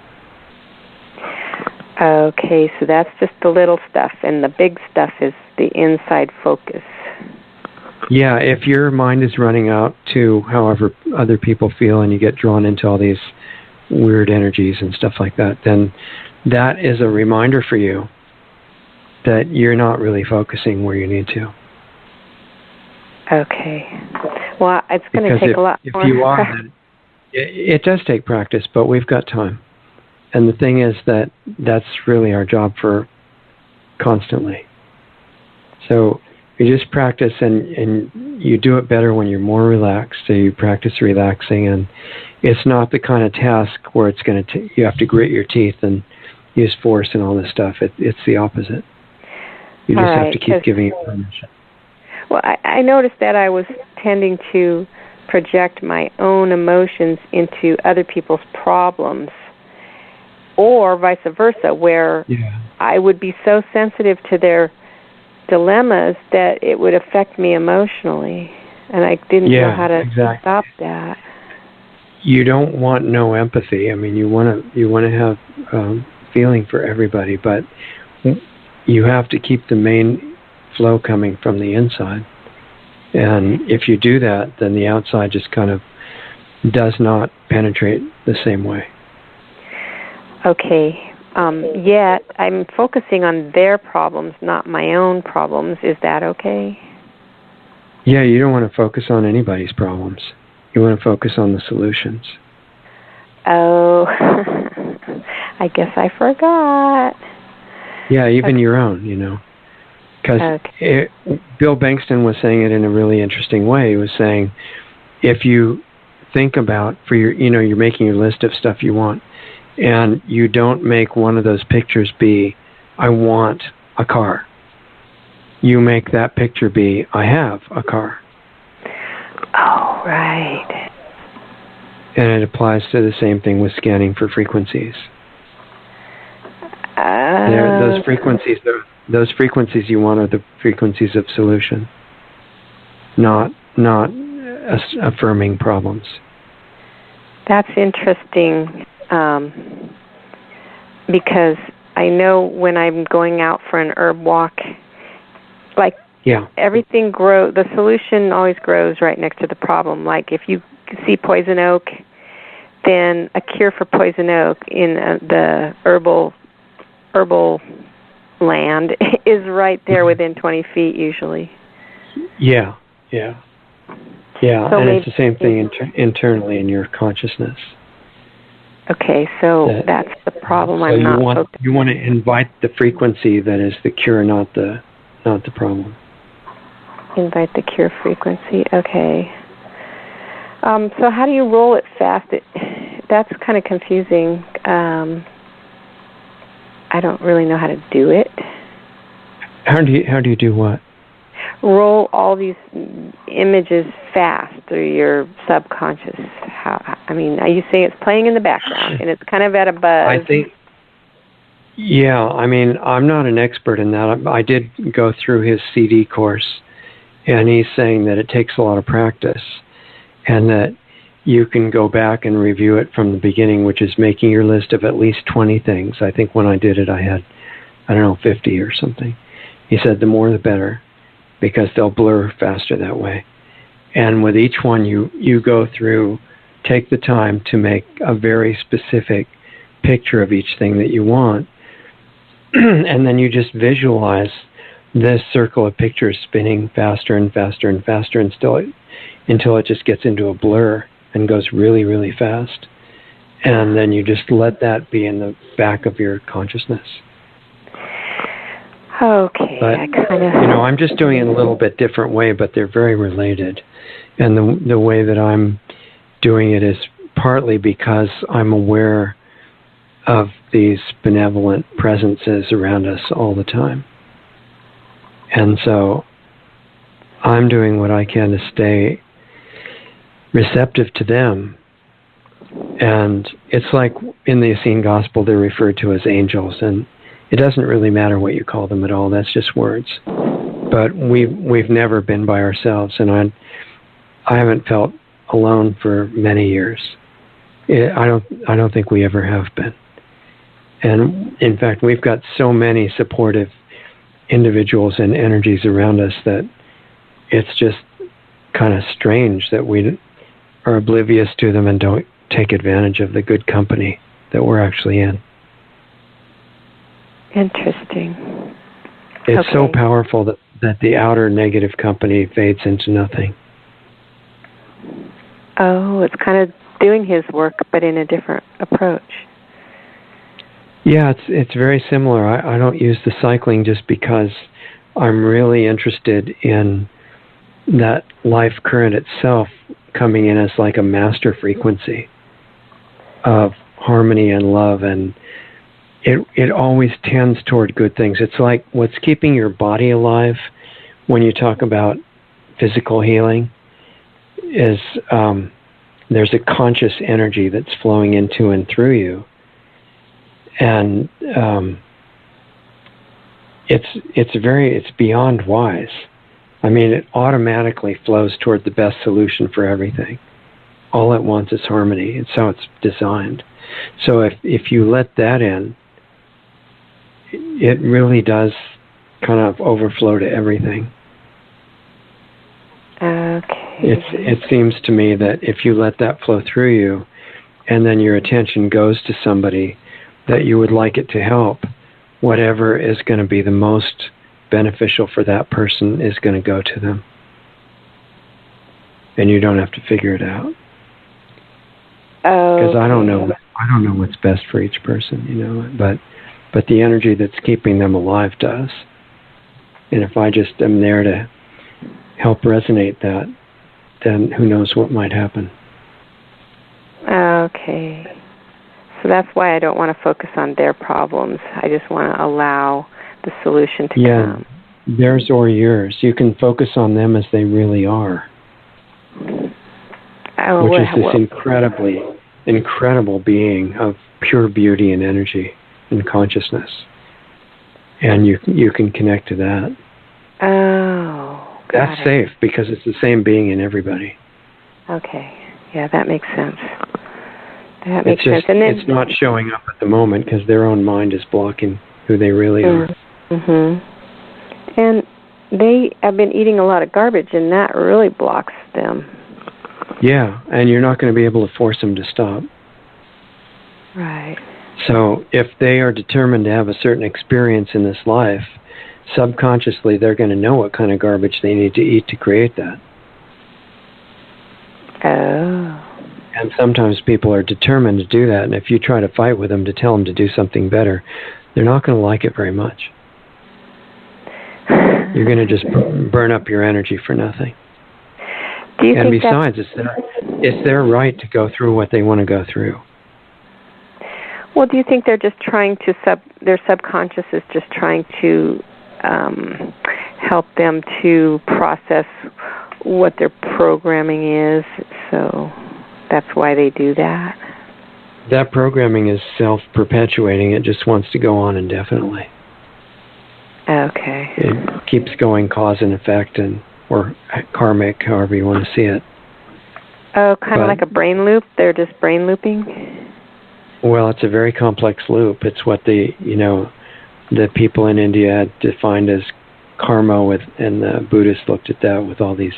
Speaker 4: Okay, so that's just the little stuff, and the big stuff is the inside focus.
Speaker 1: Yeah, if your mind is running out to however other people feel and you get drawn into all these weird energies and stuff like that, then that is a reminder for you that you're not really focusing where you need to.
Speaker 4: Okay. Well, it's going to take a lot more.
Speaker 1: If you are, then it does take practice, but we've got time. And the thing is that's really our job for constantly. So you just practice, and you do it better when you're more relaxed. So you practice relaxing, and it's not the kind of task where it's going to you have to grit your teeth and use force and all this stuff. It's the opposite. You just have to keep giving it permission.
Speaker 4: Well, I noticed that I was tending to project my own emotions into other people's problems, or vice versa, where I would be so sensitive to their dilemmas that it would affect me emotionally, and I didn't know how to stop that.
Speaker 1: You don't want no empathy. I mean, you want to have feeling for everybody, but you have to keep the main flow coming from the inside. And if you do that, then the outside just kind of does not penetrate the same way.
Speaker 4: Okay. Yet I'm focusing on their problems, not my own problems. Is that okay?
Speaker 1: Yeah, you don't want to focus on anybody's problems. You want to focus on the solutions.
Speaker 4: Oh, I guess I forgot.
Speaker 1: Yeah, even your own, you know. Because Bill Bankston was saying it in a really interesting way. He was saying, if you think about, you're making your list of stuff you want, and you don't make one of those pictures be, I want a car. You make that picture be, I have a car.
Speaker 4: Oh, right.
Speaker 1: And it applies to the same thing with scanning for frequencies. Those frequencies you want are the frequencies of solution, not affirming problems.
Speaker 4: That's interesting, because I know when I'm going out for an herb walk, everything grows. The solution always grows right next to the problem. Like if you see poison oak, then a cure for poison oak in the herbal land is right there within 20 feet usually.
Speaker 1: Yeah. So and it's the same thing internally in your consciousness.
Speaker 4: Okay, so that's the problem.
Speaker 1: So you want to invite the frequency that is the cure, not the problem.
Speaker 2: Invite the cure frequency. Okay. So how do you roll it fast? That's kind of confusing. I don't really know how to do it.
Speaker 1: How do you do what?
Speaker 2: Roll all these images fast through your subconscious. You say it's playing in the background and it's kind of at a buzz.
Speaker 1: I think. Yeah, I'm not an expert in that. I did go through his CD course, and he's saying that it takes a lot of practice, and that you can go back and review it from the beginning, which is making your list of at least 20 things. I think when I did it, I had, 50 or something. He said the more the better, because they'll blur faster that way. And with each one, you go through, take the time to make a very specific picture of each thing that you want, and then you just visualize this circle of pictures spinning faster and faster and faster until it just gets into a blur and goes really, really fast. And then you just let that be in the back of your consciousness.
Speaker 4: Okay,
Speaker 1: but,
Speaker 4: I kind of...
Speaker 1: I'm just doing it a little bit different way, but they're very related. And the way that I'm doing it is partly because I'm aware of these benevolent presences around us all the time. And so I'm doing what I can to stay receptive to them. And it's like in the Essene Gospel, they're referred to as angels, and it doesn't really matter what you call them at all. That's just words. But we've never been by ourselves, and I haven't felt alone for many years. I don't think we ever have been. And in fact, we've got so many supportive individuals and energies around us that it's just kind of strange that we are oblivious to them and don't take advantage of the good company that we're actually in.
Speaker 4: Interesting.
Speaker 1: It's so powerful that the outer negative company fades into nothing.
Speaker 4: Oh, it's kind of doing his work, but in a different approach.
Speaker 1: Yeah, it's very similar. I don't use the cycling just because I'm really interested in that life current itself coming in as like a master frequency of harmony and love, and it always tends toward good things. It's like what's keeping your body alive when you talk about physical healing is there's a conscious energy that's flowing into and through you. And it's beyond wise. I mean, it automatically flows toward the best solution for everything. All it wants is harmony. It's how it's designed. So if you let that in, it really does kind of overflow to everything.
Speaker 4: Okay.
Speaker 1: It seems to me that if you let that flow through you, and then your attention goes to somebody that you would like it to help, whatever is going to be the most beneficial for that person is going to go to them. And you don't have to figure it out. Because I don't know what's best for each person, but the energy that's keeping them alive does. And if I just am there to help resonate that, then who knows what might happen.
Speaker 4: Okay. So that's why I don't want to focus on their problems. I just want to allow the solution to come.
Speaker 1: Theirs or yours. You can focus on them as they really are. Which is this incredible being of pure beauty and energy and consciousness. And you can connect to that.
Speaker 4: Oh,
Speaker 1: that's safe because it's the same being in everybody.
Speaker 4: Okay. Yeah, that makes sense. That makes sense. And then,
Speaker 1: it's not showing up at the moment because their own mind is blocking who they really are.
Speaker 4: Mm-hmm. And they have been eating a lot of garbage, and that really blocks them.
Speaker 1: Yeah, and you're not going to be able to force them to stop.
Speaker 4: Right.
Speaker 1: So if they are determined to have a certain experience in this life, subconsciously they're going to know what kind of garbage they need to eat to create that.
Speaker 4: Oh.
Speaker 1: And sometimes people are determined to do that, and if you try to fight with them to tell them to do something better, they're not going to like it very much. You're going to just burn up your energy for nothing. And besides, it's their right to go through what they want to go through.
Speaker 4: Well, do you think they're just trying to their subconscious is just trying to help them to process what their programming is, so that's why they do that?
Speaker 1: That programming is self-perpetuating. It just wants to go on indefinitely.
Speaker 4: Okay.
Speaker 1: It keeps going cause and effect, or karmic, however you want to see it.
Speaker 4: Oh, kind of like a brain loop? They're just brain looping?
Speaker 1: Well, it's a very complex loop. It's what the people in India had defined as karma with, and the Buddhists looked at that with all these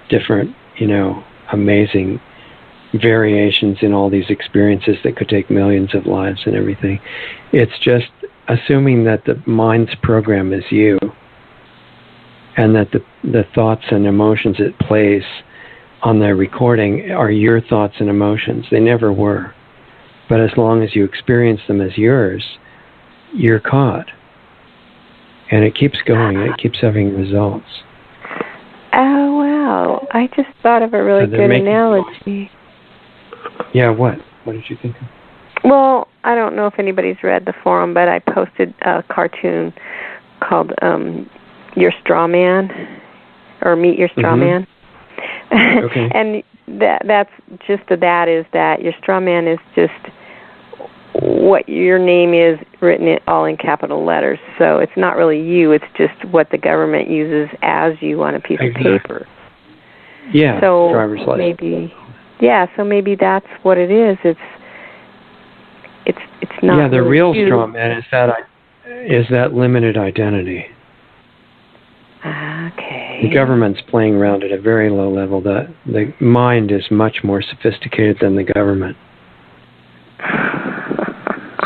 Speaker 1: different, amazing variations in all these experiences that could take millions of lives and everything. It's just assuming that the mind's program is you, and that the thoughts and emotions it plays on the recording are your thoughts and emotions. They never were. But as long as you experience them as yours, you're caught. And it keeps going. It keeps having results.
Speaker 4: Oh, wow. I just thought of a really good analogy.
Speaker 1: Yeah, what? What did you think of?
Speaker 4: Well, I don't know if anybody's read the forum, but I posted a cartoon called Your Straw Man, or Meet Your Straw Man.
Speaker 1: Okay.
Speaker 4: And that's just that is that your straw man is just what your name is written all in capital letters. So it's not really you. It's just what the government uses as you on a piece of paper.
Speaker 1: Yeah.
Speaker 4: So
Speaker 1: driver's license.
Speaker 4: Maybe that's what it is. It's not.
Speaker 1: Yeah, the
Speaker 4: really
Speaker 1: real
Speaker 4: you.
Speaker 1: straw man is that limited identity.
Speaker 4: Okay.
Speaker 1: The government's playing around at a very low level. The mind is much more sophisticated than the government.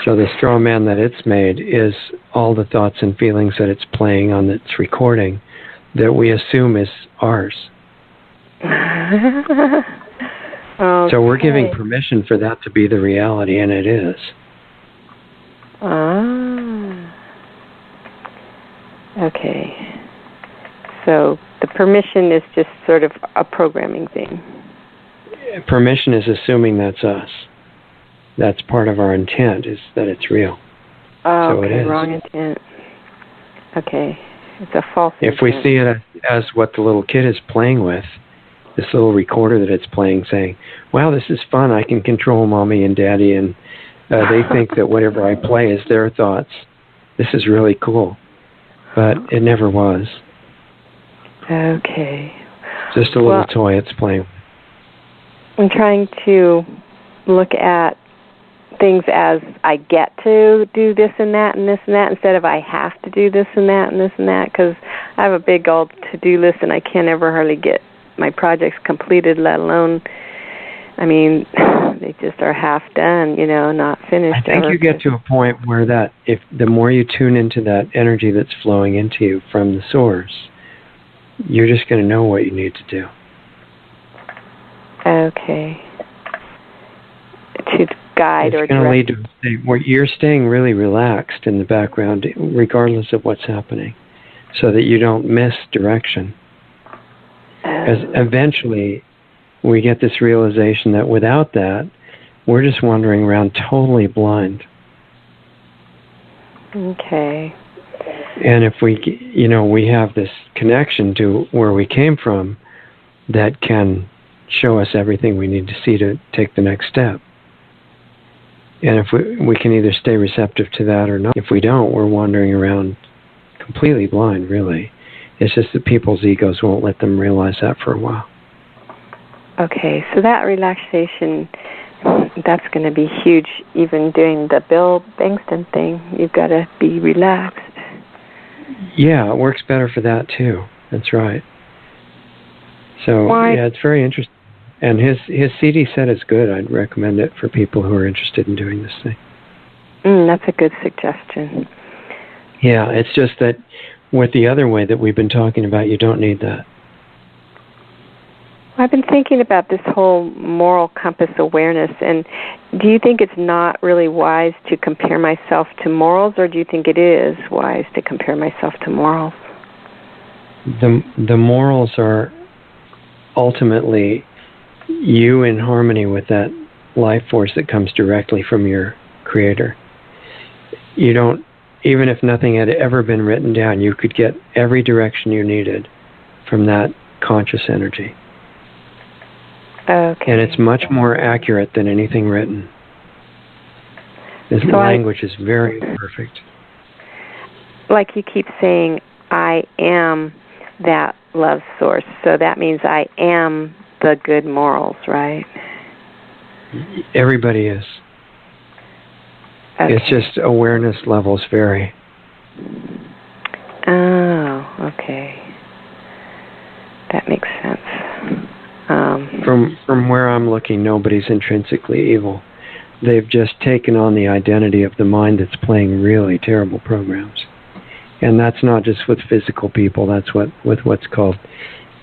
Speaker 1: So the straw man that it's made is all the thoughts and feelings that it's playing on its recording that we assume is ours.
Speaker 4: Okay.
Speaker 1: So we're giving permission for that to be the reality, and it is.
Speaker 4: Okay. So the permission is just sort of a programming thing.
Speaker 1: Permission is assuming that's us. That's part of our intent, is that it's real.
Speaker 4: Oh,
Speaker 1: so
Speaker 4: okay,
Speaker 1: it is.
Speaker 4: Wrong intent. Okay. It's a false intent.
Speaker 1: If we see it as what the little kid is playing with, this little recorder that it's playing, saying, wow, this is fun, I can control mommy and daddy, and they think that whatever I play is their thoughts. This is really cool. But it never was.
Speaker 4: Okay.
Speaker 1: Just a little toy it's playing with.
Speaker 4: I'm trying to look at things as I get to do this and that and this and that instead of I have to do this and that and this and that, because I have a big old to-do list and I can't ever hardly get my projects completed, let alone, they just are half done, not finished.
Speaker 1: I think you get to a point where that, if the more you tune into that energy that's flowing into you from the source, you're just going to know what you need to do.
Speaker 4: Okay. To guide
Speaker 1: it's
Speaker 4: or direct.
Speaker 1: It's going to lead to a state where you're staying really relaxed in the background, regardless of what's happening, so that you don't miss direction. As eventually, we get this realization that without that, we're just wandering around totally blind.
Speaker 4: Okay.
Speaker 1: And if we have this connection to where we came from, that can show us everything we need to see to take the next step. And if we can either stay receptive to that or not. If we don't, we're wandering around completely blind, really. It's just that people's egos won't let them realize that for a while.
Speaker 4: Okay, so that relaxation, that's going to be huge. Even doing the Bill Bengston thing, you've got to be relaxed.
Speaker 1: Yeah, it works better for that too. That's right. So yeah, it's very interesting. And his CD set is good. I'd recommend it for people who are interested in doing this thing.
Speaker 4: That's a good suggestion.
Speaker 1: Yeah, it's just that with the other way that we've been talking about, you don't need that.
Speaker 4: I've been thinking about this whole moral compass awareness, and do you think it's not really wise to compare myself to morals, or do you think it is wise to compare myself to morals?
Speaker 1: The morals are ultimately you in harmony with that life force that comes directly from your Creator. You don't, even if nothing had ever been written down, you could get every direction you needed from that conscious energy.
Speaker 4: Okay.
Speaker 1: And it's much more accurate than anything written. This language is very perfect.
Speaker 4: Like you keep saying, I am that love source. So that means I am the good morals, right?
Speaker 1: Everybody is. Okay. It's just awareness levels vary.
Speaker 4: Oh. Okay. That makes sense.
Speaker 1: From where I'm looking, nobody's intrinsically evil. They've just taken on the identity of the mind that's playing really terrible programs. And that's not just with physical people. That's with what's called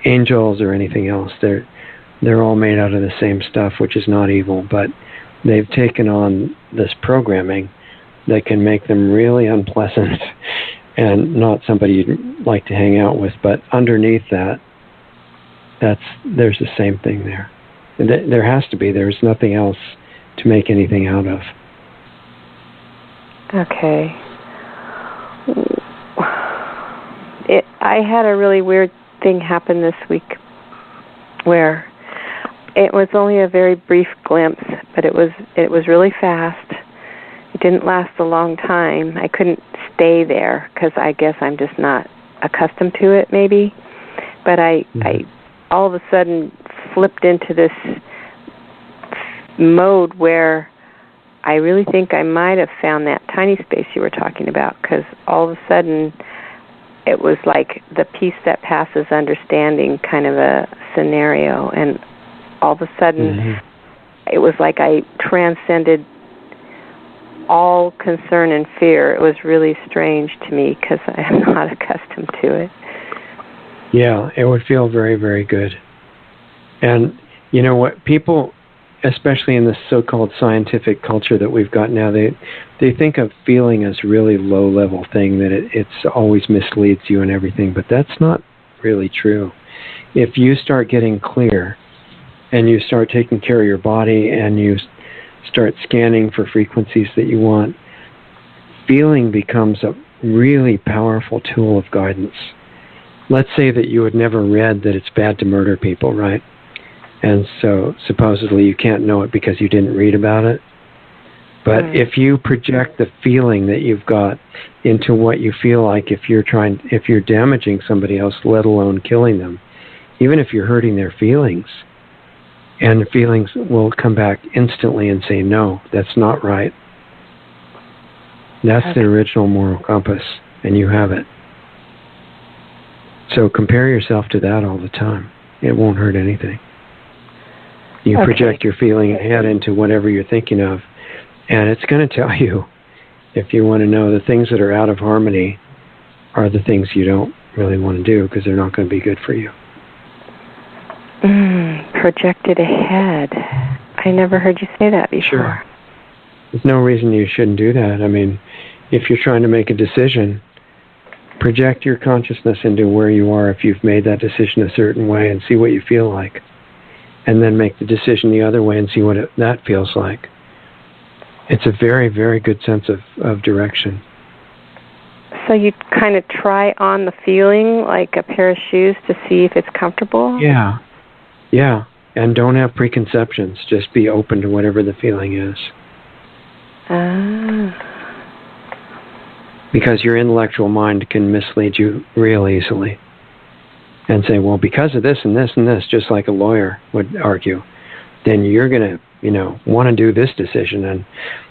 Speaker 1: angels or anything else. They're all made out of the same stuff, which is not evil, but they've taken on this programming that can make them really unpleasant and not somebody you'd like to hang out with. But underneath that, there's the same thing there. There has to be. There's nothing else to make anything out of.
Speaker 4: Okay. I had a really weird thing happen this week where it was only a very brief glimpse, but it was really fast. It didn't last a long time. I couldn't stay there because I guess I'm just not accustomed to it, maybe. But I all of a sudden flipped into this mode where I really think I might have found that tiny space you were talking about, because all of a sudden it was like the peace that passes understanding kind of a scenario, and all of a sudden it was like I transcended all concern and fear. It was really strange to me because I am not accustomed to it.
Speaker 1: Yeah, it would feel very, very good. And you know what? People, especially in this so-called scientific culture that we've got now, they think of feeling as really low-level thing, that it's always misleads you and everything, but that's not really true. If you start getting clear and you start taking care of your body and you start scanning for frequencies that you want, feeling becomes a really powerful tool of guidance. Let's say that you had never read that it's bad to murder people, right? And so supposedly you can't know it because you didn't read about it. But if you project the feeling that you've got into what you feel like if you're damaging somebody else, let alone killing them, even if you're hurting their feelings, and the feelings will come back instantly and say, no, that's not right. That's the original moral compass, and you have it. So compare yourself to that all the time. It won't hurt anything. You project your feeling ahead into whatever you're thinking of, and it's going to tell you, if you want to know, the things that are out of harmony are the things you don't really want to do because they're not going to be good for you.
Speaker 4: Projected ahead. I never heard you say that before.
Speaker 1: Sure. There's no reason you shouldn't do that. I mean, if you're trying to make a decision, project your consciousness into where you are if you've made that decision a certain way and see what you feel like. And then make the decision the other way and see what that feels like. It's a very, very good sense of direction.
Speaker 4: So you kind of try on the feeling like a pair of shoes to see if it's comfortable?
Speaker 1: Yeah. Yeah. And don't have preconceptions. Just be open to whatever the feeling is. Because your intellectual mind can mislead you real easily. And say, well, because of this and this and this, just like a lawyer would argue, then you're going to, want to do this decision, and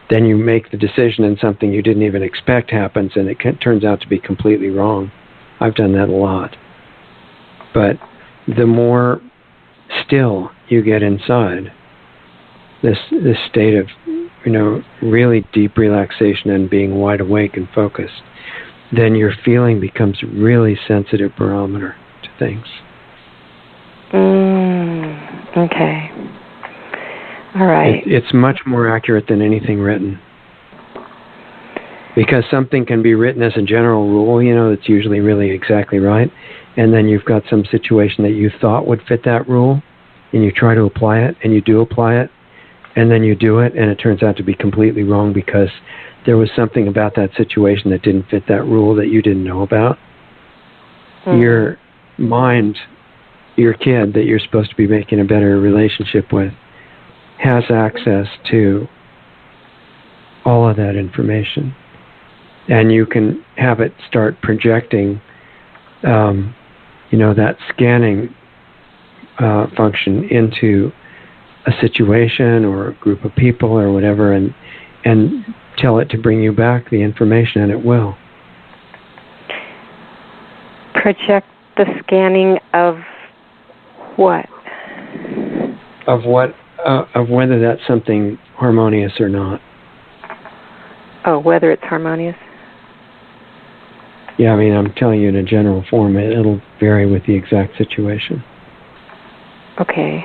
Speaker 1: then you make the decision and something you didn't even expect happens, and it turns out to be completely wrong. I've done that a lot. But the more still you get inside, this state of, really deep relaxation and being wide awake and focused, then your feeling becomes really sensitive barometer to things.
Speaker 4: Okay. All right.
Speaker 1: It's much more accurate than anything written. Because something can be written as a general rule, that's usually really exactly right. And then you've got some situation that you thought would fit that rule, and you try to apply it, and you do apply it, and then you do it, and it turns out to be completely wrong because there was something about that situation that didn't fit that rule that you didn't know about. Your mind, your kid that you're supposed to be making a better relationship with, has access to all of that information. And you can have it start projecting, that scanning function into a situation or a group of people or whatever, and tell it to bring you back the information, and it will.
Speaker 4: Project the scanning of what?
Speaker 1: Of what? Of whether that's something harmonious or not.
Speaker 4: Oh, whether it's harmonious?
Speaker 1: Yeah, I mean, I'm telling you in a general form. It'll vary with the exact situation.
Speaker 4: Okay.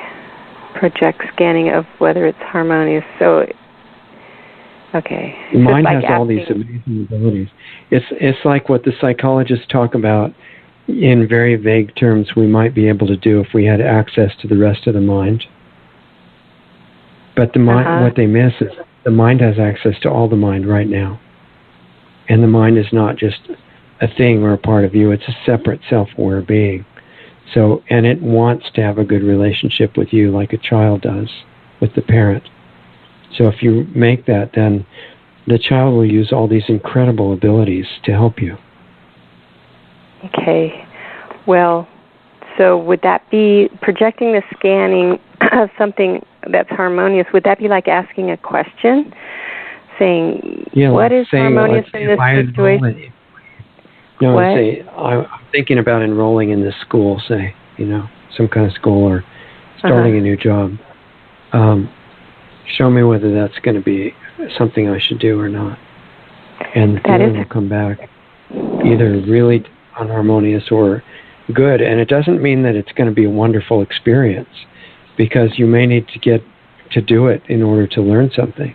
Speaker 4: Project scanning of whether it's harmonious. So, okay.
Speaker 1: The mind has all these amazing abilities. It's like what the psychologists talk about in very vague terms we might be able to do if we had access to the rest of the mind. But the mind, what they miss is the mind has access to all the mind right now. And the mind is not just a thing or a part of you. It's a separate self-aware being. So, and it wants to have a good relationship with you like a child does with the parent. So if you make that, then the child will use all these incredible abilities to help you.
Speaker 4: Okay. Well, so would that be projecting the scanning of something that's harmonious? Would that be like asking a question? Saying, what is harmonious in this situation?
Speaker 1: I'm thinking about enrolling in this school, say, some kind of school or starting a new job. Show me whether that's going to be something I should do or not. And the feeling will come back either really unharmonious or good. And it doesn't mean that it's going to be a wonderful experience, because you may need to get to do it in order to learn something.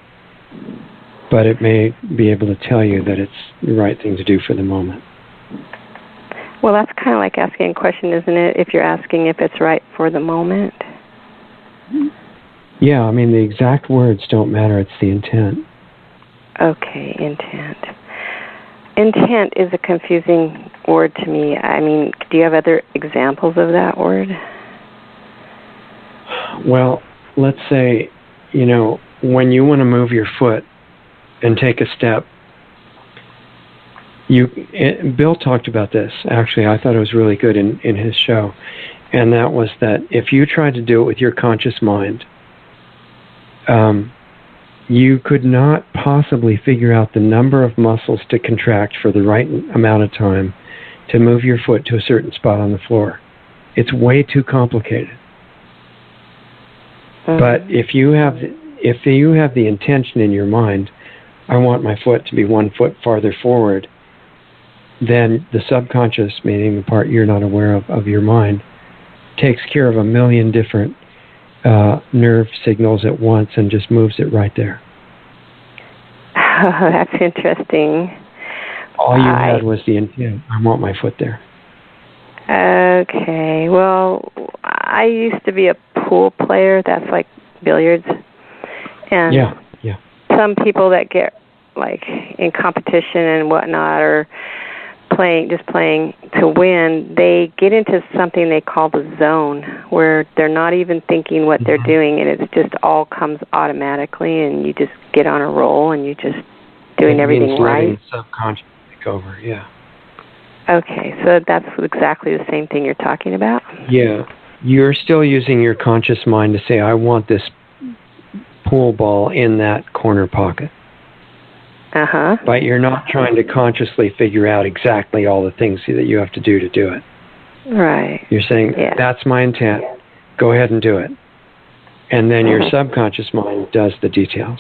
Speaker 1: But it may be able to tell you that it's the right thing to do for the moment.
Speaker 4: Well, that's kind of like asking a question, isn't it? If you're asking if it's right for the moment.
Speaker 1: Yeah, I mean, the exact words don't matter. It's the intent.
Speaker 4: Okay, intent. Intent is a confusing word to me. I mean, do you have other examples of that word?
Speaker 1: Well, let's say, when you want to move your foot and take a step, Bill talked about this, actually. I thought it was really good in his show. And that was that if you tried to do it with your conscious mind, you could not possibly figure out the number of muscles to contract for the right amount of time to move your foot to a certain spot on the floor. It's way too complicated. But if you have the intention in your mind, I want my foot to be 1 foot farther forward, then the subconscious, meaning the part you're not aware of your mind, takes care of a million different nerve signals at once and just moves it right there.
Speaker 4: Oh, that's interesting.
Speaker 1: All you had was the intent. I want my foot there.
Speaker 4: Okay. Well, I used to be a pool player. That's like billiards. And
Speaker 1: yeah.
Speaker 4: Some people that get like in competition and whatnot, or playing to win, they get into something they call the zone, where they're not even thinking what they're doing, and it just all comes automatically, and you just get on a roll, and you just doing everything right.
Speaker 1: Subconscious take over, yeah.
Speaker 4: Okay, so that's exactly the same thing you're talking about?
Speaker 1: Yeah. You're still using your conscious mind to say, I want this pool ball in that corner pocket.
Speaker 4: Uh-huh.
Speaker 1: But you're not trying to consciously figure out exactly all the things that you have to do it.
Speaker 4: Right.
Speaker 1: You're saying, that's my intent. Go ahead and do it. And then your subconscious mind does the details.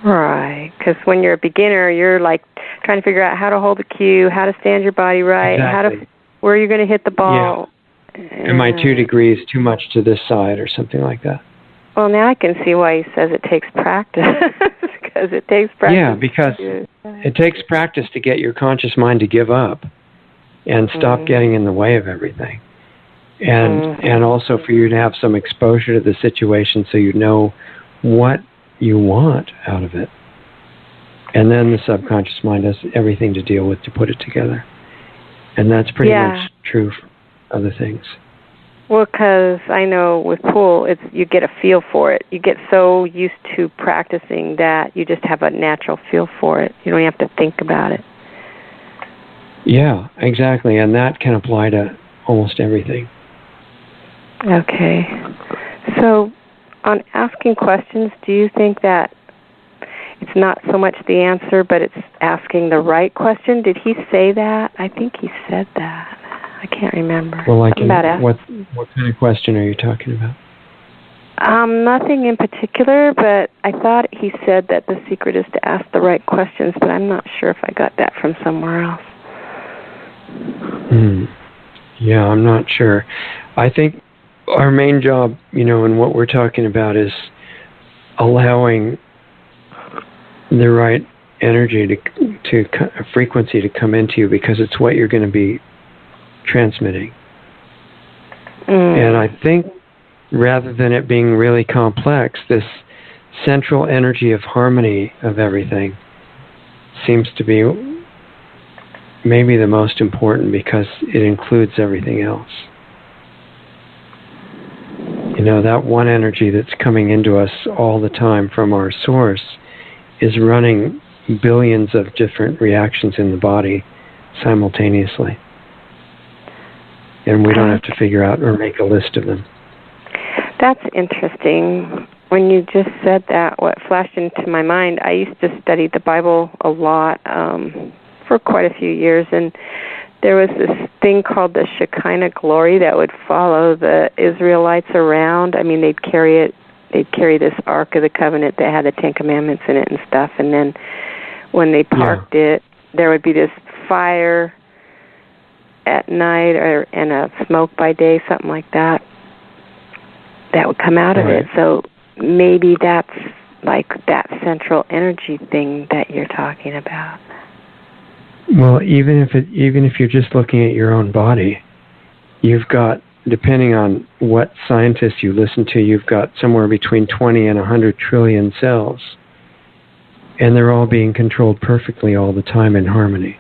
Speaker 4: Right. Because when you're a beginner, you're like trying to figure out how to hold the cue, how to stand your body right,
Speaker 1: exactly.
Speaker 4: where you're going to hit the ball.
Speaker 1: Yeah. Am I 2 degrees too much to this side or something like that?
Speaker 4: Well, now I can see why he says it takes practice. Because it takes practice.
Speaker 1: Yeah, because it takes practice to get your conscious mind to give up and stop getting in the way of everything. And also for you to have some exposure to the situation so you know what you want out of it. And then the subconscious mind has everything to deal with to put it together. And that's pretty much true for other things.
Speaker 4: Well, because I know with pool, you get a feel for it. You get so used to practicing that you just have a natural feel for it. You don't have to think about it.
Speaker 1: Yeah, exactly. And that can apply to almost everything.
Speaker 4: Okay. So on asking questions, do you think that it's not so much the answer, but it's asking the right question. Did he say that? I think he said that. I can't remember.
Speaker 1: Well, what kind of question are you talking about?
Speaker 4: Nothing in particular, but I thought he said that the secret is to ask the right questions, but I'm not sure if I got that from somewhere else.
Speaker 1: Yeah, I'm not sure. I think our main job, and what we're talking about is allowing the right energy to frequency to come into you, because it's what you're going to be transmitting. And I think rather than it being really complex, this central energy of harmony of everything seems to be maybe the most important, because it includes everything else. That one energy that's coming into us all the time from our source is running billions of different reactions in the body simultaneously. And we don't have to figure out or make a list of them.
Speaker 4: That's interesting. When you just said that, what flashed into my mind, I used to study the Bible a lot for quite a few years, and there was this thing called the Shekinah glory that would follow the Israelites around. I mean, they'd carry this Ark of the Covenant that had the Ten Commandments in it and stuff, and then when they parked it, there would be this fire at night and a smoke by day, something like that would come out of it. So maybe that's like that central energy thing that you're talking about.
Speaker 1: Well, even if you're just looking at your own body, you've got, depending on what scientists you listen to, you've got somewhere between 20 and 100 trillion cells, and they're all being controlled perfectly all the time in harmony.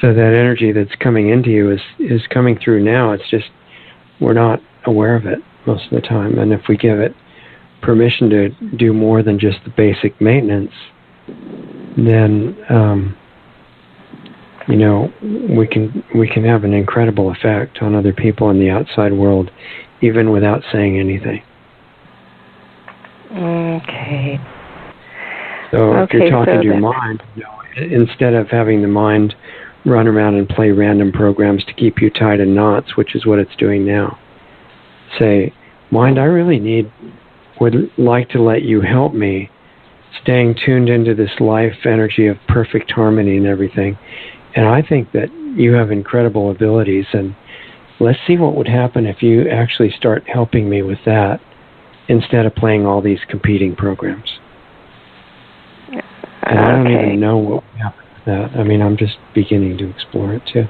Speaker 1: So that energy that's coming into you is coming through now. It's just we're not aware of it most of the time, and if we give it permission to do more than just the basic maintenance, then we can have an incredible effect on other people in the outside world, even without saying anything.
Speaker 4: Okay.
Speaker 1: So if you're talking to your mind, instead of having the mind run around and play random programs to keep you tied in knots, which is what it's doing now, say, mind, I really would like to let you help me staying tuned into this life energy of perfect harmony and everything. And I think that you have incredible abilities, and let's see what would happen if you actually start helping me with that instead of playing all these competing programs. And I don't even know what would happen with that. I mean, I'm just beginning to explore it too.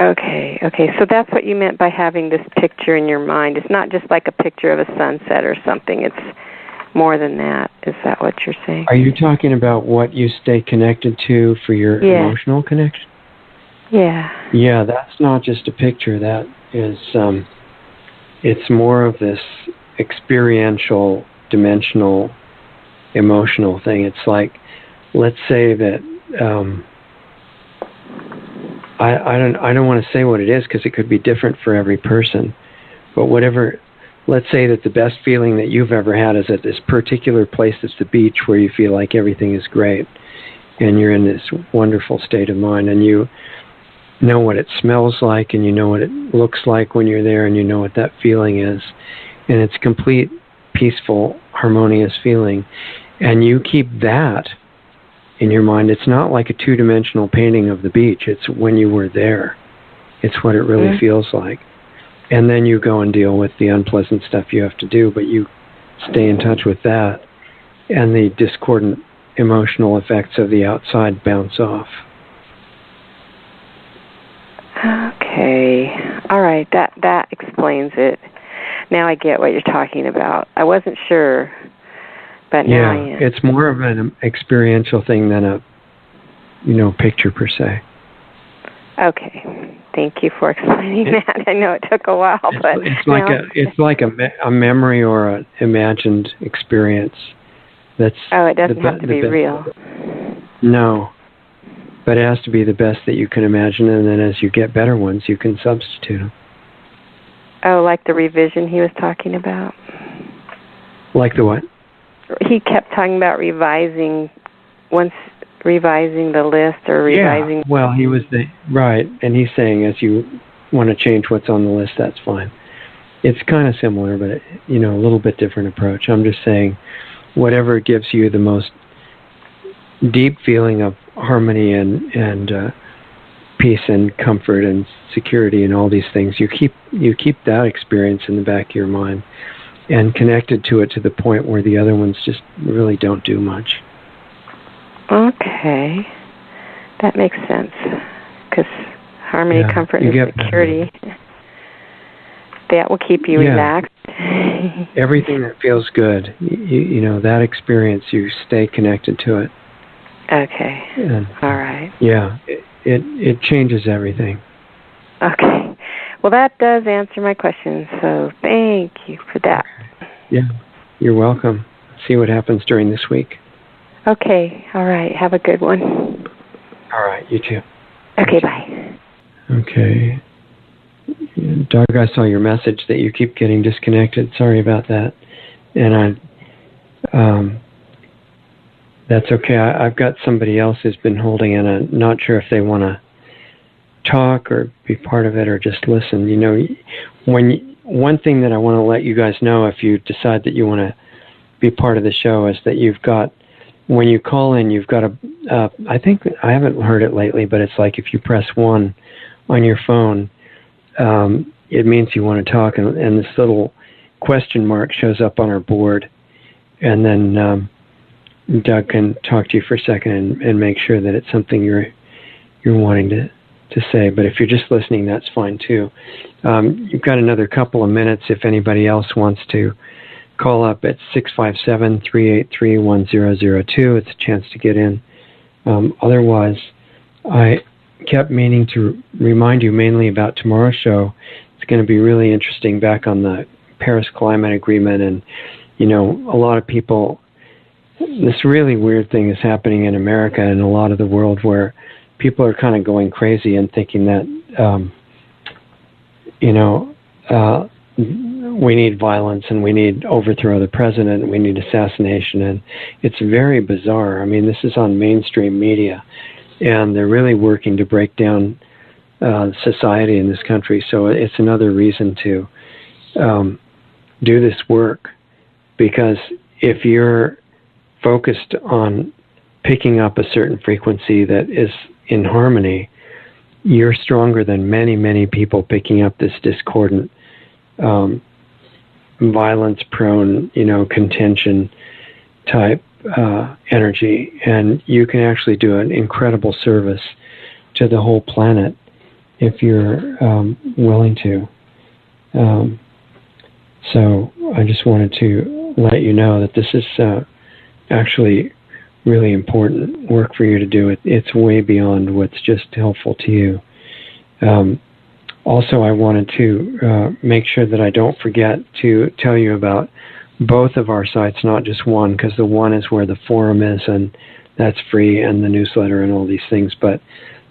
Speaker 4: Okay. So that's what you meant by having this picture in your mind. It's not just like a picture of a sunset or something. It's more than that. Is that what you're saying? Are
Speaker 1: you talking about what you stay connected to for your emotional connection?
Speaker 4: Yeah.
Speaker 1: Yeah, that's not just a picture. That is, it's more of this experiential, dimensional, emotional thing. It's like, let's say that, I don't want to say what it is because it could be different for every person, but whatever. Let's say that the best feeling that you've ever had is at this particular place that's the beach, where you feel like everything is great and you're in this wonderful state of mind, and you know what it smells like and you know what it looks like when you're there, and you know what that feeling is, and it's complete, peaceful, harmonious feeling, and you keep that in your mind. It's not like a two-dimensional painting of the beach. It's when you were there. It's what it really feels like. And then you go and deal with the unpleasant stuff you have to do, but you stay in touch with that, and the discordant emotional effects of the outside bounce off.
Speaker 4: Okay. All right. That explains it. Now I get what you're talking about. I wasn't sure, but now I am.
Speaker 1: It's more of an experiential thing than a, picture per se.
Speaker 4: Okay. Thank you for explaining that. I know it took a while, but
Speaker 1: it's like a memory or an imagined experience. That's
Speaker 4: it doesn't have to be real.
Speaker 1: No, but it has to be the best that you can imagine, and then as you get better ones, you can substitute them.
Speaker 4: Oh, like the revision he was talking about?
Speaker 1: Like the what?
Speaker 4: he kept talking about revising the list or revising.
Speaker 1: Yeah, well, he was right, and he's saying as you want to change what's on the list, that's fine. It's kind of similar, but a little bit different approach. I'm just saying, whatever gives you the most deep feeling of harmony and peace and comfort and security and all these things, you keep that experience in the back of your mind and connected to it to the point where the other ones just really don't do much.
Speaker 4: Okay, that makes sense, because harmony, comfort, and security, that will keep you relaxed.
Speaker 1: Everything that feels good, that experience, you stay connected to it.
Speaker 4: Okay, all right.
Speaker 1: Yeah, it changes everything.
Speaker 4: Okay, well, that does answer my question, so thank you for that.
Speaker 1: Yeah, you're welcome. See what happens during this week.
Speaker 4: Okay, all right. Have a good one.
Speaker 1: All right, you too.
Speaker 4: Okay, bye.
Speaker 1: Okay. Doug, I saw your message that you keep getting disconnected. Sorry about that. And that's okay. I've got somebody else who's been holding, and I'm not sure if they want to talk or be part of it or just listen. One thing that I want to let you guys know, if you decide that you want to be part of the show, is that you've got, when you call in, you've got I think, I haven't heard it lately, but it's like if you press 1 on your phone, it means you want to talk, and this little question mark shows up on our board, and then Doug can talk to you for a second and make sure that it's something you're wanting to say. But if you're just listening, that's fine too. You've got another couple of minutes if anybody else wants to call up at 657-383-1002. It's a chance to get in. Otherwise, I kept meaning to remind you mainly about tomorrow's show. It's going to be really interesting back on the Paris Climate Agreement. And, a lot of people, this really weird thing is happening in America and a lot of the world where people are kind of going crazy and thinking that, we need violence and we need overthrow of the president and we need assassination. And it's very bizarre. I mean, this is on mainstream media, and they're really working to break down society in this country. So it's another reason to do this work, because if you're focused on picking up a certain frequency that is in harmony, you're stronger than many, many people picking up this discordant, violence-prone, contention type energy, and you can actually do an incredible service to the whole planet if you're willing to. So I just wanted to let you know that this is actually really important work for you to do. It's way beyond what's just helpful to you. Also, I wanted to make sure that I don't forget to tell you about both of our sites, not just one, because the one is where the forum is, and that's free, and the newsletter and all these things. But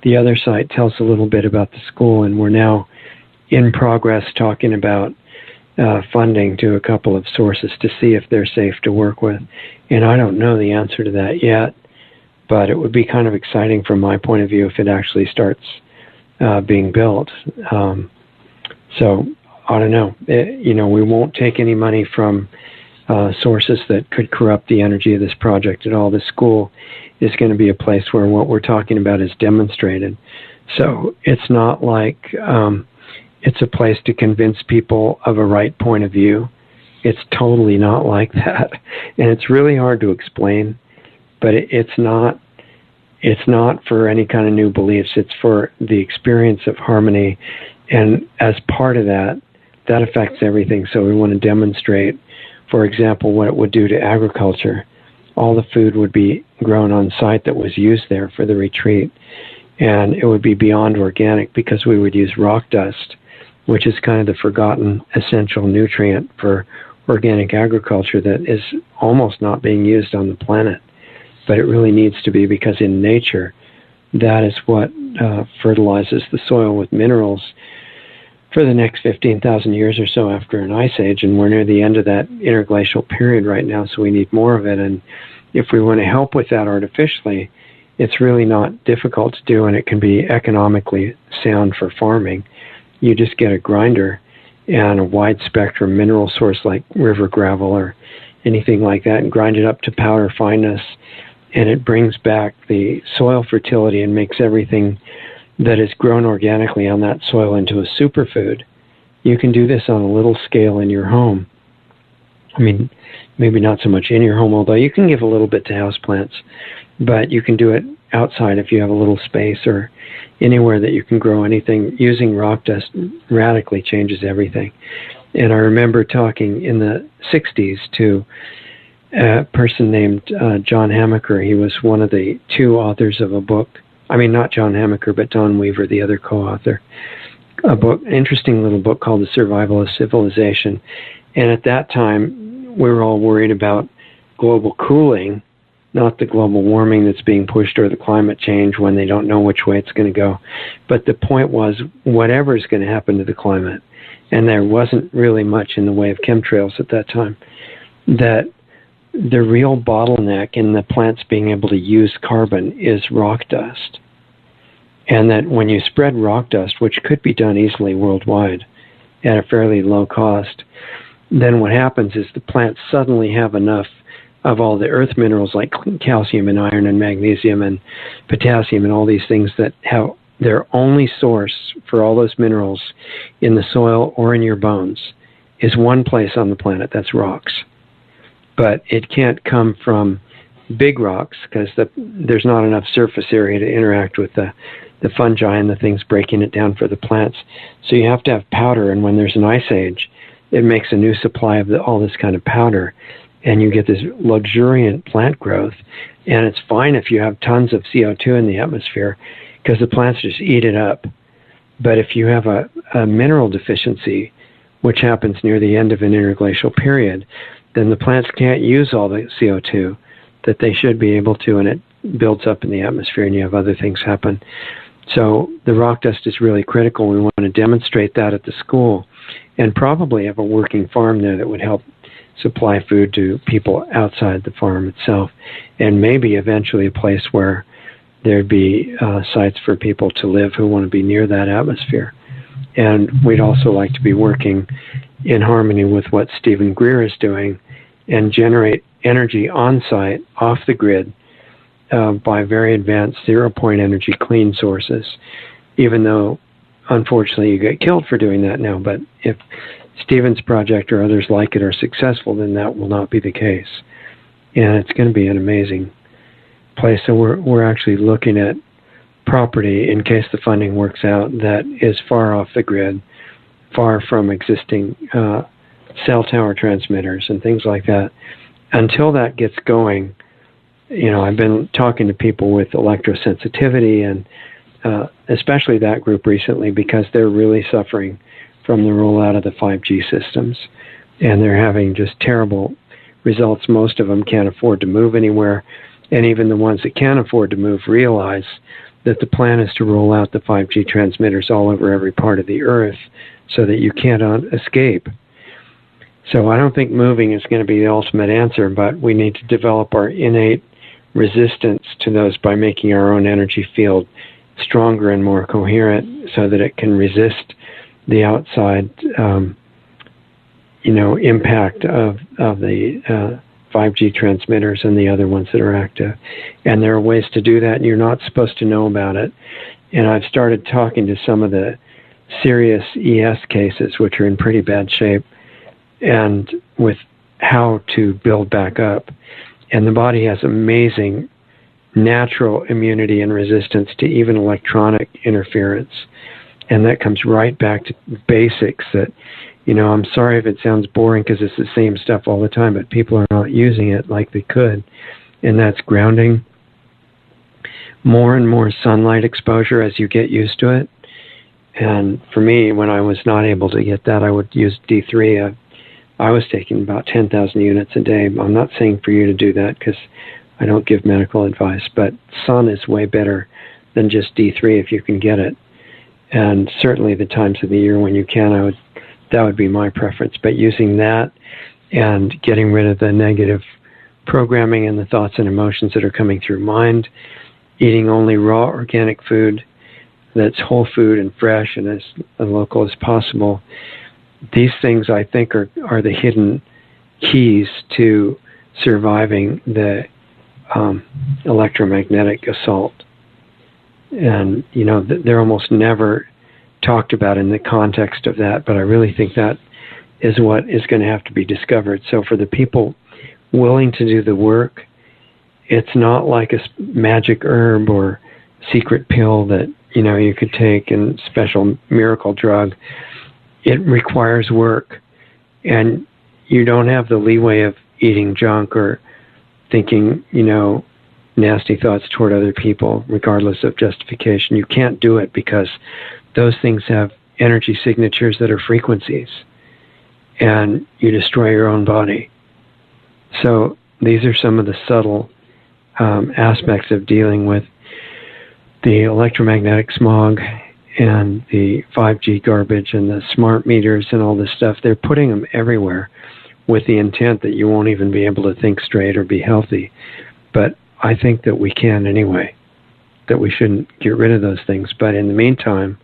Speaker 1: the other site tells a little bit about the school, and we're now in progress talking about funding to a couple of sources to see if they're safe to work with. And I don't know the answer to that yet, but it would be kind of exciting from my point of view if it actually starts being built. So I don't know. We won't take any money from sources that could corrupt the energy of this project at all. The school is going to be a place where what we're talking about is demonstrated. So it's not like it's a place to convince people of a right point of view. It's totally not like that. And it's really hard to explain, but it's not for any kind of new beliefs. It's for the experience of harmony. And as part of that affects everything. So we want to demonstrate, for example, what it would do to agriculture. All the food would be grown on site that was used there for the retreat. And it would be beyond organic because we would use rock dust, which is kind of the forgotten essential nutrient for organic agriculture that is almost not being used on the planet. But it really needs to be, because in nature, that is what fertilizes the soil with minerals for the next 15,000 years or so after an ice age, and we're near the end of that interglacial period right now, so we need more of it. And if we want to help with that artificially, it's really not difficult to do, and it can be economically sound for farming. You just get a grinder and a wide spectrum mineral source like river gravel or anything like that, and grind it up to powder fineness, and it brings back the soil fertility and makes everything that is grown organically on that soil into a superfood. You can do this on a little scale in your home. I mean, maybe not so much in your home, although you can give a little bit to houseplants, but you can do it outside if you have a little space or anywhere that you can grow anything. Using rock dust radically changes everything. And I remember talking in the 60s to a person named John Hamaker. He was one of the two authors of a book. I mean, not John Hamaker, but Don Weaver, the other co-author. A book, interesting little book called The Survival of Civilization. And at that time, we were all worried about global cooling, not the global warming that's being pushed or the climate change when they don't know which way it's going to go. But the point was, whatever is going to happen to the climate, and there wasn't really much in the way of chemtrails at that time, that the real bottleneck in the plants being able to use carbon is rock dust. And that when you spread rock dust, which could be done easily worldwide at a fairly low cost, then what happens is the plants suddenly have enough of all the earth minerals like calcium and iron and magnesium and potassium and all these things that have their only source for all those minerals in the soil or in your bones is one place on the planet, that's rocks. But it can't come from big rocks because there's not enough surface area to interact with the fungi and the things breaking it down for the plants. So you have to have powder, and when there's an ice age, it makes a new supply of all this kind of powder, and you get this luxuriant plant growth. And it's fine if you have tons of CO2 in the atmosphere because the plants just eat it up. But if you have a mineral deficiency, which happens near the end of an interglacial period, then the plants can't use all the CO2 that they should be able to, and it builds up in the atmosphere and you have other things happen. So the rock dust is really critical. We want to demonstrate that at the school and probably have a working farm there that would help supply food to people outside the farm itself, and maybe eventually a place where there'd be sites for people to live who want to be near that atmosphere. And we'd also like to be working in harmony with what Stephen Greer is doing and generate energy on-site, off the grid, by very advanced zero-point energy clean sources, even though, unfortunately, you get killed for doing that now. But if Stephen's project or others like it are successful, then that will not be the case. And it's going to be an amazing place. So we're actually looking at property, in case the funding works out, that is far off the grid, far from existing cell tower transmitters and things like that. Until that gets going, you know, I've been talking to people with electrosensitivity and especially that group recently because they're really suffering from the rollout of the 5G systems. And they're having just terrible results. Most of them can't afford to move anywhere. And even the ones that can afford to move realize that the plan is to roll out the 5G transmitters all over every part of the earth so that you can't escape. So I don't think moving is going to be the ultimate answer, but we need to develop our innate resistance to those by making our own energy field stronger and more coherent so that it can resist the outside impact of the 5G transmitters and the other ones that are active. And there are ways to do that, and you're not supposed to know about it. And I've started talking to some of the serious ES cases, which are in pretty bad shape, and with how to build back up. And the body has amazing natural immunity and resistance to even electronic interference. And that comes right back to basics that, you know, I'm sorry if it sounds boring because it's the same stuff all the time, but people are not using it like they could. And that's grounding, more and more sunlight exposure as you get used to it. And for me, when I was not able to get that, I would use D3. I was taking about 10,000 units a day. I'm not saying for you to do that because I don't give medical advice, but sun is way better than just D3 if you can get it. And certainly the times of the year when you can, that would be my preference. But using that and getting rid of the negative programming and the thoughts and emotions that are coming through mind, eating only raw organic food that's whole food and fresh and as local as possible. These things, I think, are the hidden keys to surviving the electromagnetic assault. And, they're almost never talked about in the context of that, but I really think that is what is going to have to be discovered. So for the people willing to do the work, it's not like a magic herb or secret pill that, you could take and special miracle drug. It requires work, and you don't have the leeway of eating junk or thinking, nasty thoughts toward other people, regardless of justification. You can't do it because those things have energy signatures that are frequencies, and you destroy your own body. So these are some of the subtle aspects of dealing with the electromagnetic smog and the 5G garbage and the smart meters and all this stuff. They're putting them everywhere with the intent that you won't even be able to think straight or be healthy. But I think that we can anyway, that we shouldn't get rid of those things. But in the meantime,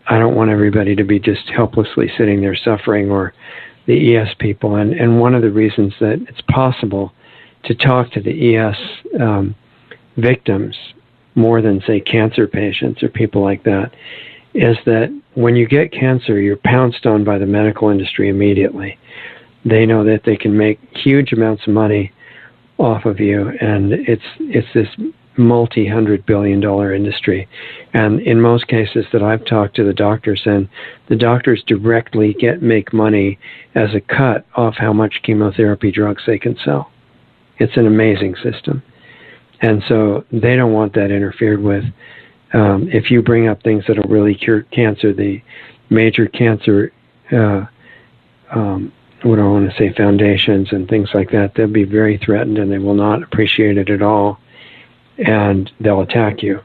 Speaker 1: I don't want everybody to be just helplessly sitting there suffering, or the ES people. And one of the reasons that it's possible to talk to the ES victims more than, say, cancer patients or people like that, is that when you get cancer, you're pounced on by the medical industry immediately. They know that they can make huge amounts of money off of you, and it's this multi-$100 billion industry. And in most cases that I've talked to the doctors, and the doctors directly make money as a cut off how much chemotherapy drugs they can sell. It's an amazing system. And so they don't want that interfered with. If you bring up things that will really cure cancer, the major cancer, what do I want to say, foundations and things like that, they'll be very threatened, and they will not appreciate it at all. And they'll attack you.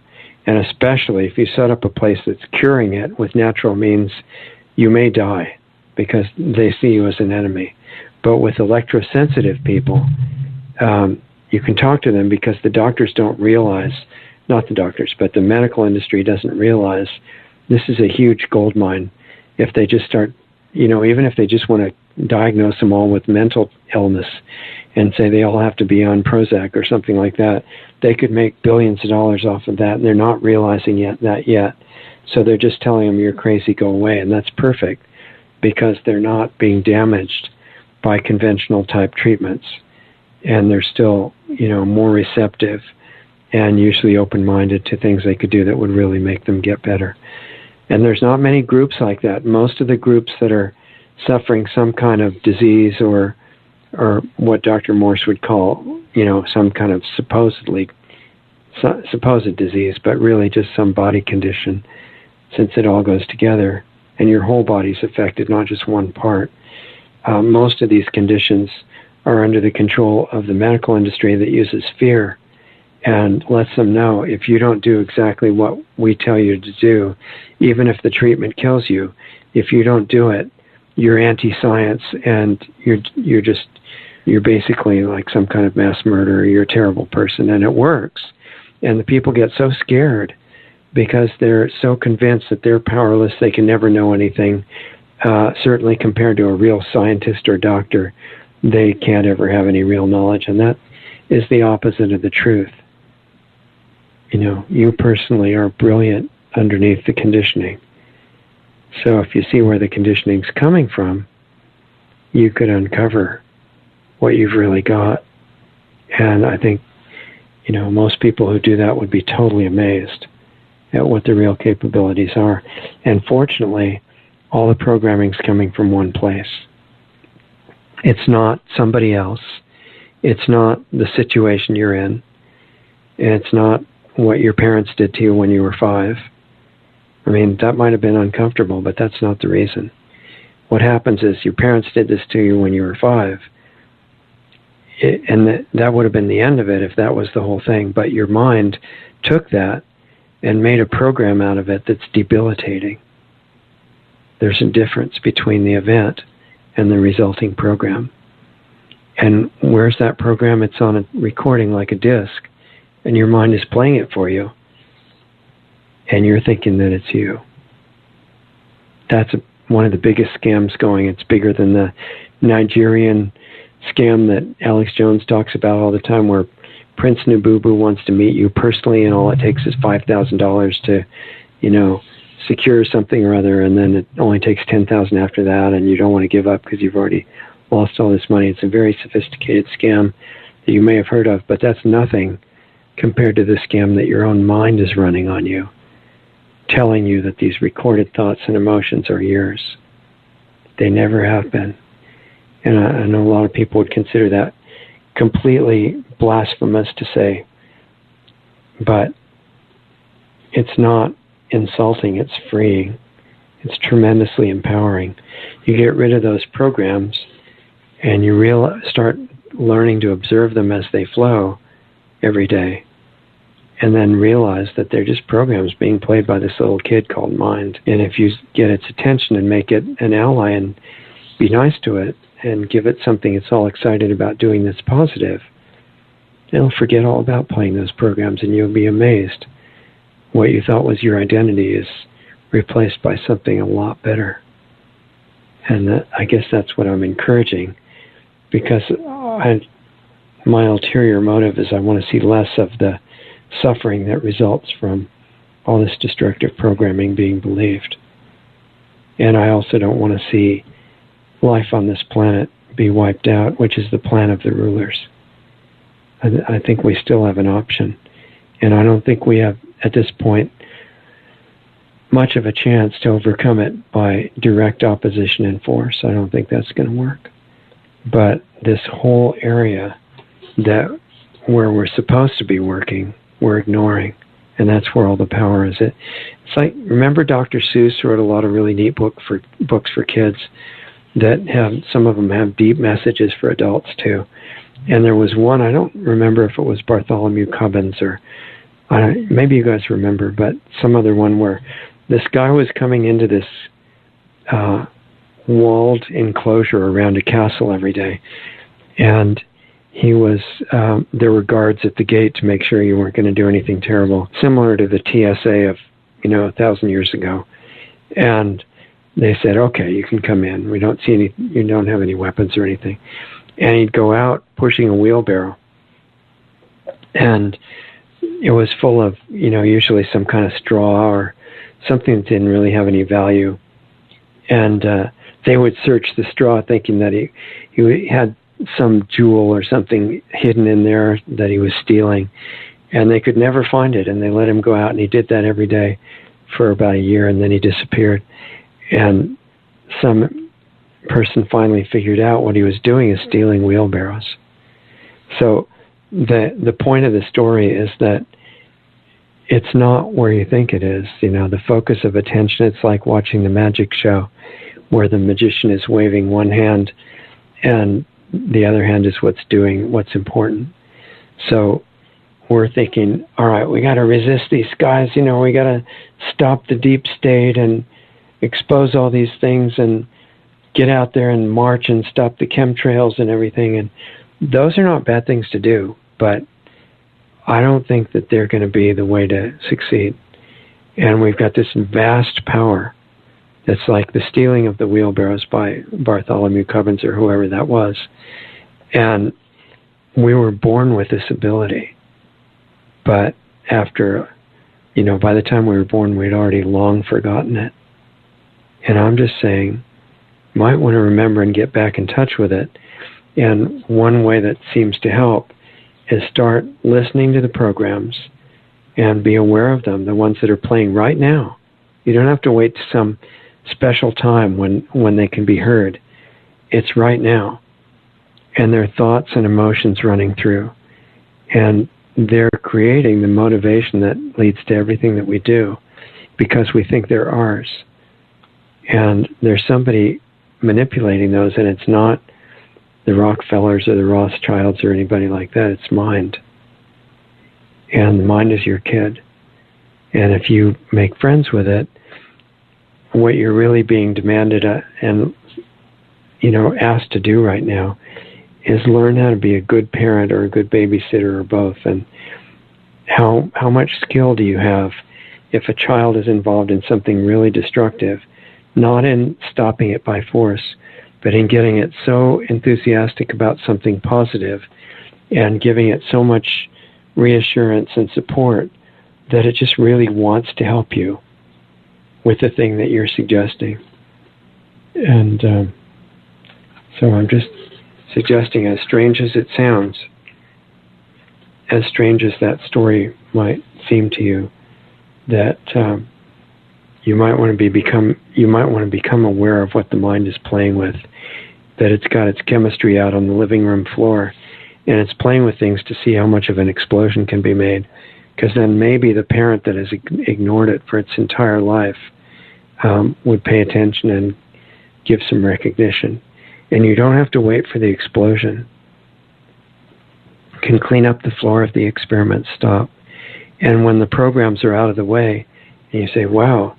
Speaker 1: And especially if you set up a place that's curing it with natural means, you may die because they see you as an enemy. But with electrosensitive people, you can talk to them because the doctors don't realize, not the doctors, but the medical industry doesn't realize this is a huge gold mine. If they just start, even if they just want to diagnose them all with mental illness and say they all have to be on Prozac or something like that, they could make billions of dollars off of that, and they're not realizing that yet. So they're just telling them, you're crazy, go away. And that's perfect because they're not being damaged by conventional type treatments. And they're still, more receptive and usually open-minded to things they could do that would really make them get better. And there's not many groups like that. Most of the groups that are suffering some kind of disease or what Dr. Morse would call, some kind of supposed disease, but really just some body condition, since it all goes together and your whole body's affected, not just one part. Most of these conditions are under the control of the medical industry that uses fear and lets them know, if you don't do exactly what we tell you to do, even if the treatment kills you, if you don't do it, you're anti-science and you're basically like some kind of mass murderer, you're a terrible person. And it works. And the people get so scared because they're so convinced that they're powerless, they can never know anything. Certainly compared to a real scientist or doctor, they can't ever have any real knowledge, and that is the opposite of the truth. You personally are brilliant underneath the conditioning. So if you see where the conditioning's coming from, you could uncover what you've really got. And I think, most people who do that would be totally amazed at what the real capabilities are. And fortunately, all the programming's coming from one place. It's not somebody else. It's not the situation you're in. It's not what your parents did to you when you were 5. I mean, that might have been uncomfortable, but that's not the reason. What happens is your parents did this to you when you were 5. And that would have been the end of it if that was the whole thing. But your mind took that and made a program out of it that's debilitating. There's a difference between the event and the resulting program. And where's that program? It's on a recording like a disc, and your mind is playing it for you, and you're thinking that it's you. That's one of the biggest scams going. It's bigger than the Nigerian scam that Alex Jones talks about all the time, where Prince Nububu wants to meet you personally, and all it takes is $5,000 to, secure something or other, and then it only takes $10,000 after that, and you don't want to give up because you've already lost all this money. It's a very sophisticated scam that you may have heard of, but that's nothing compared to the scam that your own mind is running on you, telling you that these recorded thoughts and emotions are yours. They never have been. And I know a lot of people would consider that completely blasphemous to say, but it's not insulting, it's freeing. It's tremendously empowering. You get rid of those programs and you start learning to observe them as they flow every day, and then realize that they're just programs being played by this little kid called mind. And if you get its attention and make it an ally and be nice to it and give it something it's all excited about doing that's positive, it'll forget all about playing those programs, and you'll be amazed. What you thought was your identity is replaced by something a lot better. And I guess that's what I'm encouraging, because my ulterior motive is I want to see less of the suffering that results from all this destructive programming being believed. And I also don't want to see life on this planet be wiped out, which is the plan of the rulers. I think we still have an option. And I don't think we have, at this point, much of a chance to overcome it by direct opposition and force. I don't think that's going to work. But this whole area where we're supposed to be working, we're ignoring. And that's where all the power is. It's like, remember Dr. Seuss wrote a lot of really neat books for kids that some of them have deep messages for adults too. And there was one, I don't remember if it was Bartholomew Cubbins or maybe you guys remember, but some other one where this guy was coming into this walled enclosure around a castle every day. And he was, there were guards at the gate to make sure you weren't going to do anything terrible, similar to the TSA of, 1,000 years ago. And they said, okay, you can come in. We don't see you don't have any weapons or anything. And he'd go out pushing a wheelbarrow. And it was full of, usually some kind of straw or something that didn't really have any value. And they would search the straw thinking that he had some jewel or something hidden in there that he was stealing. And they could never find it. And they let him go out, and he did that every day for about a year, and then he disappeared. And some person finally figured out what he was doing is stealing wheelbarrows. So the point of the story is that it's not where you think it is. The focus of attention, it's like watching the magic show where the magician is waving one hand and the other hand is what's important. So we're thinking, all right, we got to resist these guys. We got to stop the deep state and expose all these things and get out there and march and stop the chemtrails and everything. And those are not bad things to do, but I don't think that they're going to be the way to succeed. And we've got this vast power that's like the stealing of the wheelbarrows by Bartholomew Cubbins or whoever that was. And we were born with this ability. But after, by the time we were born, we'd already long forgotten it. And I'm just saying, you might want to remember and get back in touch with it. And one way that seems to help is start listening to the programs and be aware of them, the ones that are playing right now. You don't have to wait to some special time when they can be heard. It's right now. And there are thoughts and emotions running through. And they're creating the motivation that leads to everything that we do because we think they're ours. And there's somebody manipulating those, and it's not the Rockefellers or the Rothschilds or anybody like that. It's mind. And the mind is your kid. And if you make friends with it, what you're really being demanded and asked to do right now is learn how to be a good parent or a good babysitter or both. And how much skill do you have if a child is involved in something really destructive, not in stopping it by force, but in getting it so enthusiastic about something positive and giving it so much reassurance and support that it just really wants to help you with the thing that you're suggesting. And so I'm just suggesting, as strange as it sounds, as strange as that story might seem to you, that you might want to become aware of what the mind is playing with, that it's got its chemistry out on the living room floor, and it's playing with things to see how much of an explosion can be made. Because then maybe the parent that has ignored it for its entire life would pay attention and give some recognition. And you don't have to wait for the explosion. You can clean up the floor if the experiments stop. And when the programs are out of the way, and you say, wow,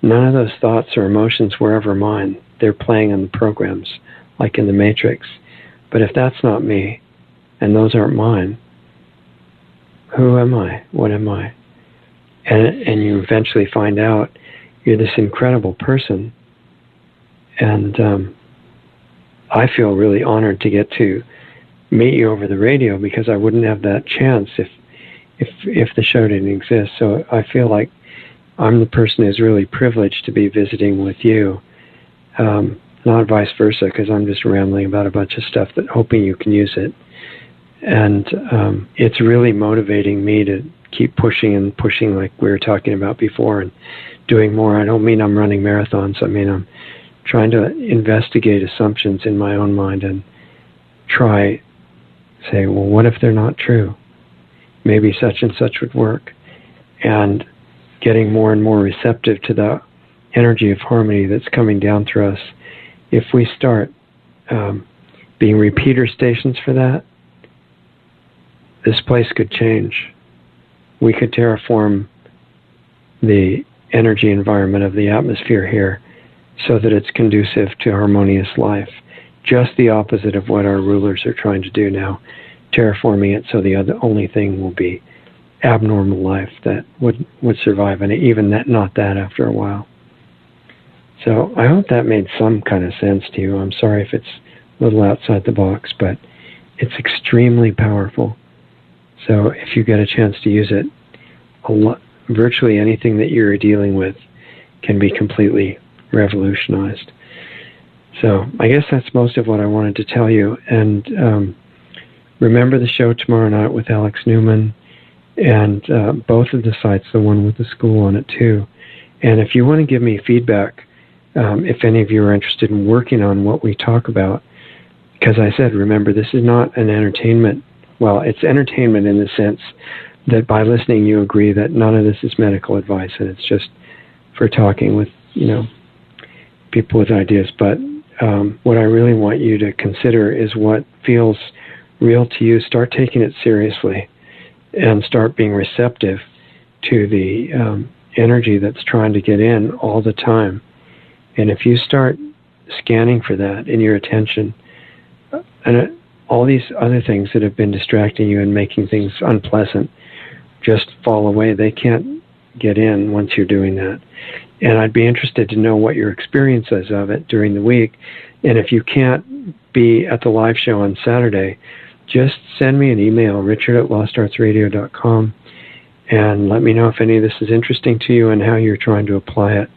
Speaker 1: none of those thoughts or emotions were ever mine. They're playing on the programs, like in the Matrix. But if that's not me, and those aren't mine, who am I? What am I? And you eventually find out you're this incredible person. And I feel really honored to get to meet you over the radio, because I wouldn't have that chance if the show didn't exist. So I feel like I'm the person who's really privileged to be visiting with you, not vice versa, because I'm just rambling about a bunch of stuff hoping you can use it. And it's really motivating me to keep pushing and pushing, like we were talking about before, and doing more. I don't mean I'm running marathons. I mean I'm trying to investigate assumptions in my own mind and say, well, what if they're not true? Maybe such and such would work. And getting more and more receptive to the energy of harmony that's coming down through us. If we start being repeater stations for that, this place could change. We could terraform the energy environment of the atmosphere here so that it's conducive to harmonious life. Just the opposite of what our rulers are trying to do now, terraforming it so the only thing will be abnormal life that would survive, and even not that after a while. So I hope that made some kind of sense to you. I'm sorry if it's a little outside the box, but it's extremely powerful. So if you get a chance to use it, virtually anything that you're dealing with can be completely revolutionized. So I guess that's most of what I wanted to tell you. And remember the show tomorrow night with Alex Newman, and both of the sites, the one with the school on it too. And if you want to give me feedback, if any of you are interested in working on what we talk about, because I said, remember, this is not an entertainment. Well, it's entertainment in the sense that by listening you agree that none of this is medical advice, and it's just for talking with, people with ideas. But what I really want you to consider is what feels real to you. Start taking it seriously and start being receptive to the energy that's trying to get in all the time. And if you start scanning for that in your attention, and all these other things that have been distracting you and making things unpleasant just fall away. They can't get in once you're doing that. And I'd be interested to know what your experience is of it during the week. And if you can't be at the live show on Saturday, just send me an email, richard@lostartsradio.com, and let me know if any of this is interesting to you and how you're trying to apply it.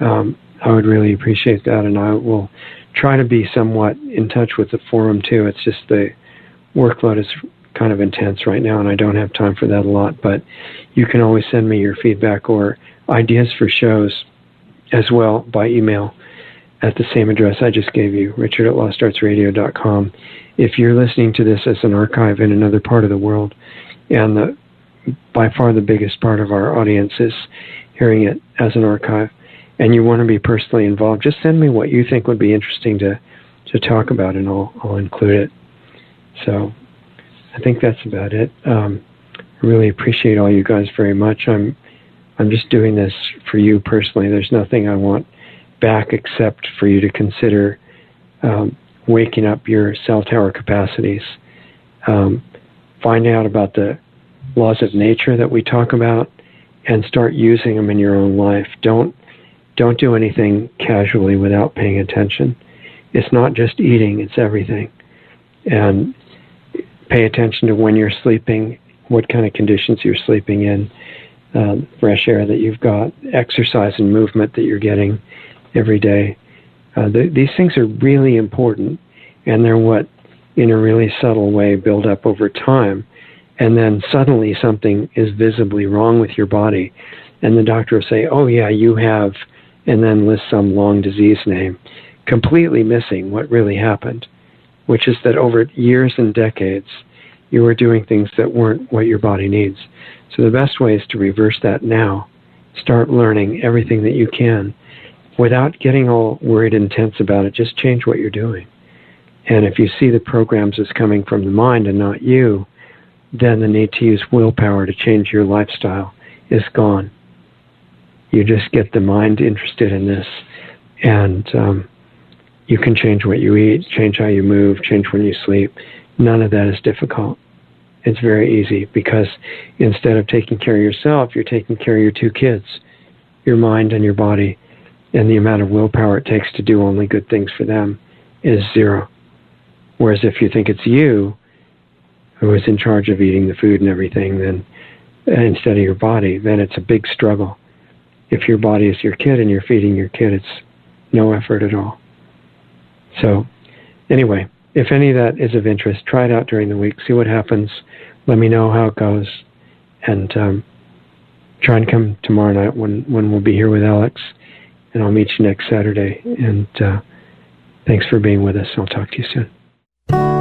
Speaker 1: I would really appreciate that, and I will try to be somewhat in touch with the forum too. It's just the workload is kind of intense right now, and I don't have time for that a lot, but you can always send me your feedback or ideas for shows as well by email at the same address I just gave you, richard@lostartsradio.com. If you're listening to this as an archive in another part of the world, and by far the biggest part of our audience is hearing it as an archive, and you want to be personally involved, just send me what you think would be interesting to talk about, and I'll include it. So I think that's about it. I really appreciate all you guys very much. I'm I'm just doing this for you personally. There's nothing I want back except for you to consider waking up your cell tower capacities. Find out about the laws of nature that we talk about and start using them in your own life. Don't do anything casually without paying attention. It's not just eating, it's everything. And pay attention to when you're sleeping, what kind of conditions you're sleeping in, fresh air that you've got, exercise and movement that you're getting every day. These things are really important, and they're what, in a really subtle way, build up over time. And then suddenly something is visibly wrong with your body, and the doctor will say, oh yeah, you have, and then list some long disease name, completely missing what really happened, which is that over years and decades, you were doing things that weren't what your body needs. So the best way is to reverse that now. Start learning everything that you can without getting all worried and tense about it. Just change what you're doing. And if you see the programs as coming from the mind and not you, then the need to use willpower to change your lifestyle is gone. You just get the mind interested in this, and you can change what you eat, change how you move, change when you sleep. None of that is difficult. It's very easy, because instead of taking care of yourself, you're taking care of your two kids, your mind and your body, and the amount of willpower it takes to do only good things for them is zero. Whereas if you think it's you who is in charge of eating the food and everything, then instead of your body, then it's a big struggle. If your body is your kid and you're feeding your kid, it's no effort at all. So anyway, if any of that is of interest, try it out during the week, see what happens, let me know how it goes, and try and come tomorrow night when we'll be here with Alex, and I'll meet you next Saturday. And thanks for being with us. I'll talk to you soon.